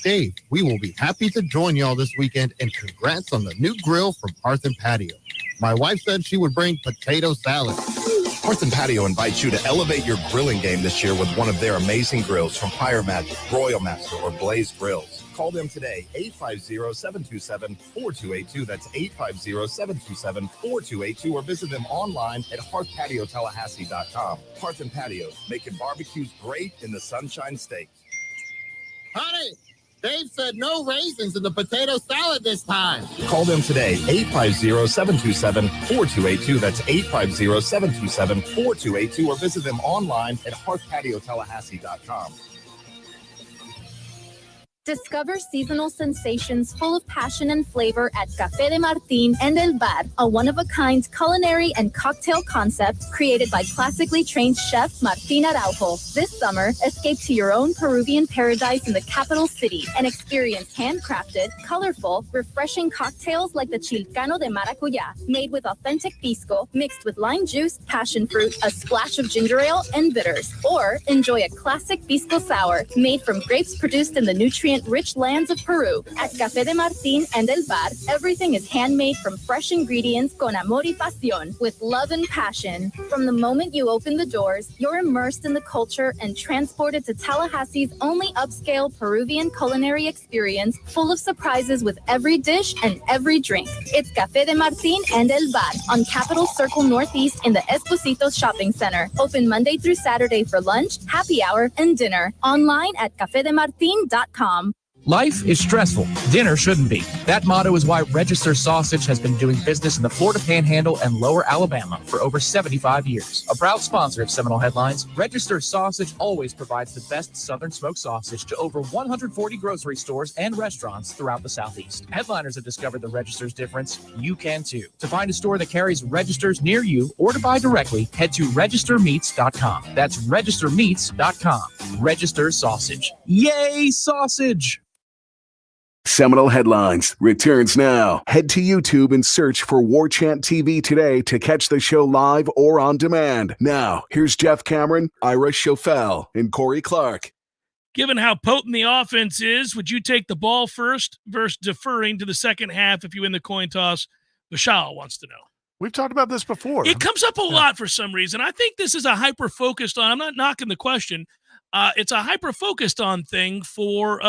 Dave, we will be happy to join y'all this weekend, and congrats on the new grill from Hearth and Patio. My wife said she would bring potato salad. Hearth and Patio invites you to elevate your grilling game this year with one of their amazing grills from Fire Magic, Royal Master, or Blaze Grills. Call them today, 850-727-4282. That's 850-727-4282, or visit them online at hearthpatiotallahassee.com. Hearth and Patio, making barbecues great in the Sunshine State. Honey, Dave said no raisins in the potato salad this time. Call them today, 850-727-4282. That's 850-727-4282, or visit them online at hearthpatiotallahassee.com. Discover seasonal sensations full of passion and flavor at Café de Martín and El Bar, a one-of-a-kind culinary and cocktail concept created by classically trained chef Martín Araujo. This summer, escape to your own Peruvian paradise in the capital city and experience handcrafted, colorful, refreshing cocktails like the Chilcano de Maracuyá, made with authentic pisco, mixed with lime juice, passion fruit, a splash of ginger ale, and bitters. Or enjoy a classic pisco sour made from grapes produced in the nutrient-rich lands of Peru. At Café de Martín and El Bar, everything is handmade from fresh ingredients con amor y pasión, with love and passion. From the moment you open the doors, you're immersed in the culture and transported to Tallahassee's only upscale Peruvian culinary experience, full of surprises with every dish and every drink. It's Café de Martín and El Bar on Capitol Circle Northeast in the Esposito Shopping Center. Open Monday through Saturday for lunch, happy hour, and dinner. Online at cafedemartin.com. Life is stressful. Dinner shouldn't be. That motto is why Register Sausage has been doing business in the Florida Panhandle and Lower Alabama for over 75 years. A proud sponsor of Seminole Headlines, Register Sausage always provides the best Southern smoked sausage to over 140 grocery stores and restaurants throughout the Southeast. Headliners have discovered the Register's difference. You can too. To find a store that carries Registers near you or to buy directly, head to registermeats.com. That's registermeats.com. Register sausage. Yay, sausage! Seminole Headlines returns now. Head to YouTube and search for Warchant TV today to catch the show live or on demand. Now, here's Jeff Cameron, Ira Schofel, and Corey Clark. Given how potent the offense is, would you take the ball first versus deferring to the second half if you win the coin toss? Vishal wants to know. We've talked about this before. It comes up a lot for some reason. I think this is a hyper-focused on, I'm not knocking the question, it's a hyper-focused on thing for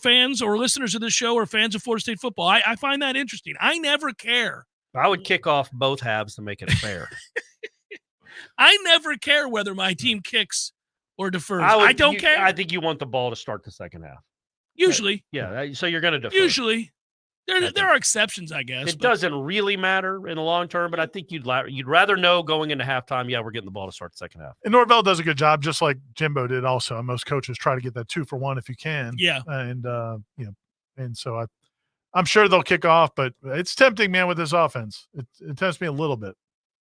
fans or listeners of the show or fans of Florida State football. I find that interesting. I never care. I would kick off both halves to make it fair. I never care whether my team kicks or defers. I don't care. I think you want the ball to start the second half. Usually. Yeah, so you're going to defer. Usually. There are exceptions, I guess. It doesn't really matter in the long term, but I think you'd rather know going into halftime, we're getting the ball to start the second half. And Norvell does a good job, just like Jimbo did also. And most coaches try to get that 2-for-1 if you can. Yeah. And, and so I'm sure they'll kick off, but it's tempting, man, with this offense. It tempts me a little bit.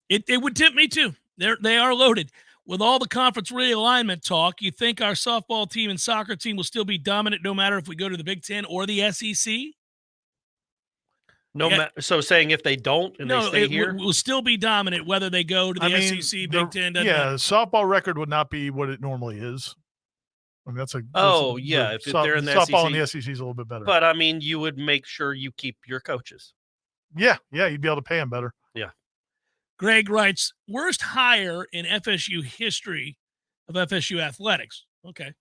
It would tempt me too. They are loaded. With all the conference realignment talk, you think our softball team and soccer team will still be dominant no matter if we go to the Big Ten or the SEC? So saying if they don't and they stay here? Will still be dominant whether they go to the SEC, Big Ten. The softball record would not be what it normally is. I mean, if they're in the softball SEC. in the SEC is a little bit better. But, I mean, you would make sure you keep your coaches. Yeah, you'd be able to pay them better. Yeah. Greg writes, worst hire in FSU history of FSU athletics. Okay.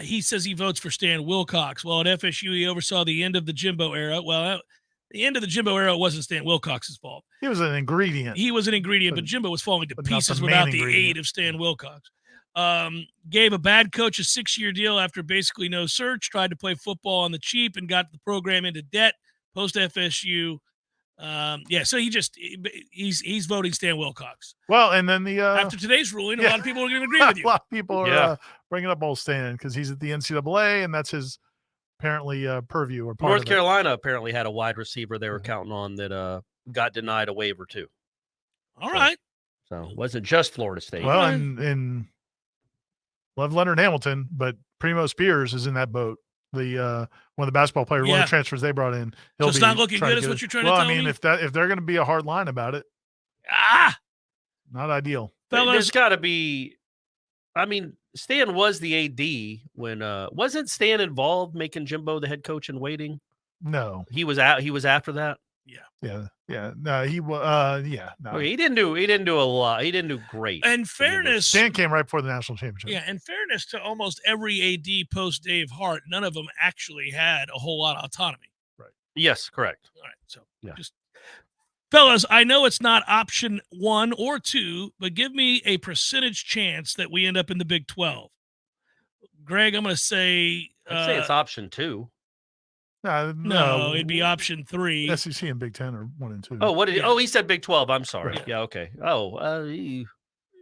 He says he votes for Stan Wilcox. Well, at FSU, he oversaw the end of the Jimbo era. Well, the end of the Jimbo era wasn't Stan Wilcox's fault. He was an ingredient. But Jimbo was falling to pieces the without the ingredient. aid of Stan Wilcox. Gave a bad coach a 6-year deal after basically no search, tried to play football on the cheap and got the program into debt post FSU. So he's voting Stan Wilcox. Well, and then after today's ruling, a lot of people are going to agree with you. A lot of people are bringing up old Stan because he's at the NCAA and that's his apparently purview or part North of Carolina apparently had a wide receiver they were counting on that got denied a waiver too. All right. So it wasn't just Florida State. Well, and love Leonard Hamilton, but Primo Spears is in that boat. The one of the basketball players, one of the transfers they brought in. So it's not looking good, is what you're trying to tell me? Well, I mean, if they're going to be a hard line about it, not ideal. There's got to be. I mean, Stan was the AD when wasn't Stan involved making Jimbo the head coach in waiting? No, he was out. He was after that. Yeah. No, he was. No. Okay, he didn't do a lot. He didn't do great. In fairness, Stan came right before the national championship. Yeah, in fairness to almost every AD post Dave Hart, none of them actually had a whole lot of autonomy. Right. Yes, correct. All right. So just fellas, I know it's not option 1 or 2, but give me a percentage chance that we end up in the Big 12. Greg, I'm going to say I'd say it's option 2. No, it'd be option 3. SEC and Big Ten are 1 and 2. Oh, what did he said Big 12. I'm sorry. Right. Yeah, okay. Oh,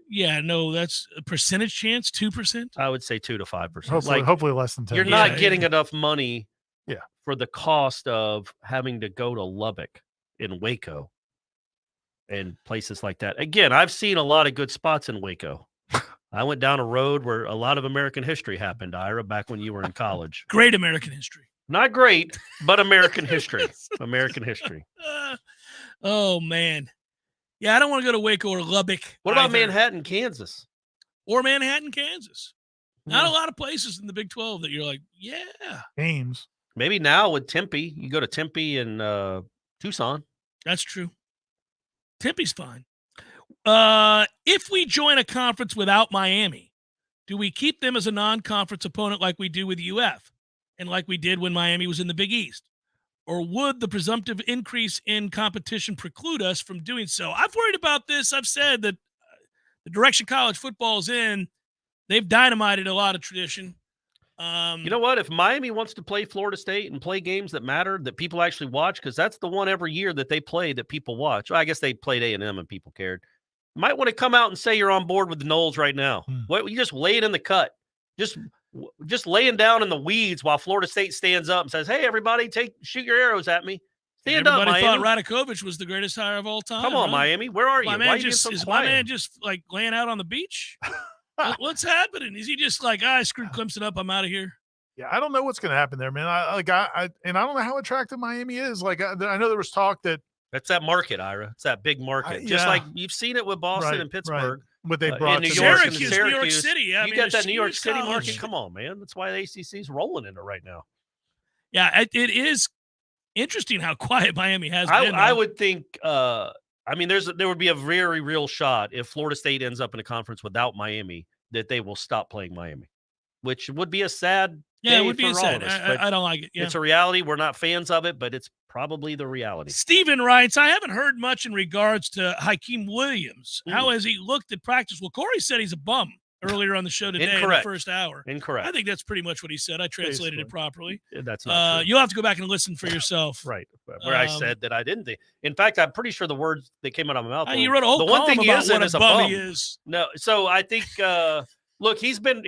yeah, no, that's a percentage chance, 2%. I would say 2 to 5%. Hopefully less than 10. You're not getting enough money Yeah. for the cost of having to go to Lubbock in Waco and places like that. Again, I've seen a lot of good spots in Waco. I went down a road where a lot of American history happened, Ira, back when you were in college. Great American history. Not great, but American history. American history. Oh, man. Yeah, I don't want to go to Waco or Lubbock. What about Manhattan, Kansas? Or Manhattan, Kansas. Not a lot of places in the Big 12 that you're like, yeah. Ames. Maybe now with Tempe. You go to Tempe and Tucson. That's true. Tempe's fine. If we join a conference without Miami, do we keep them as a non-conference opponent like we do with UF and like we did when Miami was in the Big East? Or would the presumptive increase in competition preclude us from doing so? I've worried about this. I've said that the direction college football is in, they've dynamited a lot of tradition. You know what? If Miami wants to play Florida State and play games that matter, that people actually watch, because that's the one every year that they play that people watch. Well, I guess they played A&M and people cared. You might want to come out and say you're on board with the Noles right now. What, you just lay it in the cut. Just laying down in the weeds while Florida State stands up and says, "Hey, everybody, shoot your arrows at me." Stand up, Miami. Everybody thought Radakovich was the greatest hire of all time. Come on, Miami. Where are you? Why are you being so Is quiet? my man just like laying out on the beach? What's happening? Is he just like, I screwed Clemson up, I'm out of here? Yeah, I don't know what's going to happen there, man. I don't know how attractive Miami is. Like, I know there was talk that that's that market, Ira. It's that big market, just like you've seen it with Boston and Pittsburgh. What they brought New to York, New York City. I you mean, got that New York huge City college market. Come on, man. That's why the ACC's rolling in it right now. Yeah, it is interesting how quiet Miami has been. I would think. I mean, there would be a very real shot if Florida State ends up in a conference without Miami that they will stop playing Miami, which would be a sad. Yeah, it would be a sad. I don't like it. Yeah. It's a reality. We're not fans of it, but it's probably the reality. Stephen writes, I haven't heard much in regards to Hakeem Williams. How has he looked at practice? Well, Corey said he's a bum earlier on the show today in the first hour. Incorrect. I think that's pretty much what he said. I translated it properly. That's not true. You'll have to go back and listen for yourself. Right. Where I said that I didn't think. In fact, I'm pretty sure the words that came out of my mouth. You wrote a whole one thing about what is a bum he is. No, so I think look, he's been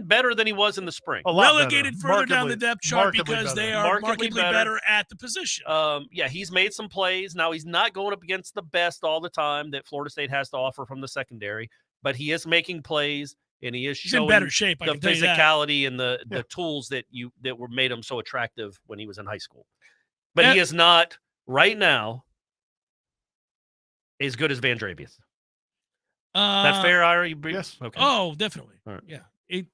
better than he was in the spring. Relegated further down the depth chart because they are markedly better at the position. Yeah, he's made some plays. Now, he's not going up against the best all the time that Florida State has to offer from the secondary, but he is making plays, and he is showing in better shape, the physicality and the tools that were made him so attractive when he was in high school. But he is not, right now, as good as Van Dravius. That fair, Ira? Yes. Okay. Oh, definitely. Right. Yeah. He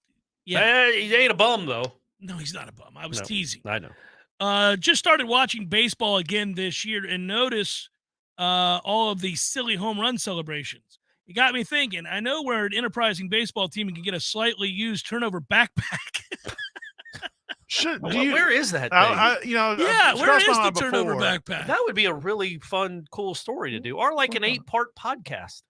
ain't a bum, though. No, he's not a bum. I was teasing. I know. Just started watching baseball again this year and notice all of these silly home run celebrations. It got me thinking. I know we're an enterprising baseball team and can get a slightly used turnover backpack. Where is that thing? Where is the turnover backpack? That would be a really fun, cool story to do, or like an 8-part podcast.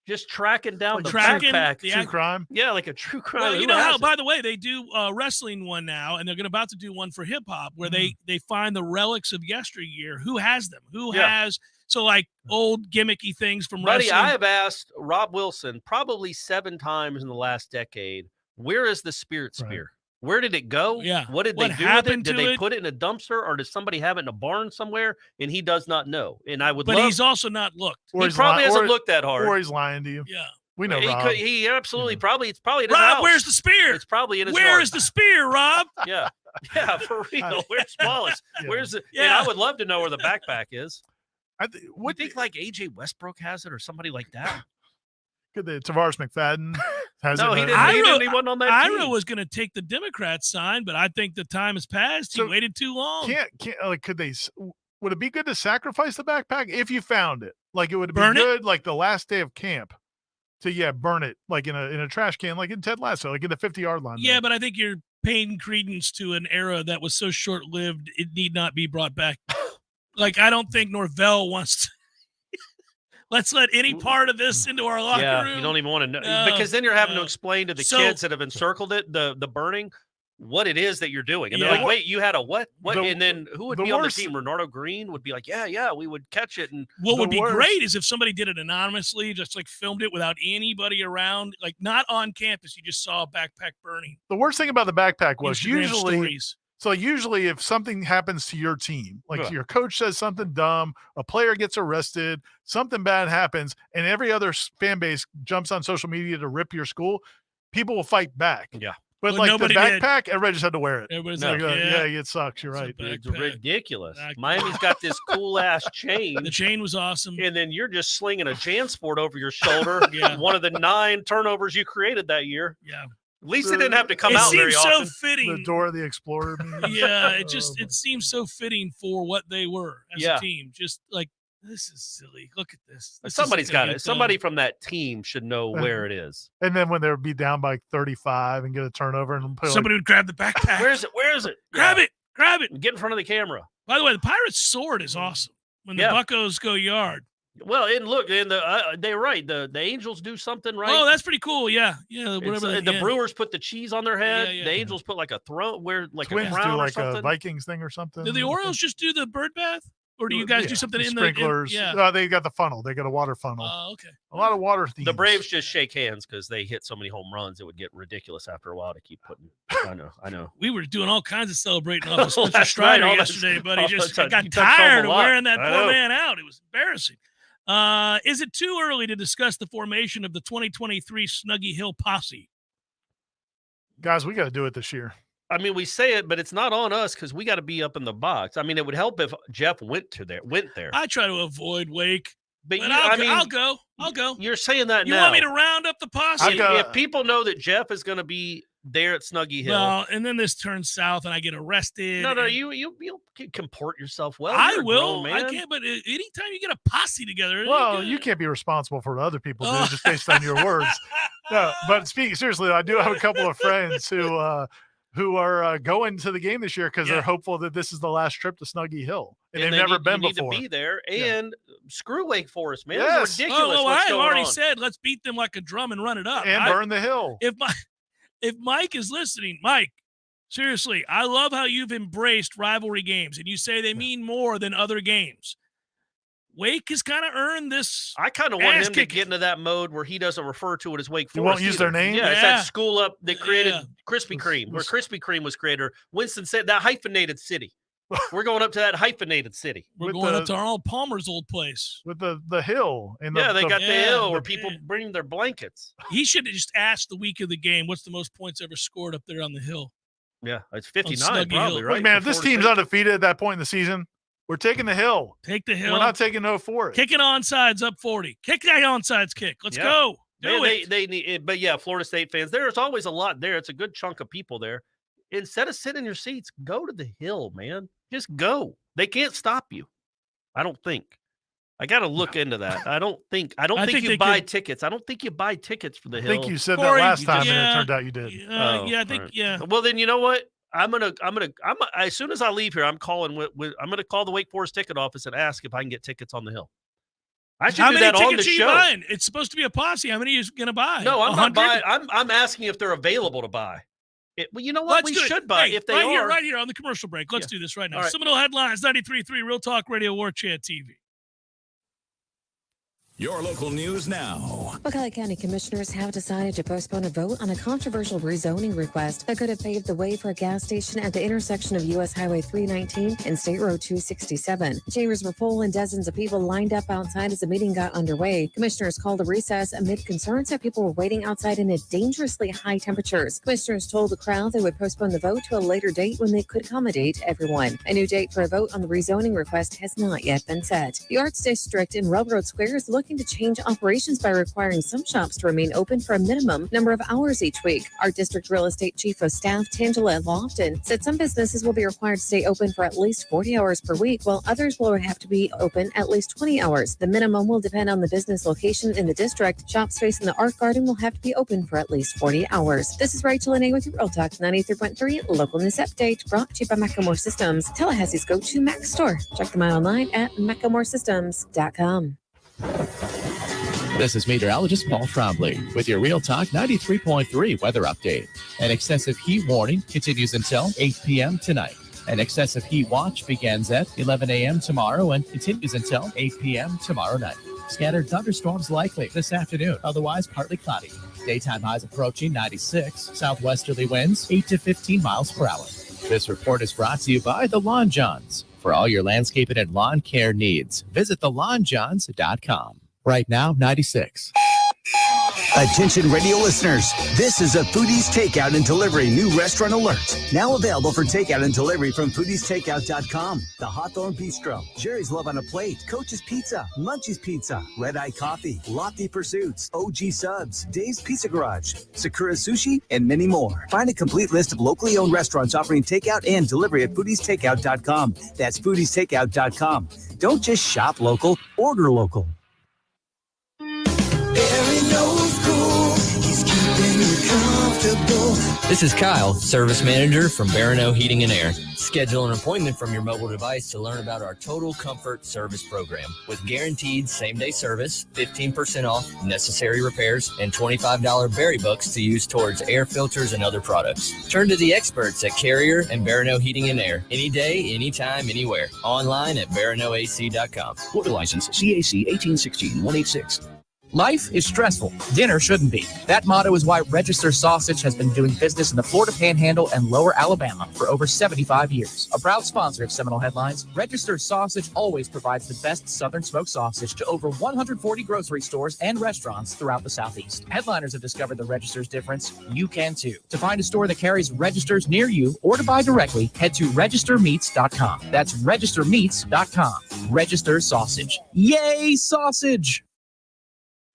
Just tracking down the backpack. True crime? Yeah, like a true crime. Well, you know how, by the way, they do wrestling one now, and they're about to do one for hip-hop where they find the relics of yesteryear. Who has them? Who has, so like old gimmicky things from wrestling. I have asked Rob Wilson probably 7 times in the last decade, where is the Spirit Spear? Where did it go? Yeah. What did they do with it? Did they put it in a dumpster, or does somebody have it in a barn somewhere? And he does not know. And I would But he's also not looked. He probably hasn't looked that hard. Or he's lying to you. Yeah. We know Rob. He absolutely probably, it's probably in his Rob, house. where's the spear? It's probably in his Where garden. is the spear, Rob? Yeah. Yeah, for real. Where's Wallace? Where's the, and I would love to know where the backpack is. What do you think like AJ Westbrook has it or somebody like that? Could the Tavares McFadden has no, it? He wasn't on that Ira team. was going to take the Democrat sign, but I think the time has passed. He waited too long. Would it be good to sacrifice the backpack if you found it? Like it would be Burn it? good, like the last day of camp, to burn it, like in a trash can, like in Ted Lasso, like in the 50-yard line. Yeah, but I think you're paying credence to an era that was so short-lived it need not be brought back. Like I don't think Norvell wants to. Let's let any part of this into our locker room. You don't even want to know because then you're having to explain to the kids that have encircled it, the burning, what it is that you're doing. And they're like, wait, you had a what? And then who would be on the team? Renardo Green would be like, yeah, we would catch it. And what would be great is if somebody did it anonymously, just like filmed it without anybody around, like not on campus. You just saw a backpack burning. The worst thing about the backpack was Instagram stories. Usually if something happens to your team, like your coach says something dumb, a player gets arrested, something bad happens, and every other fan base jumps on social media to rip your school, people will fight back. Yeah. But like the backpack, everybody just had to wear it. Everybody's like, like, it sucks. You're right. It's ridiculous. Miami's got this cool ass chain. The chain was awesome. And then you're just slinging a JanSport over your shoulder. One of the 9 turnovers you created that year. Yeah. At least it didn't have to come out very often. It seems so fitting. The Dora the Explorer. Yeah, it seems so fitting for what they were as a team. Just like, this is silly. Look at this. Somebody's got it. Somebody from that team should know where it is. And then when they would be down by 35 and get a turnover, and somebody would grab the backpack. Where is it? Grab it. Get in front of the camera. By the way, the Pirates' sword is awesome. When the Buccos go yard. Well, and look, and they're right. The Angels do something right. Oh, that's pretty cool. Yeah. Whatever. The Brewers put the cheese on their head. The Angels put like a throne where like Twins a crown do like or something. a Vikings thing or something. Do the Orioles just do the bird bath, or do you guys do something in sprinklers? the they got the funnel. They got a water funnel. Oh, okay. A lot of water themes. The Braves just shake hands because they hit so many home runs. It would get ridiculous after a while to keep putting. I know. We were doing all kinds of celebrating off of Spencer Strider yesterday, but he got tired of wearing that poor man out. It was embarrassing. Is it too early to discuss the formation of the 2023 Snuggy Hill posse? Guys, we got to do it this year. I mean, we say it, but it's not on us because we got to be up in the box. I mean, it would help if Jeff went there. I try to avoid Wake, but I'll go. You're saying that you now. Want me to round up the posse? If people know that Jeff is going to be there at Snuggy Hill. Well, and then this turns south and I get arrested. No, you comport yourself well. I will. I can't, but anytime you get a posse together. Well, you can't be responsible for what other people do just based on your words. No, but speaking seriously, I do have a couple of friends who are going to the game this year because they're hopeful that this is the last trip to Snuggy Hill. And they've never been before. Need to be there and screw Wake Forest, man. Yes. It's ridiculous. I already said let's beat them like a drum and run it up. And burn the hill. If Mike is listening, Mike, seriously, I love how you've embraced rivalry games and you say they mean more than other games. Wake has kind of earned this. I kind of want him to get into that mode where he doesn't refer to it as Wake Forest. You won't use their name? Yeah, it's that school up that created Krispy Kreme, where Krispy Kreme was created. Winston said that hyphenated city. We're going up to that hyphenated city. We're going up to Arnold Palmer's old place. With the hill. And they got the hill where people bring their blankets. He should have just asked the week of the game, what's the most points ever scored up there on the hill? Yeah, it's 59 probably, right? Wait, man, if this team's undefeated at that point in the season, we're taking the hill. Take the hill. We're not taking no for it. Kicking onsides up 40. Kick that onside kick. Let's go. Do it. They need it. But yeah, Florida State fans, there's always a lot there. It's a good chunk of people there. Instead of sitting in your seats, go to the hill, man. Just go. They can't stop you. I don't think. I got to look into that. I don't think you buy tickets. I don't think you buy tickets for the hill. I think you said that last time, and it turned out you did. I think. Well, then you know what? I'm as soon as I leave here, I'm calling. I'm gonna call the Wake Forest ticket office and ask if I can get tickets on the hill. I should do that on the show. Buying? It's supposed to be a posse. How many are you gonna buy? No, I'm not buying. I'm asking if they're available to buy. Well, you know what? We should buy if they are. Right here on the commercial break. Let's do this right now. Right. Seminole Headlines, 93.3 Real Talk Radio, Warchant TV. Your local news now. McCulloch County Commissioners have decided to postpone a vote on a controversial rezoning request that could have paved the way for a gas station at the intersection of U.S. Highway 319 and State Road 267. Chambers were full and dozens of people lined up outside as the meeting got underway. Commissioners called a recess amid concerns that people were waiting outside in dangerously high temperatures. Commissioners told the crowd they would postpone the vote to a later date when they could accommodate everyone. A new date for a vote on the rezoning request has not yet been set. The Arts District in Railroad Square is looking to change operations by requiring some shops to remain open for a minimum number of hours each week. Art District Real Estate Chief of Staff Tangela Lofton said some businesses will be required to stay open for at least 40 hours per week, while others will have to be open at least 20 hours. The minimum will depend on the business location in the district. Shops facing the Art Garden will have to be open for at least 40 hours. This is Rachel Lene with your Real Talk 93.3 Local News Update, brought to you by Macklemore Systems, Tallahassee's go-to Mac store. Check them out online at MacklemoreSystems.com. This is meteorologist Paul Trombley with your Real Talk 93.3 weather update. An excessive heat warning continues until 8 p.m. tonight. An excessive heat watch begins at 11 a.m. tomorrow and continues until 8 p.m. tomorrow night. Scattered thunderstorms likely this afternoon, otherwise partly cloudy. Daytime highs approaching 96, southwesterly winds 8 to 15 miles per hour. This report is brought to you by the Lawn Johns. For all your landscaping and lawn care needs, visit thelawnjohns.com. Right now, 96. Attention radio listeners, this is a Foodies Takeout and Delivery new restaurant alert. Now available for takeout and delivery from foodiestakeout.com. The Hawthorne Bistro, Jerry's Love on a Plate, Coach's Pizza, Munchie's Pizza, Red Eye Coffee, Lofty Pursuits, OG Subs, Dave's Pizza Garage, Sakura Sushi, and many more. Find a complete list of locally owned restaurants offering takeout and delivery at foodiestakeout.com. That's foodiestakeout.com. Don't just shop local, order local. This is Kyle, Service Manager from Barano Heating and Air. Schedule an appointment from your mobile device to learn about our Total Comfort Service Program. With guaranteed same-day service, 15% off necessary repairs, and $25 berry books to use towards air filters and other products. Turn to the experts at Carrier and Barano Heating and Air. Any day, anytime, anywhere. Online at baranoac.com. Order license CAC 1816-186. Life is stressful. Dinner shouldn't be. That motto is why Register Sausage has been doing business in the Florida Panhandle and Lower Alabama for over 75 years. A proud sponsor of Seminole Headlines, Register Sausage always provides the best Southern smoked sausage to over 140 grocery stores and restaurants throughout the Southeast. Headliners have discovered the Register's difference. You can too. To find a store that carries Registers near you or to buy directly, head to registermeats.com. That's registermeats.com. Register Sausage. Yay, sausage!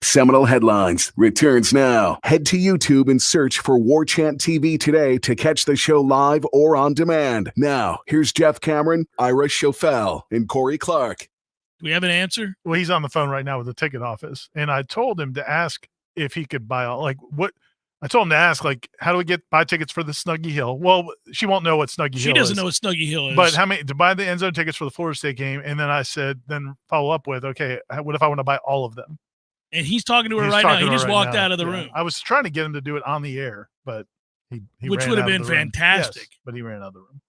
Seminole Headlines returns now. Head to YouTube and search for Warchant TV today to catch the show live or on demand. Now, here's Jeff Cameron, Ira Schofel, and Corey Clark. Do we have an answer? Well, he's on the phone right now with the ticket office, and I told him to ask if he could buy I told him to ask, how do we buy tickets for the Snuggy Hill? Well, she won't know what Snuggy Hill is. She doesn't know what Snuggy Hill is. But how many to buy the end zone tickets for the Florida State game? And then I said, then follow up with, okay, what if I want to buy all of them? And he's talking to her right now. He just walked out of the room. I was trying to get him to do it on the air, but he which would have been fantastic. Yes, but he ran out of the room.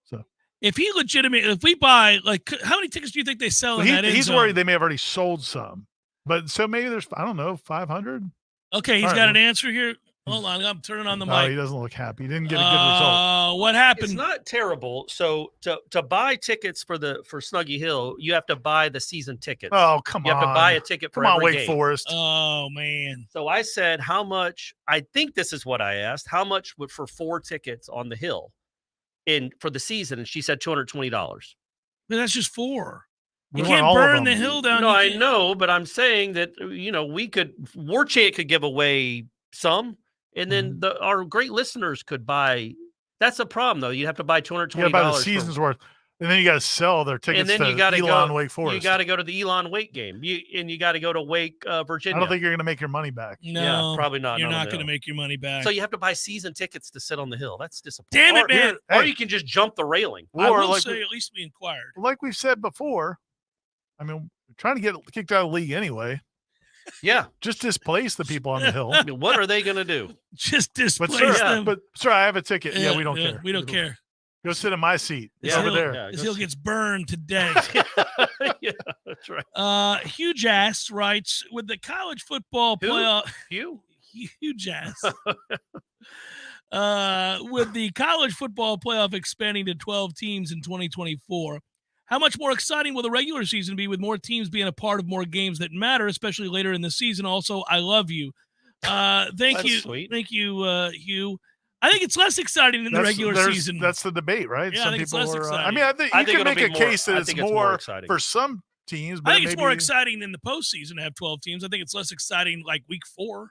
So if we buy, how many tickets do you think they sell in that end he's zone? worried they may have already sold some. But so maybe there's, I don't know, 500. Okay, he's got an answer here. Hold on, I'm turning on the mic. He doesn't look happy. He didn't get a good result. What happened? It's not terrible. So to buy tickets for Snuggy Hill, you have to buy the season tickets. Oh, come on. You have to buy a ticket for every Wake game. Forest. Oh, man. So I said, how much? I think this is what I asked. How much for 4 tickets on the Hill for the season? And she said $220. But that's just 4. You We can't want all of burn the them. hill down. No, I know, but I'm saying that, Warchant could give away some. And then our great listeners could buy. That's a problem, though. You have to buy $220. You got to buy the season's worth, and then you got to sell their tickets. And then to you got to Elon go. Wake Forest. You got to go to the Elon Wake game. You got to go to Wake, Virginia. I don't think you're going to make your money back. No, yeah, probably not. You're not going to make your money back. So you have to buy season tickets to sit on the hill. That's disappointing. Damn it, man! Or you can just jump the railing. I will say at least we inquired. Like we've said before, I mean, we're trying to get kicked out of the league anyway. Yeah, just displace the people on the hill. I mean, what are they going to do? Just displace them. But sir, I have a ticket. Yeah, we don't care. We don't care. Go sit in my seat. Yeah, over there. Yeah, hill gets burned today. Yeah, that's right. Huge Ass writes, with the college football playoff. Huge Ass. With the college football playoff expanding to 12 teams in 2024. How much more exciting will the regular season be with more teams being a part of more games that matter, especially later in the season? Also, I love you. Thank you. Sweet. Thank you, Hugh. I think it's less exciting than the regular season. That's the debate, right? Yeah, I think it's less exciting. I mean, I think you can make a case that it's more for some teams. But I think it's more exciting in the postseason to have 12 teams. I think it's less exciting like week 4.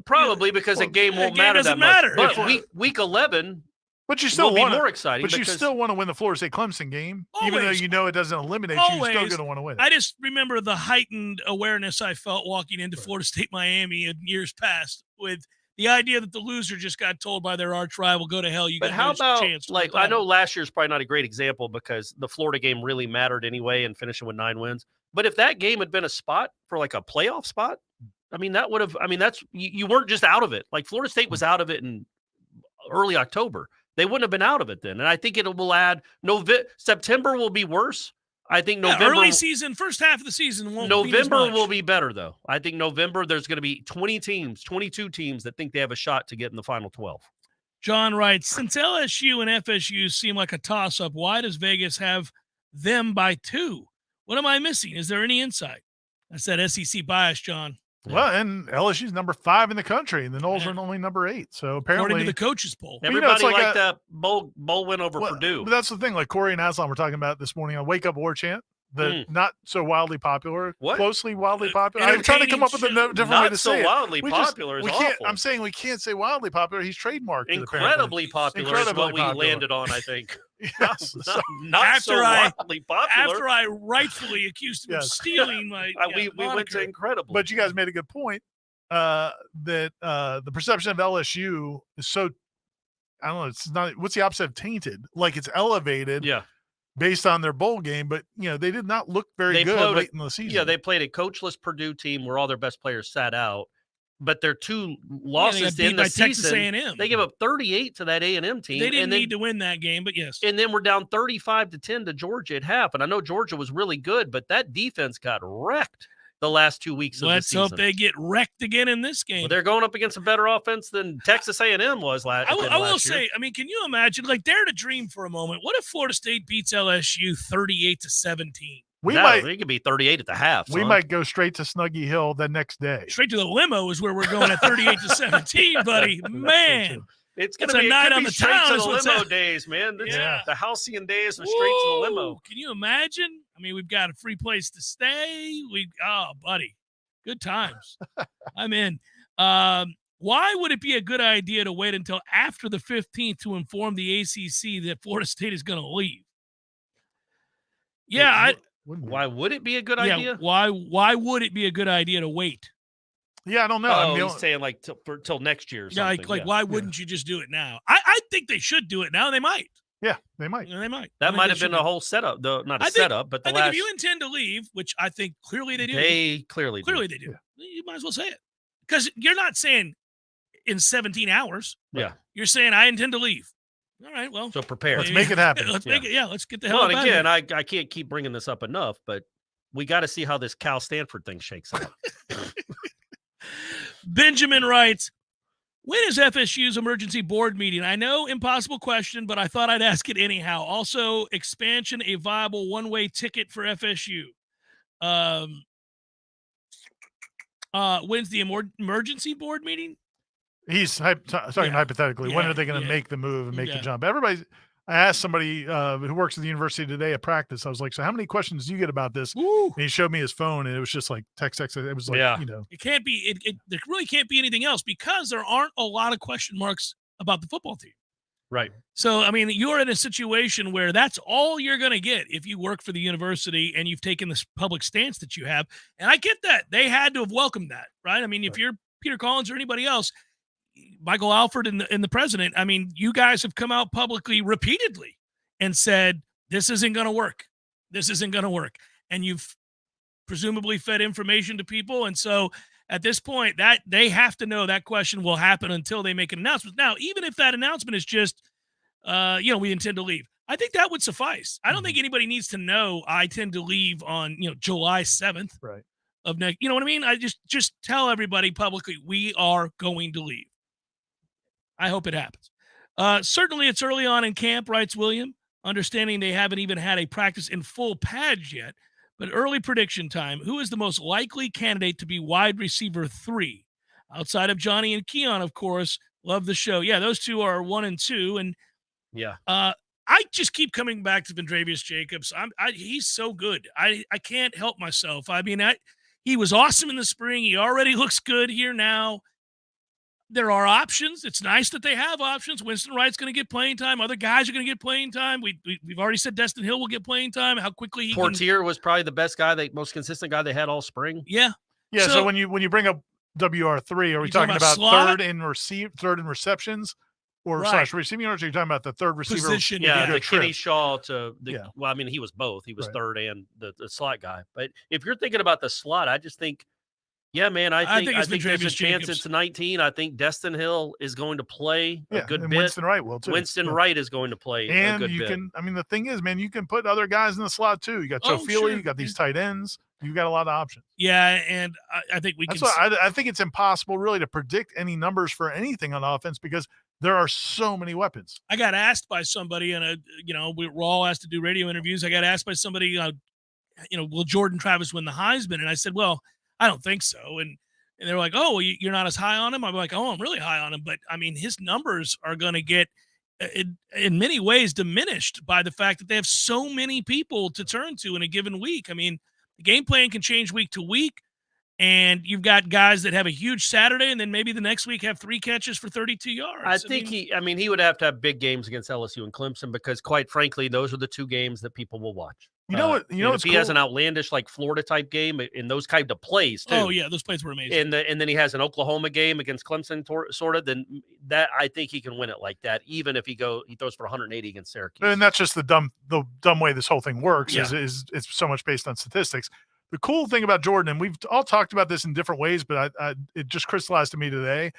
Probably because a game won't matter that much. But week 11. But you still want more exciting. But you still want to win the Florida State Clemson game, even though you know it doesn't eliminate you. You're still going to want to win. I just remember the heightened awareness I felt walking into Florida State Miami in years past with the idea that the loser just got told by their arch rival, "Go to hell." You. But got how no about chance I know last year's probably not a great example because the Florida game really mattered anyway, and finishing with 9 wins. But if that game had been a spot for like a playoff spot, I mean that would have. I mean that's you weren't just out of it. Like Florida State was out of it in early October. They wouldn't have been out of it then. And I think it will add September will be worse. I think November early season, first half of the season won't November be will be better though. I think November there's going to be 22 teams that think they have a shot to get in the final 12. John writes, since LSU and FSU seem like a toss-up, why does Vegas have them by 2? What am I missing? Is there any insight? That's that SEC bias, John. Well, and LSU's number 5 in the country, and the Noles are only number 8. So apparently, according to the coaches poll, everybody liked that bowl win over Purdue. But that's the thing. Like Corey and Aslan were talking about this morning on Wake Up Warchant, the not so wildly popular, closely wildly popular. I'm trying to come up with a different way to say it. Not so wildly popular is awful. I'm saying we can't say wildly popular. He's trademarked it. Incredibly popular is what we landed on, I think. Yes. Not so wildly popular. After I rightfully accused him of stealing my we went to incredible. But you guys made a good point that the perception of LSU is so, I don't know, it's not, what's the opposite of tainted? Like it's elevated based on their bowl game, but they did not look very good late in the season. Yeah, they played a coachless Purdue team where all their best players sat out. But their 2 losses in the season, Texas A&M. They give up 38 to that A&M team. They didn't need to win that game, but yes. And then we're down 35-10 to Georgia at half. And I know Georgia was really good, but that defense got wrecked. the last 2 weeks of the season. Let's hope they get wrecked again in this game. Well, they're going up against a better offense than Texas A&M was last. I will year. say, I mean, can you imagine? Like, dare to dream for a moment. What if Florida State beats LSU 38-17? It could be 38 at the half. We might go straight to Snuggy Hill the next day. Straight to the limo is where we're going at 38-17, buddy. Man. It's going to be a night on be the straight town. to the limo days, man. The halcyon days and straight to the limo. Can you imagine? I mean, we've got a free place to stay. Buddy, good times. I'm in. Why would it be a good idea to wait until after the 15th to inform the ACC that Florida State is going to leave? Yeah, why would it be a good idea? Why would it be a good idea to wait? Yeah, I don't know. Oh, he's saying like till next year or something. Like why wouldn't you just do it now? I think they should do it now. They might. Yeah, they might. They might. That might have been a whole setup, though. Not a setup, but I think if you intend to leave, which I think clearly they do. They clearly they do. Yeah. You might as well say it. Because you're not saying in 17 hours. Yeah. You're saying I intend to leave. All right, well. So prepare. Let's make it happen. Let's make it. Yeah, let's get the hell out of again, it. I can't keep bringing this up enough, but we got to see how this Cal Stanford thing shakes out. Benjamin writes, when is FSU's emergency board meeting? I know, impossible question, but I thought I'd ask it anyhow. Also, expansion, a viable one-way ticket for FSU. When's the emergency board meeting? He's talking hypothetically. Yeah, when are they going to make the move and make the jump? I asked somebody who works at the university today at practice. I was like, so how many questions do you get about this? And he showed me his phone, and it was just like text. It was like, It can't be. There really can't be anything else because there aren't a lot of question marks about the football team. Right. So, I mean, you're in a situation where that's all you're going to get if you work for the university and you've taken this public stance that you have. And I get that. They had to have welcomed that, right? I mean, if you're Peter Collins or anybody else, Michael Alford and the president, I mean, you guys have come out publicly repeatedly and said, this isn't going to work. This isn't going to work. And you've presumably fed information to people. And so at this point, that they have to know that question will happen until they make an announcement. Now, even if that announcement is just, we intend to leave, I think that would suffice. I don't think anybody needs to know I tend to leave on, July 7th of next. You know what I mean? I just tell everybody publicly, we are going to leave. I hope it happens. Certainly it's early on in camp, writes William, understanding they haven't even had a practice in full pads yet, but early prediction time. Who is the most likely candidate to be wide receiver 3? Outside of Johnny and Keon, of course. Love the show. Yeah, those two are 1 and 2. And I just keep coming back to Vendravius Jacobs. He's so good. I can't help myself. I mean, he was awesome in the spring. He already looks good here now. There are options. It's nice that they have options. Winston Wright's going to get playing time. Other guys are going to get playing time. We've already said Destin Hill will get playing time. How quickly he Portier was probably the best guy, the most consistent guy they had all spring. Yeah. Yeah. So when you bring up WR3, are we talking about third in receptions or slash receiving yards? Or are you talking about the third receiver position? Yeah, the Kenny Shaw to the. Yeah. Well, I mean, he was both. He was third and the slot guy. But if you're thinking about the slot, I just think. Yeah, man, I think there's a chance it's 19. I think Destin Hill is going to play a good bit. Winston Wright will, too. Winston Wright is going to play a good bit. The thing is, man, you can put other guys in the slot, too. You got Joe Feely, you got these tight ends. You got a lot of options. Yeah, and I think we can. I think it's impossible, really, to predict any numbers for anything on offense because there are so many weapons. I got asked by somebody, and we're all asked to do radio interviews. I got asked by somebody, will Jordan Travis win the Heisman? And I said, well, I don't think so. And they're like, oh, well, you're not as high on him. I'm like, oh, I'm really high on him. But I mean, his numbers are going to get in many ways diminished by the fact that they have so many people to turn to in a given week. I mean, the game plan can change week to week. And you've got guys that have a huge Saturday and then maybe the next week have 3 catches for 32 yards. I think he would have to have big games against LSU and Clemson because quite frankly, those are the 2 games that people will watch. If he has an outlandish like Florida type game in those kind of plays too. Oh yeah, those plays were amazing. And then he has an Oklahoma game against Clemson sort of. Then that I think he can win it like that, even if he throws for 180 against Syracuse. And that's just the dumb way this whole thing works. Is it's so much based on statistics. The cool thing about Jordan, and we've all talked about this in different ways, but it just crystallized to me today.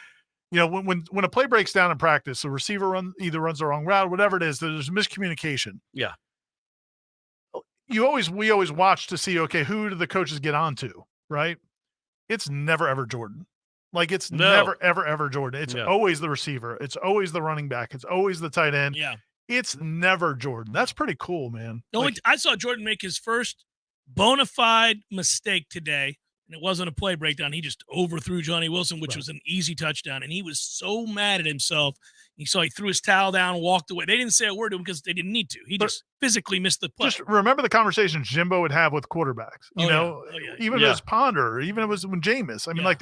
When a play breaks down in practice, the receiver either runs the wrong route, whatever it is, there's miscommunication. Yeah. We always watch to see, okay, who do the coaches get onto? right? It's never, ever Jordan. Like, it's No. never, ever, ever Jordan. It's Yeah. always the receiver. It's always the running back. It's always the tight end. Yeah. It's never Jordan. That's pretty cool, man. The only I saw Jordan make his first bona fide mistake today, and it wasn't a play breakdown. He just overthrew Johnny Wilson, which was an easy touchdown, and he was so mad at himself. You saw he threw his towel down, walked away. They didn't say a word to him because they didn't need to. He just physically missed the play. Just remember the conversations Jimbo would have with quarterbacks. You know, even if it was Ponder, or even if it was when Jameis. I mean, like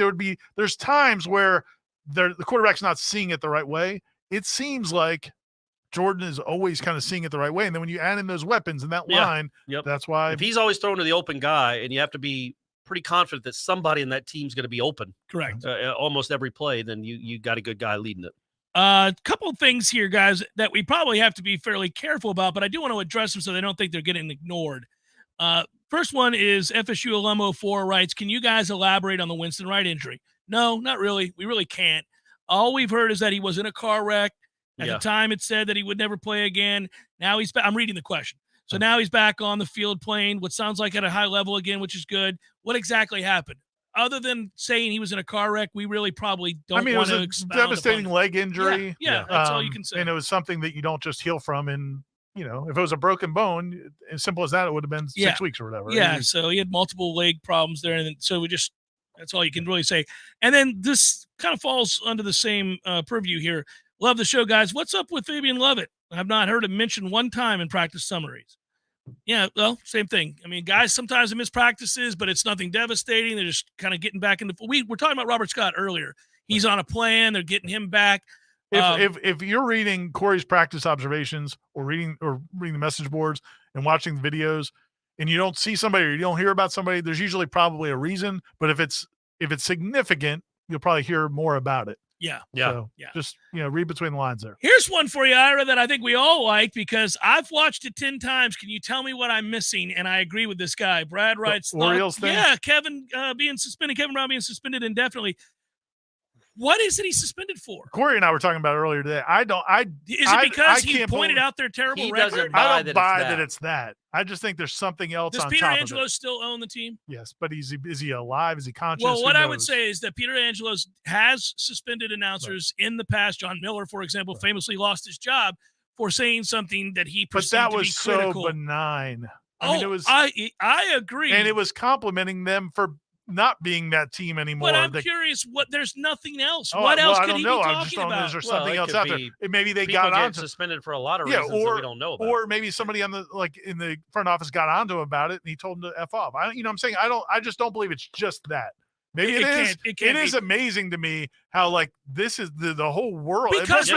there's times where the quarterback's not seeing it the right way. It seems like Jordan is always kind of seeing it the right way. And then when you add in those weapons in that line, that's why. If he's always throwing to the open guy, and you have to be pretty confident that somebody in that team's going to be open. Correct. Almost every play, then you got a good guy leading it. A couple of things here, guys, that we probably have to be fairly careful about, but I do want to address them so they don't think they're getting ignored. First one is FSU alum 04 writes, can you guys elaborate on the Winston Wright injury? No, not really. We really can't. All we've heard is that he was in a car wreck. At the time, it said that he would never play again. Now he's back. I'm reading the question. So now he's back on the field playing what sounds like at a high level again, which is good. What exactly happened? Other than saying he was in a car wreck, we really probably don't want to expound. Devastating leg injury. Yeah, that's all you can say. And it was something that you don't just heal from. And, you know, if it was a broken bone, as simple as that, it would have been 6 weeks or whatever. Yeah, so he had multiple leg problems there. And so that's all you can really say. And then this kind of falls under the same purview here. Love the show, guys. What's up with Fabian Lovett? I've not heard him mentioned one time in practice summaries. Yeah, well, same thing. I mean, guys sometimes miss practices, but it's nothing devastating. They're just kind of getting back into. We're talking about Robert Scott earlier. He's on a plan. They're getting him back. If you're reading Corey's practice observations or reading the message boards and watching the videos, and you don't see somebody or you don't hear about somebody, there's usually probably a reason. But if it's significant, you'll probably hear more about it. Yeah. So just, read between the lines there. Here's one for you, Ira, that I think we all like because I've watched it 10 times. Can you tell me what I'm missing? And I agree with this guy. Brad writes, Orioles thing? Yeah, Kevin Brown being suspended indefinitely. What is it he's suspended for? Corey and I were talking about it earlier today. Is it because he pointed out their terrible record? I don't buy that it's that. I just think there's something else on top of it. Does Peter Angelo still own the team? Yes, but is he alive? Is he conscious? Well, what I would say is that Peter Angelo has suspended announcers in the past. John Miller, for example, famously lost his job for saying something that he perceived to be critical. But that was so benign. I agree. And it was complimenting them for not being that team anymore. But I'm curious, there's nothing else. What else could he be talking about? Is there something else out there? Maybe they got on suspended for a lot of reasons that we don't know about. Or maybe somebody in the front office got onto him about it and he told him to F off. I'm saying I just don't believe it's just that. Maybe it is. It is amazing to me how this is the whole world. Because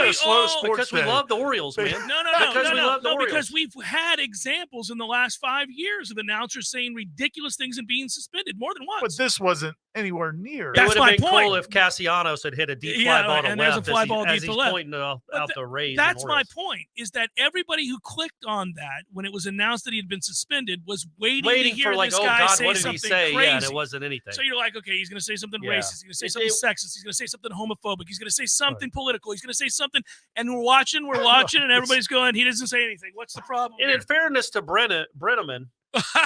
we love the Orioles, man. No, because we've had examples in the last 5 years of announcers saying ridiculous things and being suspended more than once. But this wasn't anywhere near. It would have been cool if Castellanos had hit a deep fly ball to left. There's a fly ball as deep he's to left. Pointing out the Rays. That's my point. Is that everybody who clicked on that when it was announced that he had been suspended was waiting to hear for this guy say what did something he say? crazy. Yeah, and it wasn't anything. So you're like, okay, he's going to say something racist. He's going to say something sexist. He's going to say something homophobic. He's going to say something political. He's going to say something, and we're watching, and everybody's going, he doesn't say anything. What's the problem? And in fairness to Brenneman,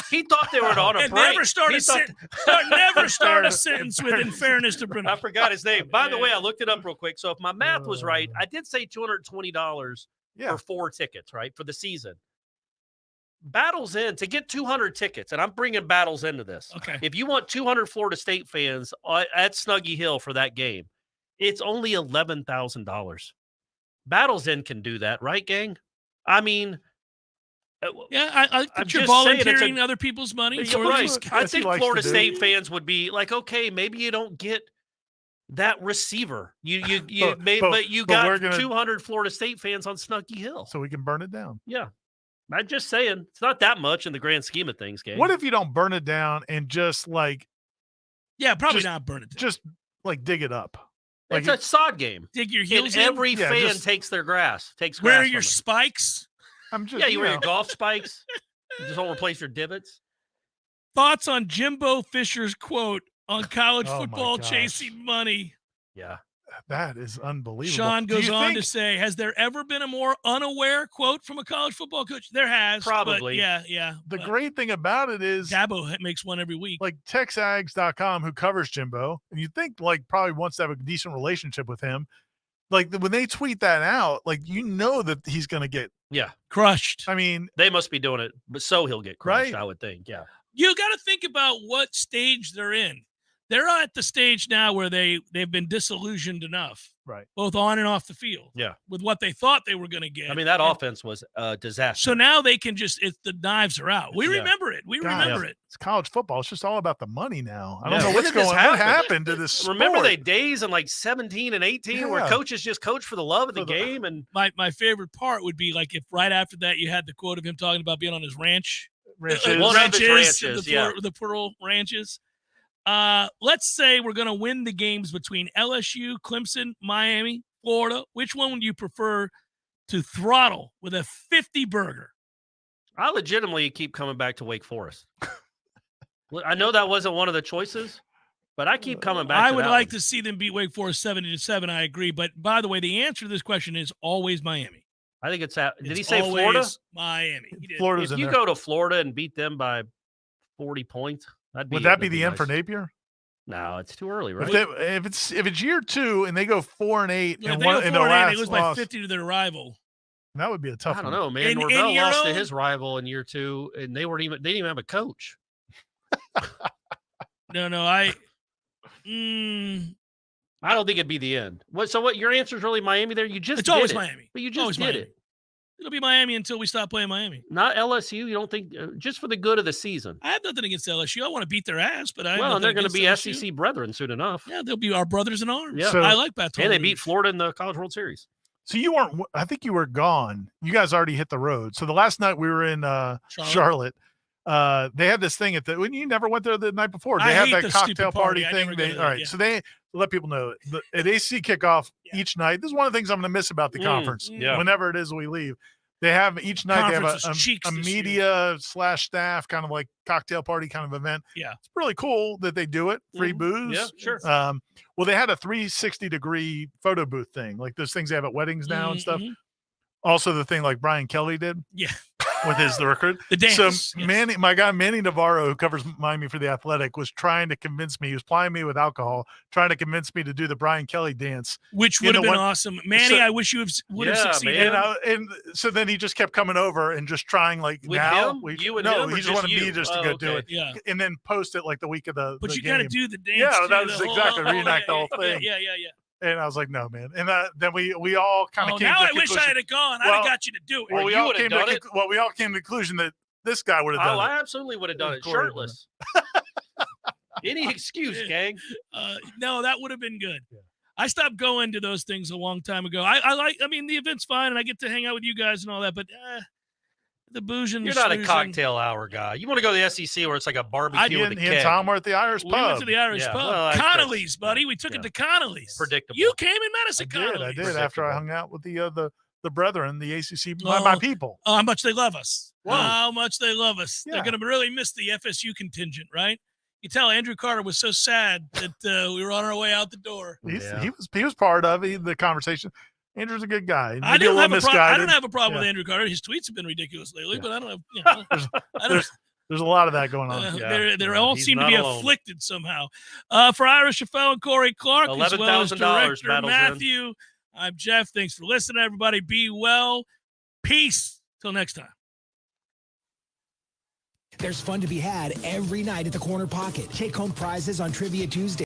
he thought they were on a break. Never start a sentence with "in fairness to Brenneman." I forgot his name. By the way, I looked it up real quick. So if my math was right, I did say $220 for 4 tickets, right, for the season. Battles in to get 200 tickets, and I'm bringing Battles into this. Okay. If you want 200 Florida State fans at Snuggy Hill for that game, it's only $11,000. Battles in can do that, right, gang? I mean, I think you're volunteering other people's money. Right. I think Florida State fans would be like, okay, maybe you don't get that receiver. But you got 200 Florida State fans on Snuggy Hill, so we can burn it down. Yeah. I'm just saying, it's not that much in the grand scheme of things, gang. What if you don't burn it down and just not burn it down. Just dig it up. It's a sod game. Dig your heels in. Every fan takes grass. Wear your spikes. You wear your golf spikes. You just don't replace your divots. Thoughts on Jimbo Fisher's quote on college football chasing money? Yeah. That is unbelievable. Sean goes on to say, has there ever been a more unaware quote from a college football coach? There has. Probably. Yeah. The great thing about it is Dabo makes one every week. Like TexAgs.com, who covers Jimbo, and you think like probably wants to have a decent relationship with him. Like when they tweet that out, like that he's going to get crushed. I mean, they must be doing it, but so he'll get crushed, right? I would think. Yeah. You got to think about what stage they're in. They're at the stage now where they've been disillusioned enough, right, both on and off the field, with what they thought they were going to get. I mean, that offense was a disaster. So now they can the knives are out. We remember it. We remember it. It's college football. It's just all about the money now. I don't Yeah. know When what happened to this sport. Remember the days in like 17 and 18 where coaches just coach for the love of the game? And my favorite part would be like if right after that you had the quote of him talking about being on his ranches, the plural ranches. Let's say we're going to win the games between LSU, Clemson, Miami, Florida. Which one would you prefer to throttle with a 50 burger? I legitimately keep coming back to Wake Forest. I know that wasn't one of the choices, but I keep coming back. I would like to see them beat Wake Forest 70-7. I agree. But by the way, the answer to this question is always Miami. I think did he say Florida? Miami. If you go to Florida and beat them by 40 points, would that be the end for Napier? No, it's too early, right? If it's year 2 and they go 4-8 and one in the last, they lose by 50 to their rival. That would be a tough one. I don't know, man. Norvell lost to his rival in year 2, and they didn't even have a coach. No, I don't think it'd be the end. So your answer is really Miami there? It's always Miami. But you just did it. It'll be Miami until we stop playing Miami. Not LSU. You don't think just for the good of the season? I have nothing against LSU. I want to beat their ass, but and they're going to be LSU. SEC brethren soon enough. Yeah, they'll be our brothers in arms. Yeah, I like that. And they beat Florida in the College World Series. So you weren't. I think you were gone. You guys already hit the road. So the last night we were in Charlotte. They had this thing when you never went there the night before. They had that cocktail party thing. All right, so they let people know at AC kickoff each night. This is one of the things I'm going to miss about the conference. Whenever it is we leave. They have each night they have a media / staff kind of like cocktail party kind of event. Yeah. It's really cool that they do it. Free booze. Yeah, sure. Well, they had a 360-degree photo booth thing, like those things they have at weddings now and stuff. Also the thing like Brian Kelly did. Yeah. With the record. The dance. So my guy Manny Navarro, who covers Miami for The Athletic, was trying to convince me. He was plying me with alcohol, trying to convince me to do the Brian Kelly dance, which would have been awesome. Manny, I wish you would have succeeded. And so then he just kept coming over and just trying like with now. Him? He just wanted me just to go do it, and then post it like the week of the. But you got to do the dance. Yeah, that was exactly reenact the whole thing. Yeah. And I was like, no, man. And then we all kind of came. Now to the I wish I had gone. I'd have got you to do it. Well, we all came to the conclusion that this guy would have done it. I absolutely would have done it shirtless. Any excuse, gang. No, that would have been good. Yeah. I stopped going to those things a long time ago. I mean, the event's fine, and I get to hang out with you guys and all that, but the booze and you're not a cocktail hour guy. You want to go to the SEC where it's like a barbecue with a keg. And Tom were at the Irish pub. We went to the Irish pub. Well, Connolly's, buddy. We took it to Connolly's. Predictable. You came and met us at Connolly's. I did after I hung out with the brethren, the ACC, my people. Oh, how much they love us. Whoa. How much they love us. Yeah. They're going to really miss the FSU contingent, right? You tell Andrew Carter was so sad that we were on our way out the door. He was part of the conversation. Andrew's a good guy. I don't have a problem with Andrew Carter. His tweets have been ridiculous lately, but I don't have. There's a lot of that going on. They all seem to be afflicted somehow. For Ira Chaffel and Corey Clark, as well as Director Matthew, I'm Jeff. Thanks for listening, everybody. Be well. Peace. Till next time. There's fun to be had every night at the Corner Pocket. Take home prizes on Trivia Tuesday.